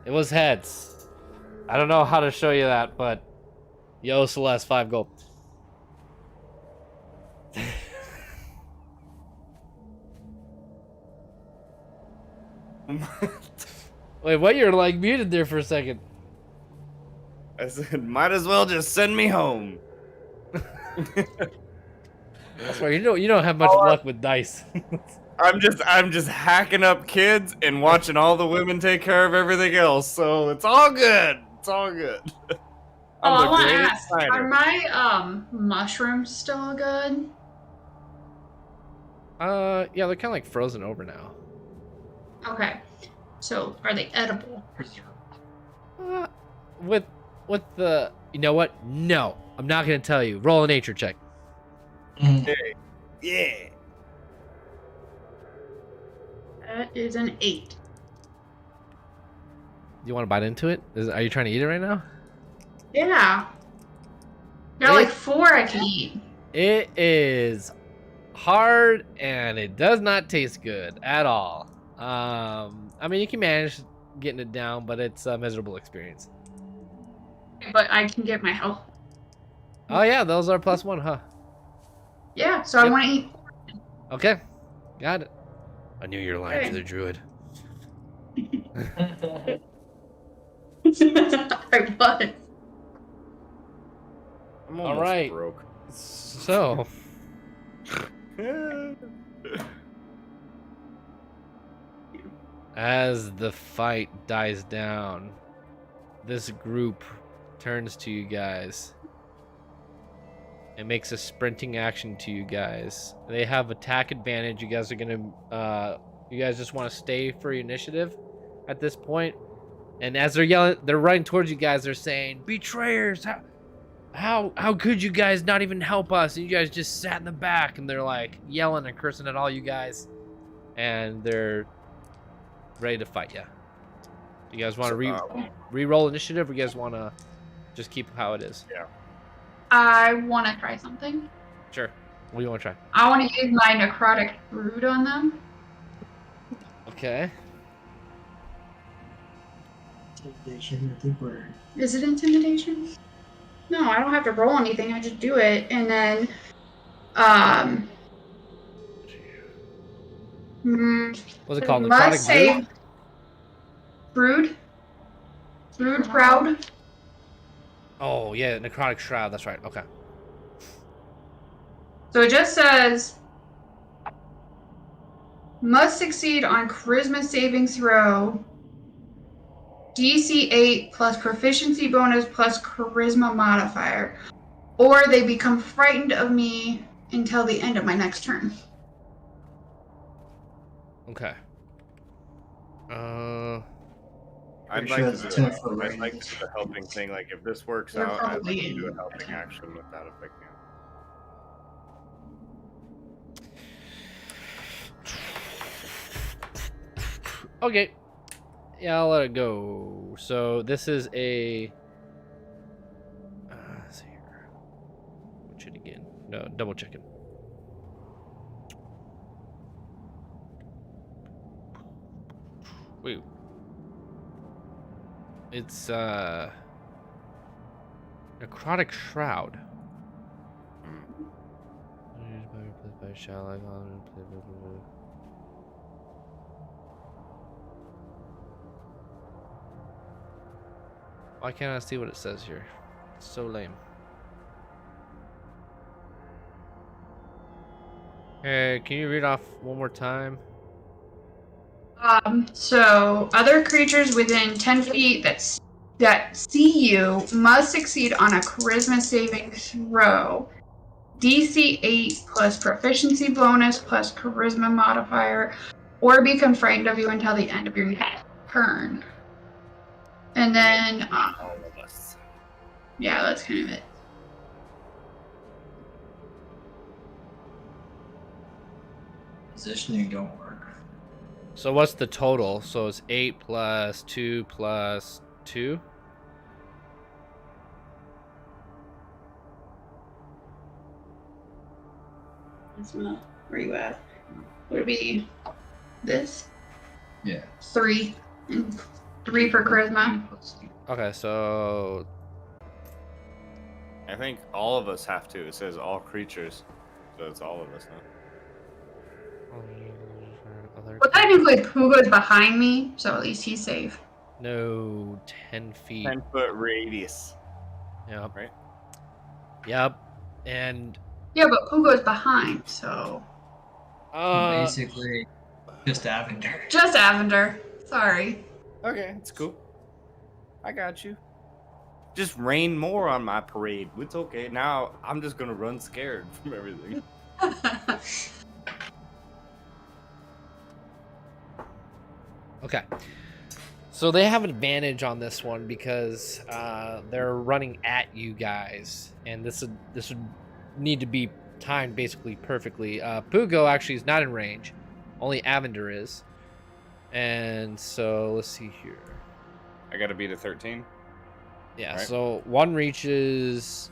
It was heads. I don't know how to show you that, but yo, Celeste, 5 gold. Wait, what? You're like muted there for a second. I said, might as well just send me home. That's why you don't have much luck with dice. I'm just hacking up kids and watching all the women take care of everything else, so it's all good. It's all good. Oh, I I'm want the to greatest ask, are signer. my mushrooms still good? Yeah, they're kind of like frozen over now. Okay. So, are they edible? Uh, with the, you know what? No, I'm not gonna tell you. Roll a nature check. Yeah. That is an 8. You want to bite into it? Are you trying to eat it right now? Yeah. There are like 4 I can eat. It is hard and it does not taste good at all. I mean, you can manage getting it down, but it's a miserable experience. But I can get my health. Oh yeah, those are +1, huh? Yeah, so I Yep. want to eat. Okay, got it. I knew you were lying Okay. to the druid. I was. I'm All almost right. broke. So, as the fight dies down, this group turns to you guys. It makes a sprinting action to you guys. They have attack advantage. You guys are gonna, you guys just want to stay for your initiative at this point. And as they're yelling, they're running towards you guys. They're saying, "Betrayers! How could you guys not even help us? And you guys just sat in the back." And they're like yelling and cursing at all you guys. And they're ready to fight you. You guys want to re-roll initiative, or you guys want to just keep how it is? Yeah. I want to try something. Sure. What do you want to try? I want to use my Necrotic Shroud on them. Okay. Intimidation, I think we're... Is it intimidation? No, I don't have to roll anything. I just do it, and then, What's it called? must Necrotic Shroud? save. Shroud Shroud. Oh yeah, Necrotic Shroud. That's right. Okay. So it just says must succeed on Charisma saving throw. DC 8 plus proficiency bonus plus charisma modifier, or they become frightened of me until the end of my next turn. Okay. I'd Pretty like sure to that's do 10 for I'd like range. to do a helping thing. Like if this works They're out, I'd like probably to do a in- helping action without affecting it. Okay. Yeah, I'll let it go. So this is a. Let's see here. Watch it again. No, double checking. Wait, It's Necrotic Shroud. Why can't I see what it says here? It's so lame. Hey, can you read off one more time? So other creatures within 10 feet that see you must succeed on a charisma saving throw. DC 8 plus proficiency bonus plus charisma modifier, or become frightened of you until the end of your turn. And then, All of us. yeah, that's kind of it. Positioning don't work. So what's the total? So it's 8 plus 2 plus 2? That's not where you at. Would it be this? Yeah. 3. And 3 for charisma. Okay, so I think all of us have to. It says all creatures, so it's all of us now. Well, technically, Puga's behind me, so at least he's safe. No, 10 feet. 10-foot radius. Yep. Right? Yep. And Yeah, but Puga's behind, so. Basically, just Avenger. Just Avender. Sorry. Okay, it's cool. I got you. Just rain more on my parade. It's okay. Now I'm just gonna run scared from everything. okay. So they have an advantage on this one because they're running at you guys, and this would need to be timed basically perfectly. Pugo actually is not in range, only Avender is, and so let's see here. I gotta beat a 13. Yeah, Right. so 1 reaches,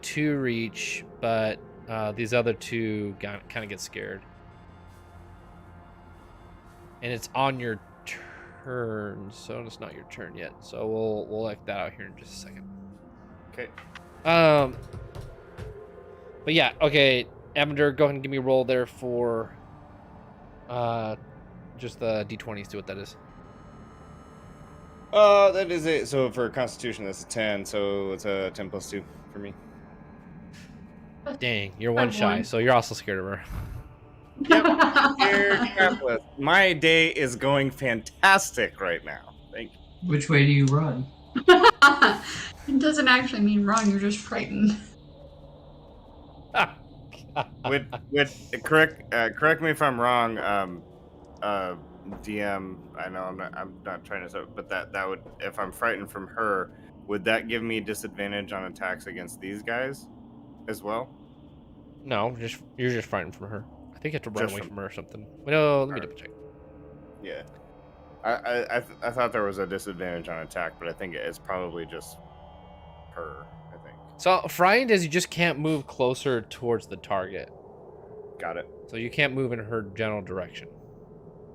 2 reach, but these other 2 kind of get scared, and it's on your turn, so it's not your turn yet. So we'll like that out here in just a second. Okay. But yeah, okay, Avender, go ahead and give me a roll there for just the d20s. Do what that is. That is it. So for Constitution, that's a 10. So it's a 10 plus 2 for me. Dang, you're 1 shy, so you're also scared of her. Scared crapless. My day is going fantastic right now. Thank you. Which way do you run? It doesn't actually mean run, you're just frightened. Correct me if I'm wrong. DM, I know I'm not trying to, but that would, if I'm frightened from her, would that give me disadvantage on attacks against these guys as well? No, you're just frightened from her. I think you have to run Just away from- from her or something. No, let me Alright. double check. Yeah. I thought there was a disadvantage on attack, but I think it's probably just her, I think. So frightened is you just can't move closer towards the target. Got it. So you can't move in her general direction.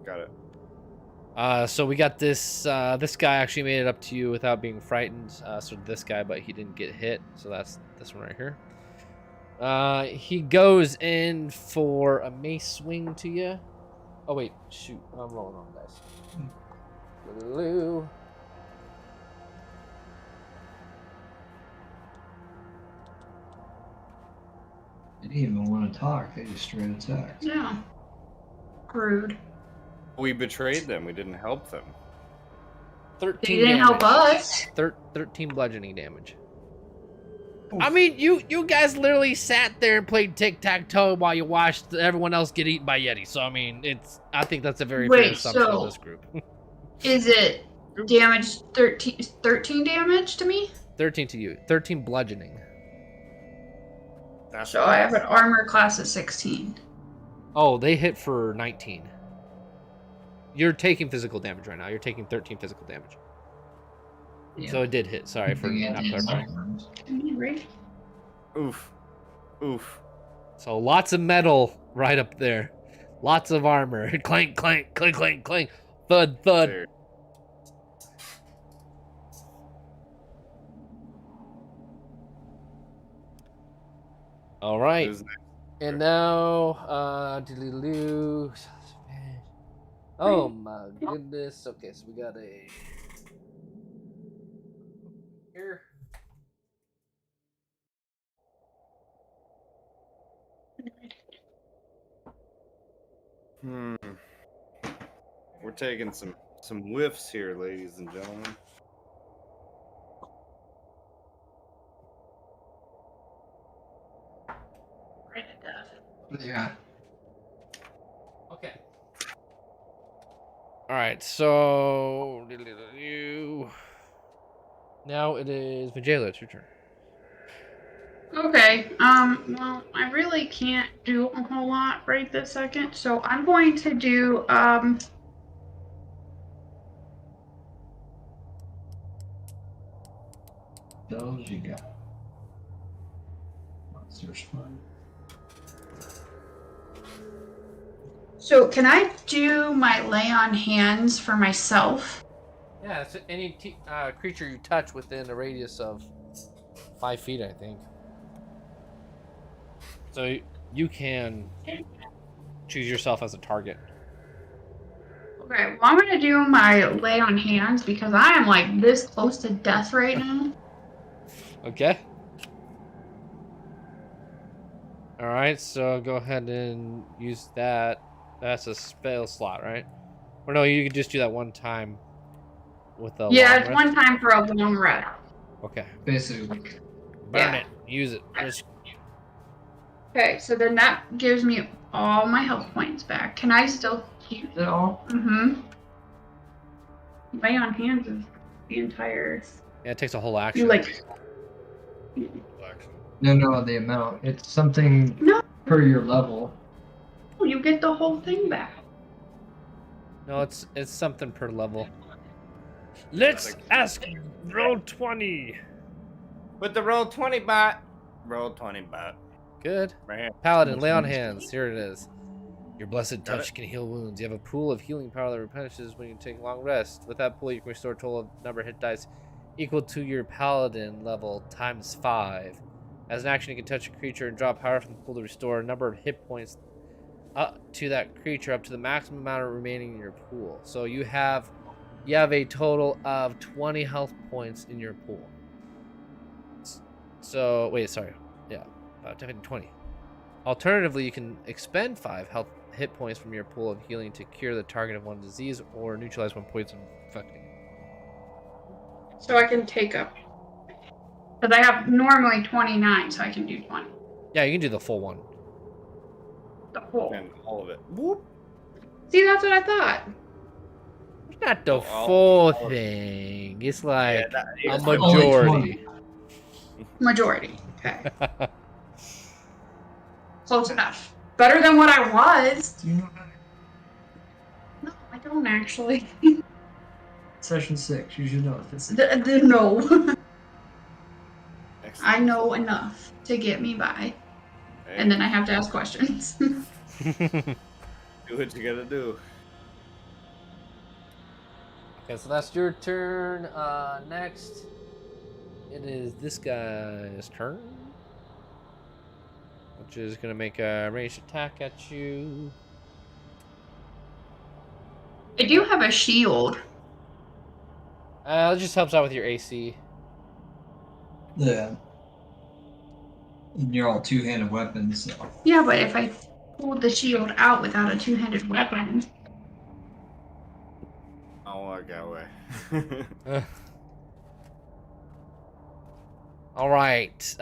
Got it. So we got this this guy actually made it up to you without being frightened. So this guy, but he didn't get hit. So that's this one right here. He goes in for a mace swing to you. Oh wait, shoot, I'm rolling on dice. Blue. They didn't even want to talk. They just straight attacked. Yeah. Rude. We betrayed them. We didn't help them. 13 They didn't help damage. us. 13 bludgeoning damage. I mean, you guys literally sat there and played tic-tac-toe while you watched everyone else get eaten by Yeti. So, I mean, I think that's a very fair Wait, assumption so- of this group. Is it damage 13 damage to me? 13 to you. 13 bludgeoning. That's So I have an armor class of 16. Oh, they hit for 19. You're taking physical damage right now. You're taking 13 physical damage. Yeah. So it did hit. Sorry for Yeah, not it's clarifying. Right? Oof. Oof. So lots of metal right up there. Lots of armor. Clank, clank, clank, clank, clank. Thud, thud. There. All right. Who's next? And now, doo-doo-doo. Oh my goodness. Okay, so we got a here. We're taking some whiffs here, ladies and gentlemen. Yeah. Okay. All right, so doo-doo-doo-doo. Now it is Majela. It's your turn. Okay. Well, I really can't do a whole lot right this second, so I'm going to do Those you got. Monsters fun. So can I do my lay on hands for myself? Yeah, it's any creature you touch within a radius of 5 feet, I think. So you can choose yourself as a target. Okay, well I'm gonna do my lay on hands because I am like this close to death right now. Okay. All right, so go ahead and use that. That's a spell slot, right? Or no, you could just do that one time with a Yeah, long it's rest. one time for a long rest. Okay. Basically. Burn Yeah. it. Use it. Just Okay, so then that gives me all my health points back. Can I still use it all? Mm-hmm. Lay on hands is the entire. yeah, it takes a whole action. You like. No, the amount. It's something No, per your level. you get the whole thing back. No, it's something per level. Let's ask roll 20. With the roll 20 bot. Roll 20 bot. Good. Man. Paladin, lay on hands. Here it is. Your blessed Got touch can heal wounds. You have a pool of healing power that replenishes when you take long rest. With that pool, you can restore a total of number of hit dice equal to your paladin level times 5. As an action, you can touch a creature and draw power from the pool to restore a number of hit points up to that creature up to the maximum amount of remaining in your pool. So you have a total of 20 health points in your pool. So wait, sorry. Yeah, definitely 20. Alternatively, you can expend 5 hit points from your pool of healing to cure the target of one disease or neutralize one poison affecting it. So I can take up. Because I have normally 29, so I can do 20. Yeah, you can do the full one. The whole. And all of it. Whoop. See, that's what I thought. Not the all full thing. It's like Yeah, a it's majority. Majority. Okay. Close enough. Better than what I was. Do you know how? No, I don't actually. Session 6. You should know what this is. No. I excellent. know enough to get me by. Hey, And then I have to ask questions. do what you gotta do. Okay, so that's your turn. Next, it is this guy's turn, which is going to make a ranged attack at you. I do have a shield. It just helps out with your AC. Yeah. And you're all two-handed weapons, so. Yeah, but if I pulled the shield out without a two-handed weapon. I'll walk that way. All right.